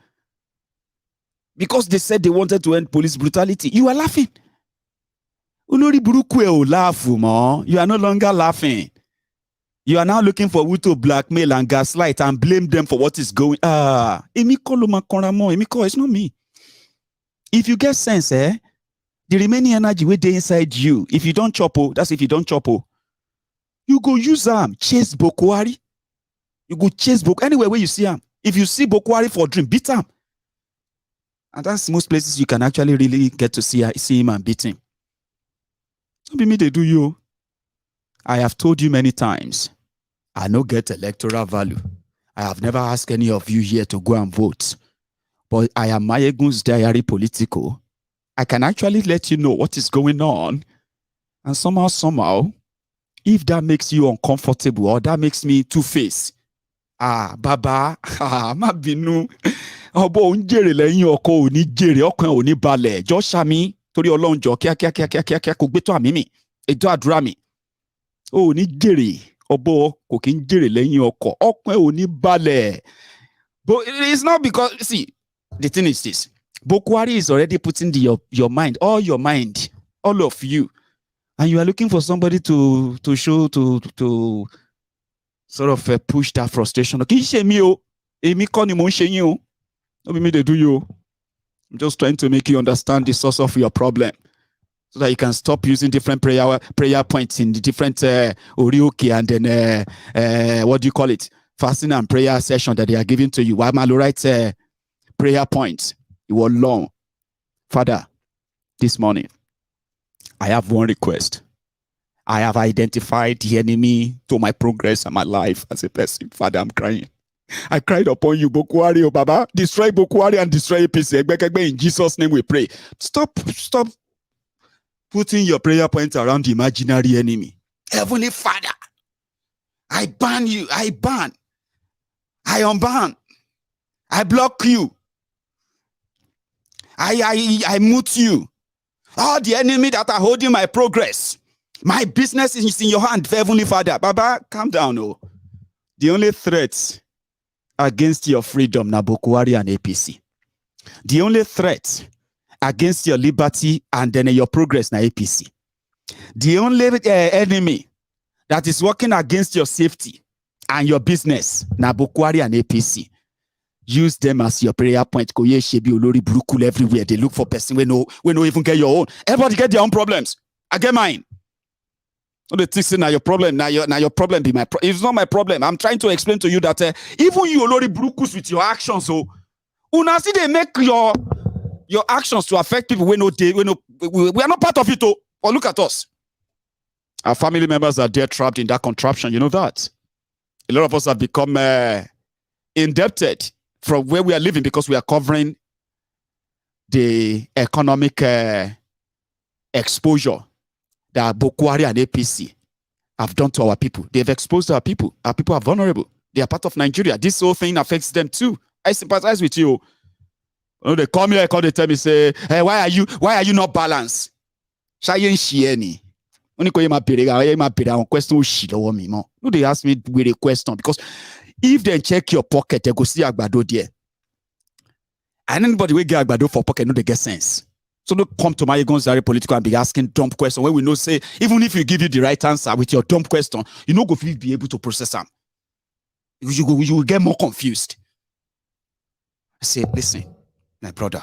because they said they wanted to end police brutality. You are laughing. You are no longer laughing. You are now looking for who to blackmail and gaslight and blame them for what is going on. It's not me. If you get sense, the remaining energy will be inside you. If you don't chop, that's if you don't chop, you go use them, chase Buhari. You go chase Buhari anywhere where you see him. If you see Buhari for a dream, beat him. And that's most places you can actually really get to see him and beat him. Don't be me, they do you. I have told you many times, I no get electoral value. I have never asked any of you here to go and vote. But I am MaiyegunsDiary Politico. I can actually let you know what is going on. And somehow, if that makes you uncomfortable or that makes me two-faced, Baba, má bínú. Ọbọ̀ ń jèrè lẹ́yìn ọkọ ò ní jèrè ọkàn ò ní balẹ̀. Jọ́ ṣàmì torí Ọlọ́run jọ kíákíá kò gbé tó àmì mi. Ètò àdúrà mi. Ò ní jèrè ọbọ̀ kò kí ń jèrè lẹ́yìn ọkọ. Ọkàn ò ní balẹ̀. But it's not because, see, the thing is this. Buhari is already putting your mind, all of you. And you are looking for somebody to show, to sort of push that frustration. Okay, Emi koni mo nse yin o. No be me they do you. I'm just trying to make you understand the source of your problem, so that you can stop using different prayer points in the different orioke and then what do you call it? Fasting and prayer session that they are giving to you. Why am I right? Prayer points. You were long. Father, this morning, I have one request. I have identified the enemy to my progress and my life as a person. Father, I'm crying. I cried upon you, Bokwari, oh Baba. Destroy Bokwari and destroy APC. In Jesus' name we pray. Stop putting your prayer points around the imaginary enemy. Heavenly Father, I ban you. I ban. I unban. I block you. I mute you. All the enemy that are holding my progress. My business is in your hand, Heavenly Father. Baba, calm down. Oh. The only threat against your freedom, Nabokwari and APC. The only threat against your liberty and then your progress, na APC. The only enemy that is working against your safety and your business, Nabokwari and APC. Use them as your prayer point. Koye shebi olori burúkú everywhere. They look for person we no even get your own. Everybody get their own problems. I get mine. No, they think say now your problem. Now your problem be my problem. It's not my problem. I'm trying to explain to you that even you olori burukus with your actions, so una see they make your actions to affect people. We are not part of it. Oh, but look at us. Our family members are there trapped in that contraption. You know that. A lot of us have become indebted from where we are living because we are covering the economic exposure that Bokwari and APC have done to our people. They've exposed our people. Our people are vulnerable. They are part of Nigeria. This whole thing affects them too. I sympathize with you. You know, they come here, they tell me, say, hey, why are you not balanced? Shayen Shieni. No, they ask me with a question because if they check your pocket, they go see Agbado there. And anybody will get Agbado for pocket, no, they get sense. So don't come to MaiyegunsDiary Politico and be asking dumb questions when we know say, even if you give you the right answer with your dumb question, you know go be able to process them. You will get more confused. I say, listen, my brother,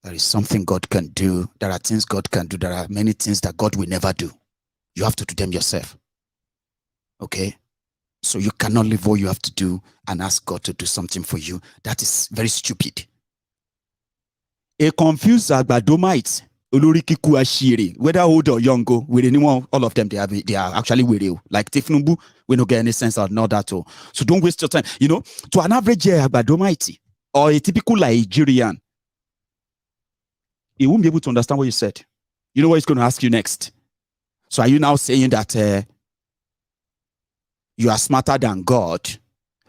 there is something God can do. There are things God can do. There are many things that God will never do. You have to do them yourself. Okay? So you cannot leave what you have to do and ask God to do something for you. That is very stupid. A confused Agbadomite, Olorikiku Ashiri, whether old or young, with anyone, all of them, they are actually with you. Like Tifnumbu, we don't get any sense of not that. So don't waste your time. You know, to an average Agbadomite or a typical Nigerian, he won't be able to understand what you said. You know what he's going to ask you next. So are you now saying that you are smarter than God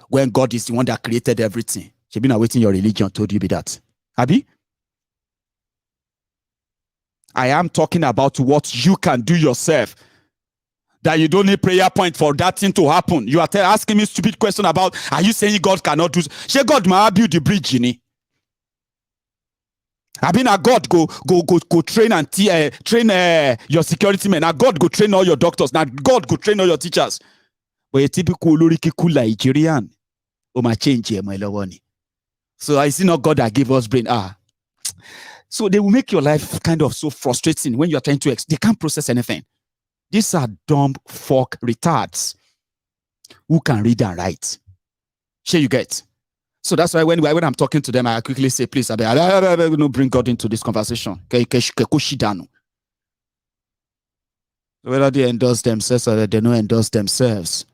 when God is the one that created everything? She's been awaiting your religion told you be that. Abi? I am talking about what you can do yourself. That you don't need prayer point for that thing to happen. You are asking me stupid question about, are you saying God cannot do? She God might build the bridge, Ginny. I mean, a God go train and train your security men. Now God go train all your doctors. Now God go train all your teachers. But a typical Loriki Nigerian, oh my change here, my lawani. So I see not God that gave us brain. So they will make your life kind of so frustrating when you are trying to. They can't process anything. These are dumb fuck retards who can read and write. Sure, you get. So that's why when I'm talking to them, I quickly say, please, I don't bring God into this conversation. Whether they endorse themselves or they don't endorse themselves,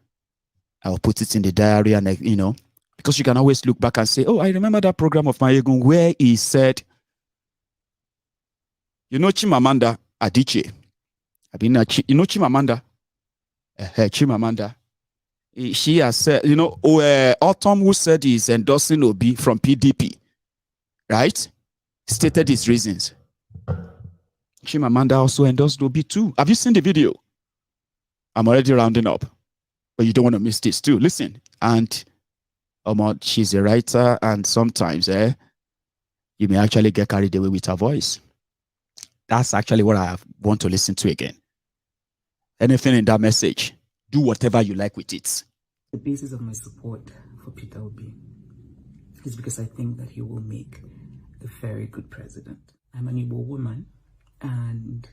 I'll put it in the diary and, you know, because you can always look back and say, oh, I remember that program of Maiyegun where he said, you know Chimamanda Adichie. You know Chimamanda? Chimamanda. She has said, you know, Autumn, who said he's endorsing Obi from PDP, right? Stated his reasons. Chimamanda also endorsed Obi too. Have you seen the video? I'm already rounding up, but you don't want to miss this too. Listen, and she's a writer, and sometimes you may actually get carried away with her voice. That's actually what I want to listen to again. Anything in that message, do whatever you like with it.
The basis of my support for Peter Obi is because I think that he will make a very good president. I'm an Igbo woman, and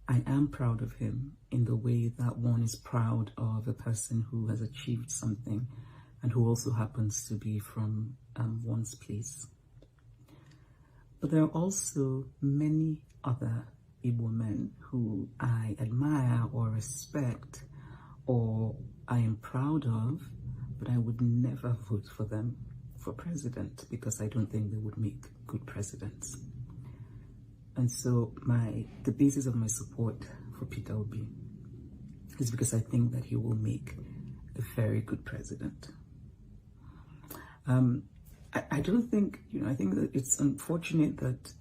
I am proud of him in the way that one is proud of a person who has achieved something and who also happens to be from one's place. But there are also many other Igbo men who I admire or respect or I am proud of, but I would never vote for them for president because I don't think they would make good presidents. And so the basis of my support for Peter Obi is because I think that he will make a very good president. I don't think, I think that it's unfortunate that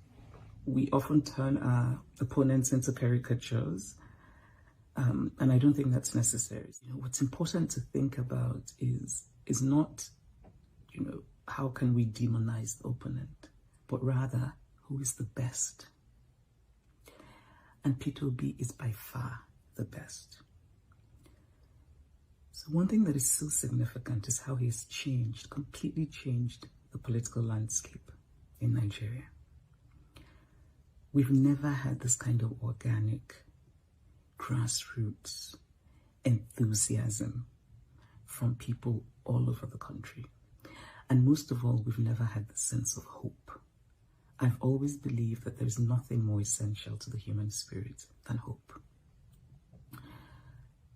we often turn our opponents into caricatures, and I don't think that's necessary. What's important to think about is not, how can we demonize the opponent, but rather, who is the best? And Peter Obi is by far the best. So one thing that is so significant is how he has completely changed the political landscape in Nigeria. We've never had this kind of organic, grassroots enthusiasm from people all over the country. And most of all, we've never had the sense of hope. I've always believed that there's nothing more essential to the human spirit than hope.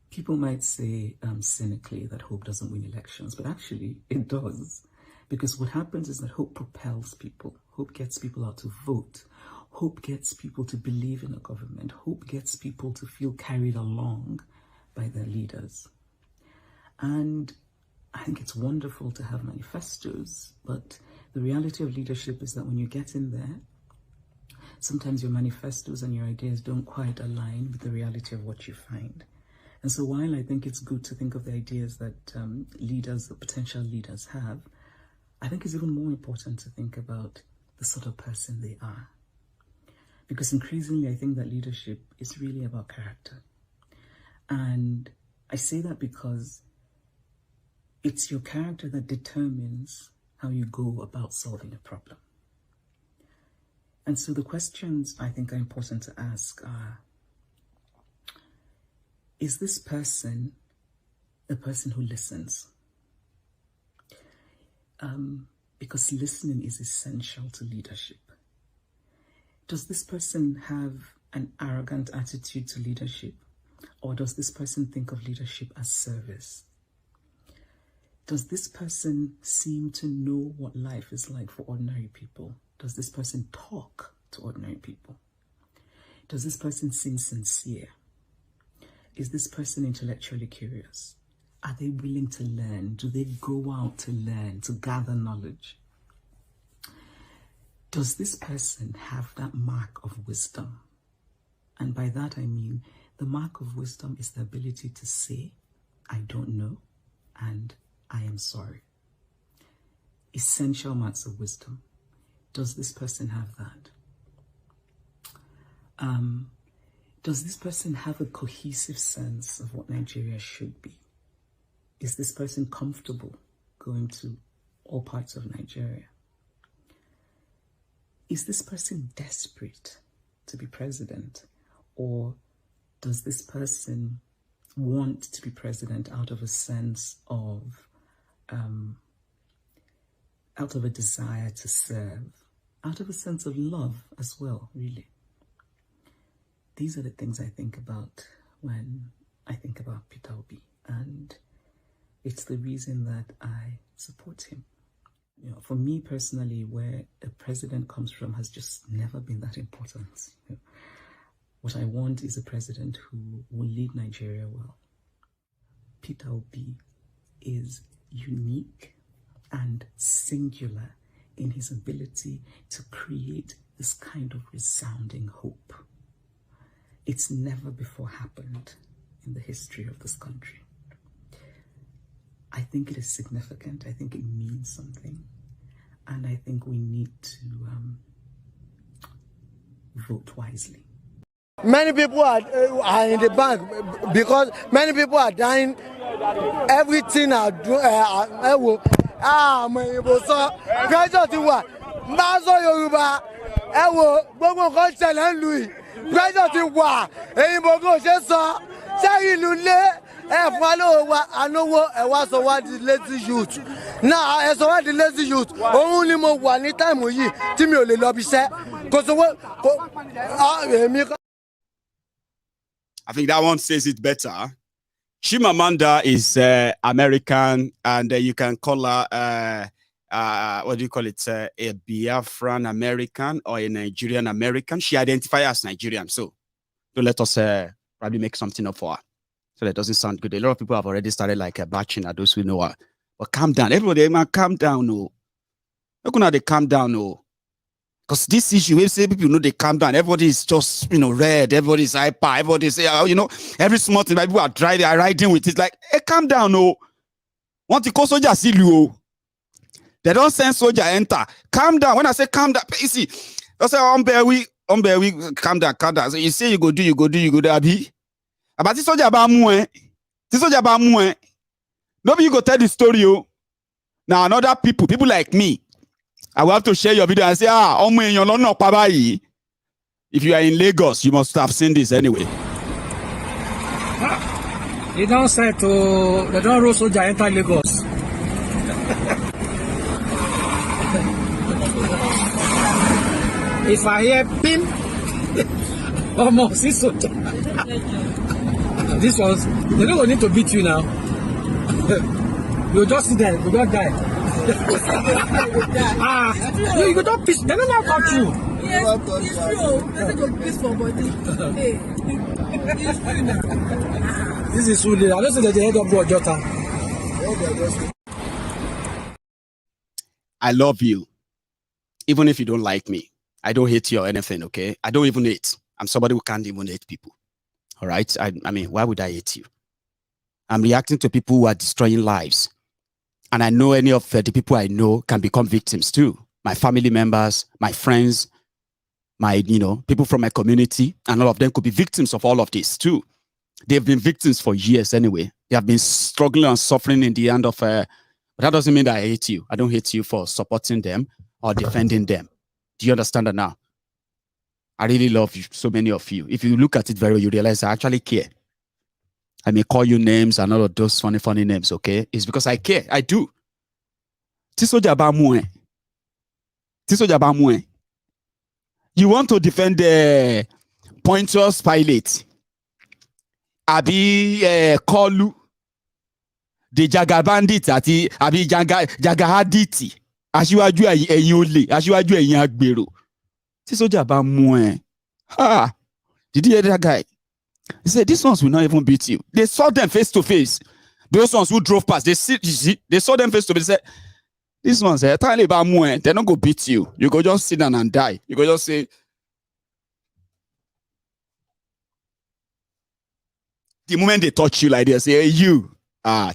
People might say cynically that hope doesn't win elections, but actually it does. Because what happens is that hope propels people. Hope gets people out to vote. Hope gets people to believe in a government. Hope gets people to feel carried along by their leaders. And I think it's wonderful to have manifestos, but the reality of leadership is that when you get in there, sometimes your manifestos and your ideas don't quite align with the reality of what you find. And so while I think it's good to think of the ideas that leaders or potential leaders have, I think it's even more important to think about the sort of person they are. Because increasingly, I think that leadership is really about character. And I say that because it's your character that determines how you go about solving a problem. And so the questions I think are important to ask are, is this person a person who listens? Because listening is essential to leadership. Does this person have an arrogant attitude to leadership? Or does this person think of leadership as service? Does this person seem to know what life is like for ordinary people? Does this person talk to ordinary people? Does this person seem sincere? Is this person intellectually curious? Are they willing to learn? Do they go out to learn, to gather knowledge? Does this person have that mark of wisdom? And by that I mean, the mark of wisdom is the ability to say, I don't know, and I am sorry. Essential marks of wisdom. Does this person have that? Does this person have a cohesive sense of what Nigeria should be? Is this person comfortable going to all parts of Nigeria? Is this person desperate to be president? Or does this person want to be president out of a sense of, out of a desire to serve, out of a sense of love as well, really? These are the things I think about when I think about Peter Obi, and it's the reason that I support him. For me personally, where a president comes from has just never been that important. What I want is a president who will lead Nigeria well. Peter Obi is unique and singular in his ability to create this kind of resounding hope. It's never before happened in the history of this country. I think it is significant. I think it means something. And I think we need to vote wisely.
Many people are in the bank because many people are dying. Everything are àmọ́ ìbò sọ pressure ti wà bá sọ Yorùbá ẹ wo gbogbo nǹkan ṣẹlẹ̀ ń lu yìí pressure ti wà èyìnbó kò ṣe sọ sẹ́yìn ìlú lé ẹ fún wa lówó wa ànówó ẹ wá sọ wá di lazy youth náà ẹ sọ wá di lazy youth òun ni mo wà ní táìmù yìí tí mi ò lè lọ bí iṣẹ́ kò sówó kò èmi.
I think that one says it better. Chimamanda is American, and you can call her, what do you call it, a Biafran American or a Nigerian American. She identifies as Nigerian, so don't let us probably make something up for her. So that doesn't sound good. A lot of people have already started like batching at those who know her. But calm down. Everybody, man, calm down, no. How can they calm down, no? Because this issue, we say people know they calm down. Everybody is just, red. Everybody is hyper. Everybody is, every small thing, people are driving, are riding with it. Like, hey, calm down, no. Want to call soldier, see you. They don't send soldier enter. Calm down. When I say calm down, you see, I say, we, calm down. So you say you go do, Abi. About this soldier about mouin. This soldier about mouin. Nobody you go tell the story, oh. Now, another people like me, I will have to share your video and say, if you are in Lagos, you must have seen this anyway.
They don't say they don't roll soldier enter Lagos. If I hear pin, almost see soldier. This ones, they don't need to beat you now. You just sit there, you don't die. You go don't piss. They don't know how true.
Yes, it's true. They go piss for body. Hey, it's true now.
This is really. I don't say that the head of Jota.
I love you, even if you don't like me. I don't hate you or anything. Okay, I don't even hate. I'm somebody who can't even hate people. All right. I mean, why would I hate you? I'm reacting to people who are destroying lives. And I know any of the people I know can become victims too. My family members, my friends, my, people from my community, and all of them could be victims of all of this too. They've been victims for years anyway. They have been struggling and suffering in the end of, but that doesn't mean that I hate you. I don't hate you for supporting them or defending them. Do you understand that now? I really love you, so many of you. If you look at it very well, you realize I actually care. I may call you names and all of those funny names, okay? It's because I care. I do. You want to defend the Pontius Pilate, Abi Kolu, the Jaga Bandit, Abi Jagahaditi, Asiwaju ẹ̀yin olè, Asiwaju ẹ̀yin agbèrò. Ha! Did you hear that guy? He said, these ones will not even beat you. They saw them face to face. Those ones who drove past, they saw them face to face. They said, these ones, they're not going to beat you. You go just sit down and die. You go just say, the moment they touch you like this, say, hey, you,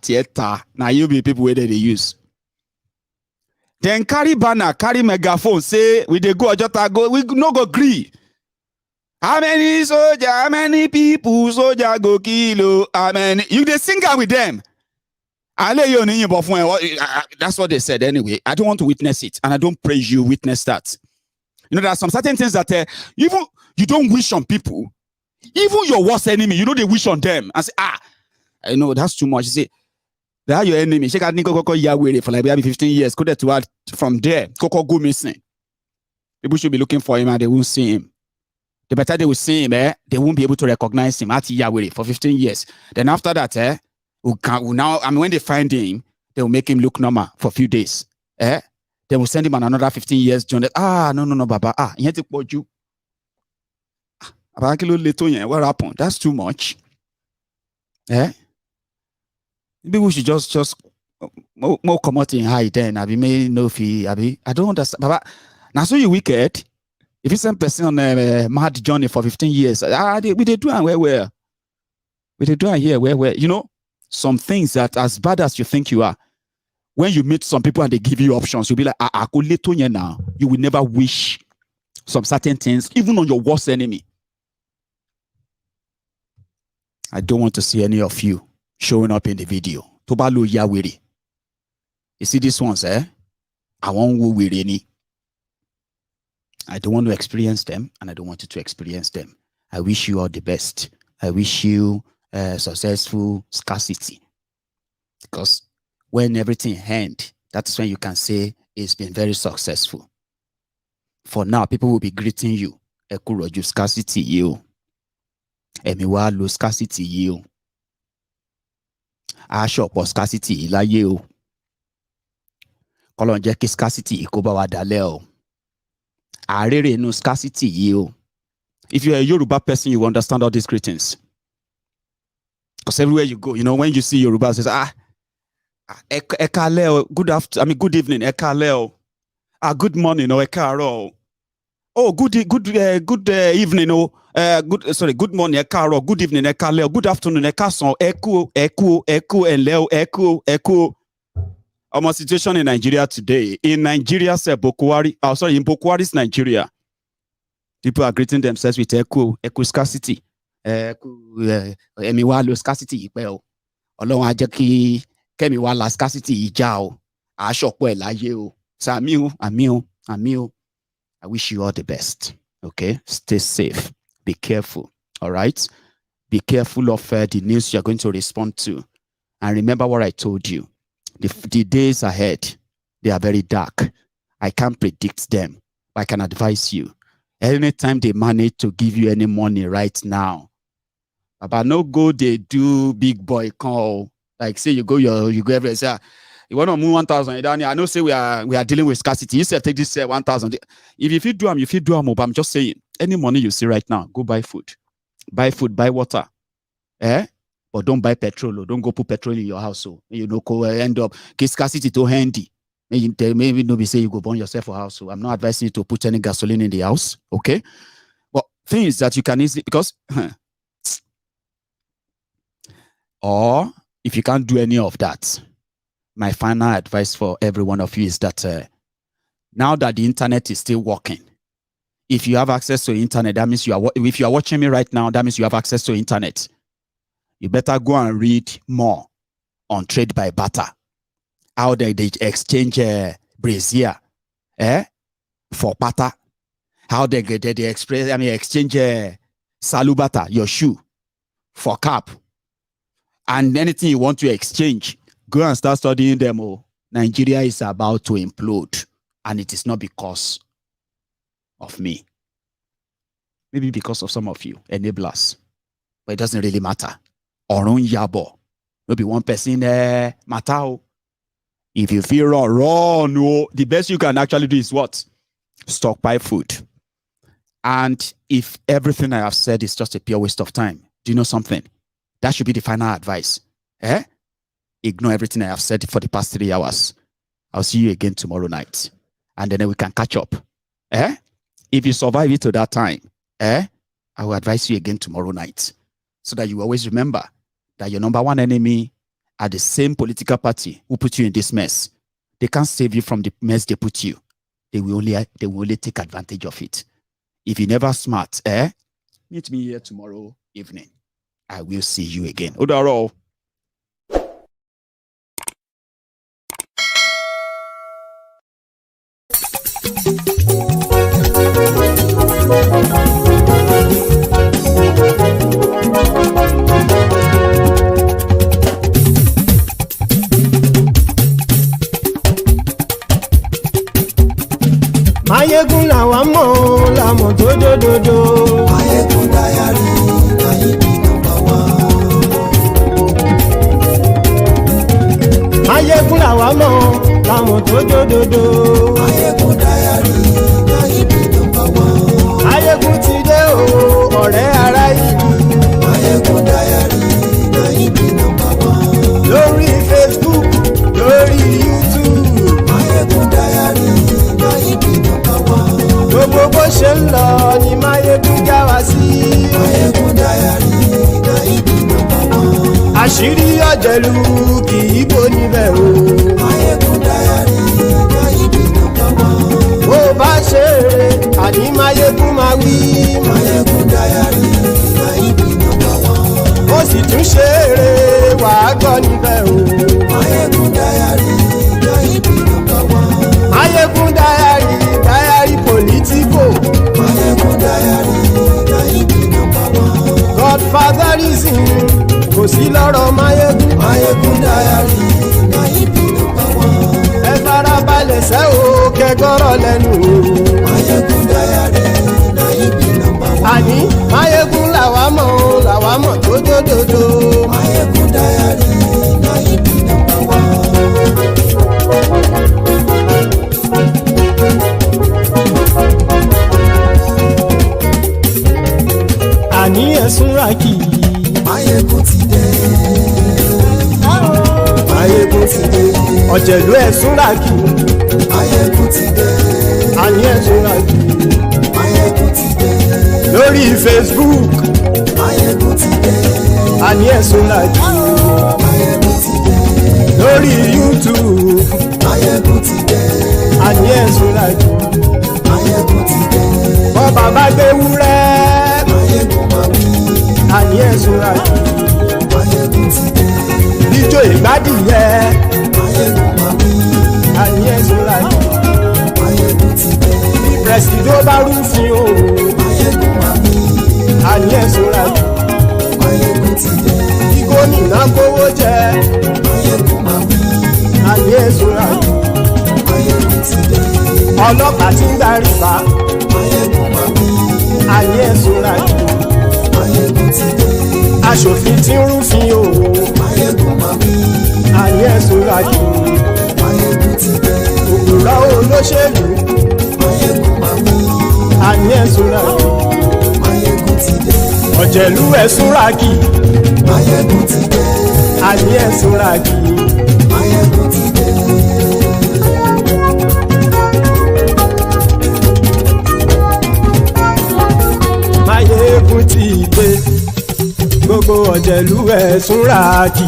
theater. Now you be people where they use. Then carry banner, carry megaphone, say, we they go, just go, we no go agree. How many soldier, how many people soldier go kill? How many? You they sing out with them. That's what they said anyway. I don't want to witness it, and I don't praise you witness that. There are some certain things that even you don't wish on people. Even your worst enemy, they wish on them. And say, I know that's too much. You say, they are your enemy. She got for like maybe 15 years. Could that from there, Koko go missing. People should be looking for him and they won't see him. The better they will see him, they won't be able to recognize him at Yahweh for 15 years. Then after that, when they find him, they will make him look normal for a few days. They will send him on another 15 years. No, Baba. You what happened? That's too much. Maybe we should just more come out in high then. I don't understand. Baba, now so you wicked. If you send person on a mad journey for 15 years, we did do and where. We did do and here where. Some things that as bad as you think you are, when you meet some people and they give you options, you'll be like, now. You will never wish some certain things, even on your worst enemy. I don't want to see any of you showing up in the video. Tobalo Yawiri. You see these ones, I won't go with any. I don't want to experience them, and I don't want you to experience them. I wish you all the best. I wish you successful scarcity. Because when everything ends, that's when you can say it's been very successful. For now, people will be greeting you. Ekuroju scarcity you. Emiwa lo scarcity you. Ashopo scarcity ila you. Kolonjeki scarcity ikoba wa daleo. Arere no scarcity you. If you're a Yoruba person, you understand all these greetings. Because everywhere you go, when you see Yorubas, it's ekaleo, good afternoon, good evening, ekaleo. Good morning, ekaro. Oh, good evening, good morning, ekaro, good evening, ekaleo, good afternoon, ekason, eku, enleo, eku. Our situation in Nigeria today. In Nigeria, in Buhari's Nigeria, people are greeting themselves with eku scarcity. Emiwa lo scarcity ipe o. Ọlọ́run á jẹ́ kí kẹ́miwa la scarcity ìjà o. Aṣọpọ̀ ẹ̀ láyé o. So àmì o. I wish you all the best. Okay? Stay safe. Be careful. All right? Be careful of the news you're going to respond to. And remember what I told you. The days ahead, they are very dark. I can't predict them. But I can advise you. Anytime they manage to give you any money right now, but no go they do big boy call. Like say you go everywhere say you want to move 1,000 down here. I know say we are dealing with scarcity. You said take this 1,000. If you do them, but I'm just saying any money you see right now, go buy food, buy water. But don't buy petrol or don't go put petrol in your house. So go end up scarcity too handy. Maybe nobody say you go burn yourself for house. So I'm not advising you to put any gasoline in the house. Okay. But thing is that you can easily because or if you can't do any of that, my final advice for every one of you is that now that the internet is still working, if you have access to the internet, that means if you are watching me right now, that means you have access to internet. You better go and read more on trade by barter. How they exchange brazier for pata. How they exchange salubata, your shoe, for cap. And anything you want to exchange, go and start studying them. Oh, Nigeria is about to implode. And it is not because of me. Maybe because of some of you, enablers. But it doesn't really matter. Orun yabo. Maybe one person matter. If you feel wrong, no, the best you can actually do is what? Stockpile food. And if everything I have said is just a pure waste of time, do you know something? That should be the final advice. Ignore everything I have said for the past 3 hours. I'll see you again tomorrow night. And then we can catch up. If you survive it to that time, I will advise you again tomorrow night. So that you always remember that your number one enemy are the same political party who put you in this mess. They can't save you from the mess they put you. They will only take advantage of it. If you're never smart, meet me here tomorrow evening. I will see you again. Odaro.
Maiyegun làwa mọ̀ làmọ̀ tó dòdòdò. Maiyegun Diary, Maiyegun #1. Maiyegun làwa mọ̀ làmọ̀ tó dòdòdò. Maiyegun Diary, Maiyegun #1. Maiyegun ti dé o, ọ̀rẹ́ ará ìlú. Maiyegun Diary, Maiyegun #1. Lórí Facebook, lórí YouTube. Maiyegun Diary, Maiyegun #1. Gbogbo bó ṣe ń lọ ni Maiyegun já wa sí. Maiyegun Diary, Maiyegun #1. Àṣírí ọ̀jẹ̀lú kì í bò níbẹ̀ o. Maiyegun Diary, Maiyegun #1. Bó bá ṣe eré àní Maiyegun máa wí. Maiyegun Diary, Maiyegun #1. Ó sì tún ṣe eré wàá gbọ́ níbẹ̀ o. Maiyegun Diary, Maiyegun ṣẹ́ o kẹgbọ́rọ̀ lẹ́nu.
Maiyegun Diary na ibi number one.
Àní Maiyegun làwa mọ̀ tó dòdòdò.
Maiyegun Diary na ibi number one.
Àní ẹ̀sùn ràkì.
Maiyegun ti dé. Maiyegun ti dé.
Ọ̀jẹ̀lú ẹ̀sùn ràkì.
Maiyegun ti dé.
Àní ẹ̀sùn ràkì.
Maiyegun ti dé.
Lórí Facebook.
Maiyegun ti dé.
Àní ẹ̀sùn ràkì.
Maiyegun ti dé.
Lórí YouTube.
Maiyegun ti dé.
Àní ẹ̀sùn ràkì.
Maiyegun ti dé.
Bọ́ bàbá gbé wúrẹ́.
Maiyegun máa wí.
Àní ẹ̀sùn ràkì.
Maiyegun ti dé.
Ijó ìgbádìyẹ.
Maiyegun máa wí.
Àní ẹ̀sùn ràkì.
Maiyegun ti dé.
Presido bá rúfin o.
Maiyegun máa wí.
Àní ẹ̀sùn ràkì.
Maiyegun ti dé.
Kí gómìnà kówó jẹ.
Maiyegun máa wí.
Àní ẹ̀sùn ràkì.
Maiyegun ti dé.
Ọlọ́pàá tí ń darí bá.
Maiyegun máa wí.
Àní ẹ̀sùn ràkì.
Maiyegun ti dé.
Aṣòfin tí ń rúfin o.
Maiyegun máa wí.
Àní ẹ̀sùn ràkì.
Maiyegun ti dé.
Òpùrọ́ olóṣèlú.
Maiyegun máa wí.
Àní ẹ̀sùn ràkì.
Maiyegun ti dé.
Ọ̀jẹ̀lú ẹ̀sùn ràkì.
Maiyegun ti dé.
Àní ẹ̀sùn ràkì.
Maiyegun ti dé.
Maiyegun ti dé. Gbogbo ọ̀jẹ̀lú ẹ̀sùn ràkì.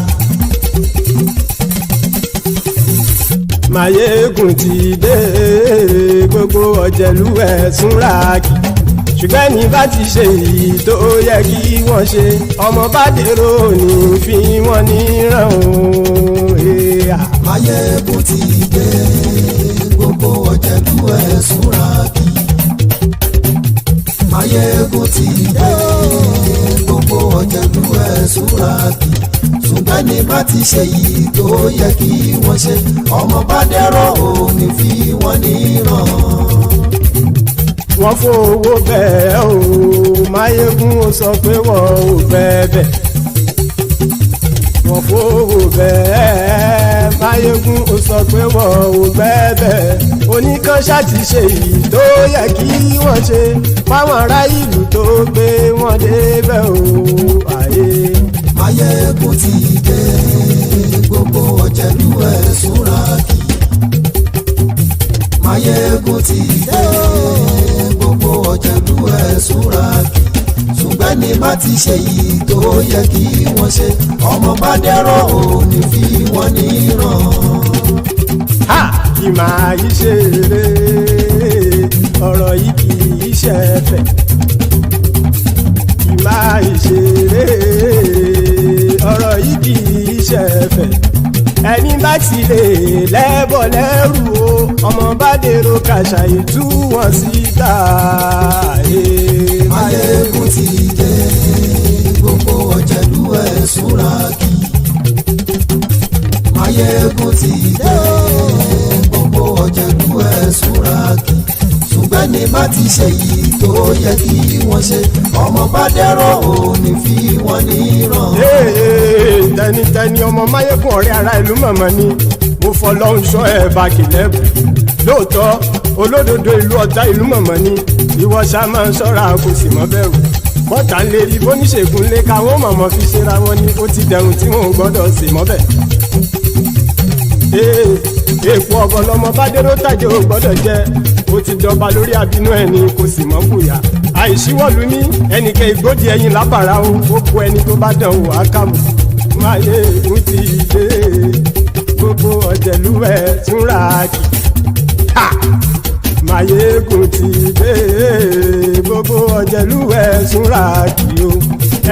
Maiyegun ti dé. Gbogbo ọ̀jẹ̀lú ẹ̀sùn ràkì. Ṣùgbọ́n ní bá ti ṣe èyí tó yẹ kí wọ́n ṣe, ọmọ bá dèrò ní fi wọ́n níran o.
Maiyegun ti dé. Gbogbo ọ̀jẹ̀lú ẹ̀sùn ràkì. Maiyegun ti dé. Gbogbo ọ̀jẹ̀lú ẹ̀sùn ràkì. Ṣùgbọ́n ní bá ti ṣe èyí tó yẹ kí wọ́n ṣe, ọmọ bá dèrò ní fi wọ́n níran.
Wọ́n fowó bẹ́ẹ̀ o, Maiyegun ó sọ pé wọ́n ò bẹ́ẹ̀. Wọ́n fowó bẹ́ẹ̀, Maiyegun ó sọ pé wọ́n ò bẹ́ẹ̀. Oníkan ṣáàtì ṣe èyí tó yẹ kí wọ́n ṣe, fáwọn ará ìlú tó gbé wọn débẹ̀ o.
Maiyegun ti dé. Gbogbo ọ̀jẹ̀lú ẹ̀sùn ràkì. Maiyegun ti dé. Gbogbo ọ̀jẹ̀lú ẹ̀sùn ràkì. Ṣùgbọ́n ní bá ti ṣe yìí tó yẹ kí wọ́n ṣe, ọmọ bá dẹ́rọ̀ ò ní fi wọ́n níran.
Kì máa yí ṣeré, ọ̀rọ̀ yìí kì í ṣẹ̀fẹ̀. Kì máa yí ṣeré, ọ̀rọ̀ yìí kì í ṣẹ̀fẹ̀. Ẹni bá ti lè lẹ́bọ̀ lẹ́rù o, ọmọ bá dèrò kàṣà ìtú wọn síta.
Maiyegun ti dé. Gbogbo ọ̀jẹ̀lú ẹ̀sùn ràkì. Maiyegun ti dé. Gbogbo ọ̀jẹ̀lú ẹ̀sùn ràkì. Ṣùgbọ́n ní bá ti ṣe yìí tó yẹ kí wọ́n ṣe, ọmọ bá dẹ́rọ̀ ò ní fi wọ́n níran.
Tẹnitẹni ọmọ Maiyegun ọ̀rẹ́ ara ìlú mọ̀mọ́ ni mo fọlọ́run ṣọ́ ẹ̀ bá kìlẹ́bù. Lóòótọ́ olódodo ìlú ọ̀tá ìlú mọ̀mọ́ ni ìwọ ṣá máa ń ṣọ́ra kò sì mọ́ bẹ̀rù. Bọ́tà ń lè rí bóníṣègùn lé káwọn mọ̀mọ́ fi ṣera wọn ni ó ti dẹrùn tí wọn ò gbọ́dọ̀ sì mọ́bẹ̀. Èèpo ọ̀bọ lọmọ bá dérò tàjẹ́ ò gbọ́dọ̀ jẹ́, ó ti dọba lórí àbínú ẹni kò sì mọ́ bùyà. Àìsíwọ̀lú ní ẹnìkẹ́ ìgbódì ẹyin lábàrá o, ó kó ẹni tó bá dán o àkàmù. Maiyegun ti dé. Gbogbo ọ̀jẹ̀lú ẹ̀sùn ràkì. Maiyegun ti dé. Gbogbo ọ̀jẹ̀lú ẹ̀sùn ràkì o.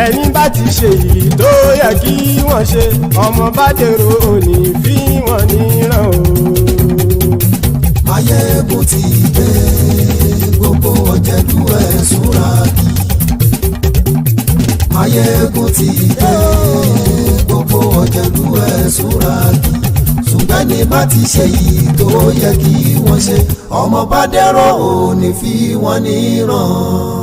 Ẹni bá ti ṣe yìí tó yẹ kí wọ́n ṣe, ọmọ bá dèrò òní fi wọ́n níran o.
Maiyegun ti dé. Gbogbo ọ̀jẹ̀lú ẹ̀sùn ràkì. Maiyegun ti dé. Gbogbo ọ̀jẹ̀lú ẹ̀sùn ràkì. Ṣùgbọ́n ní bá ti ṣe yìí tó yẹ kí wọ́n ṣe ọmọ bá dẹ́rọ̀ ò ní fi wọ́n níran.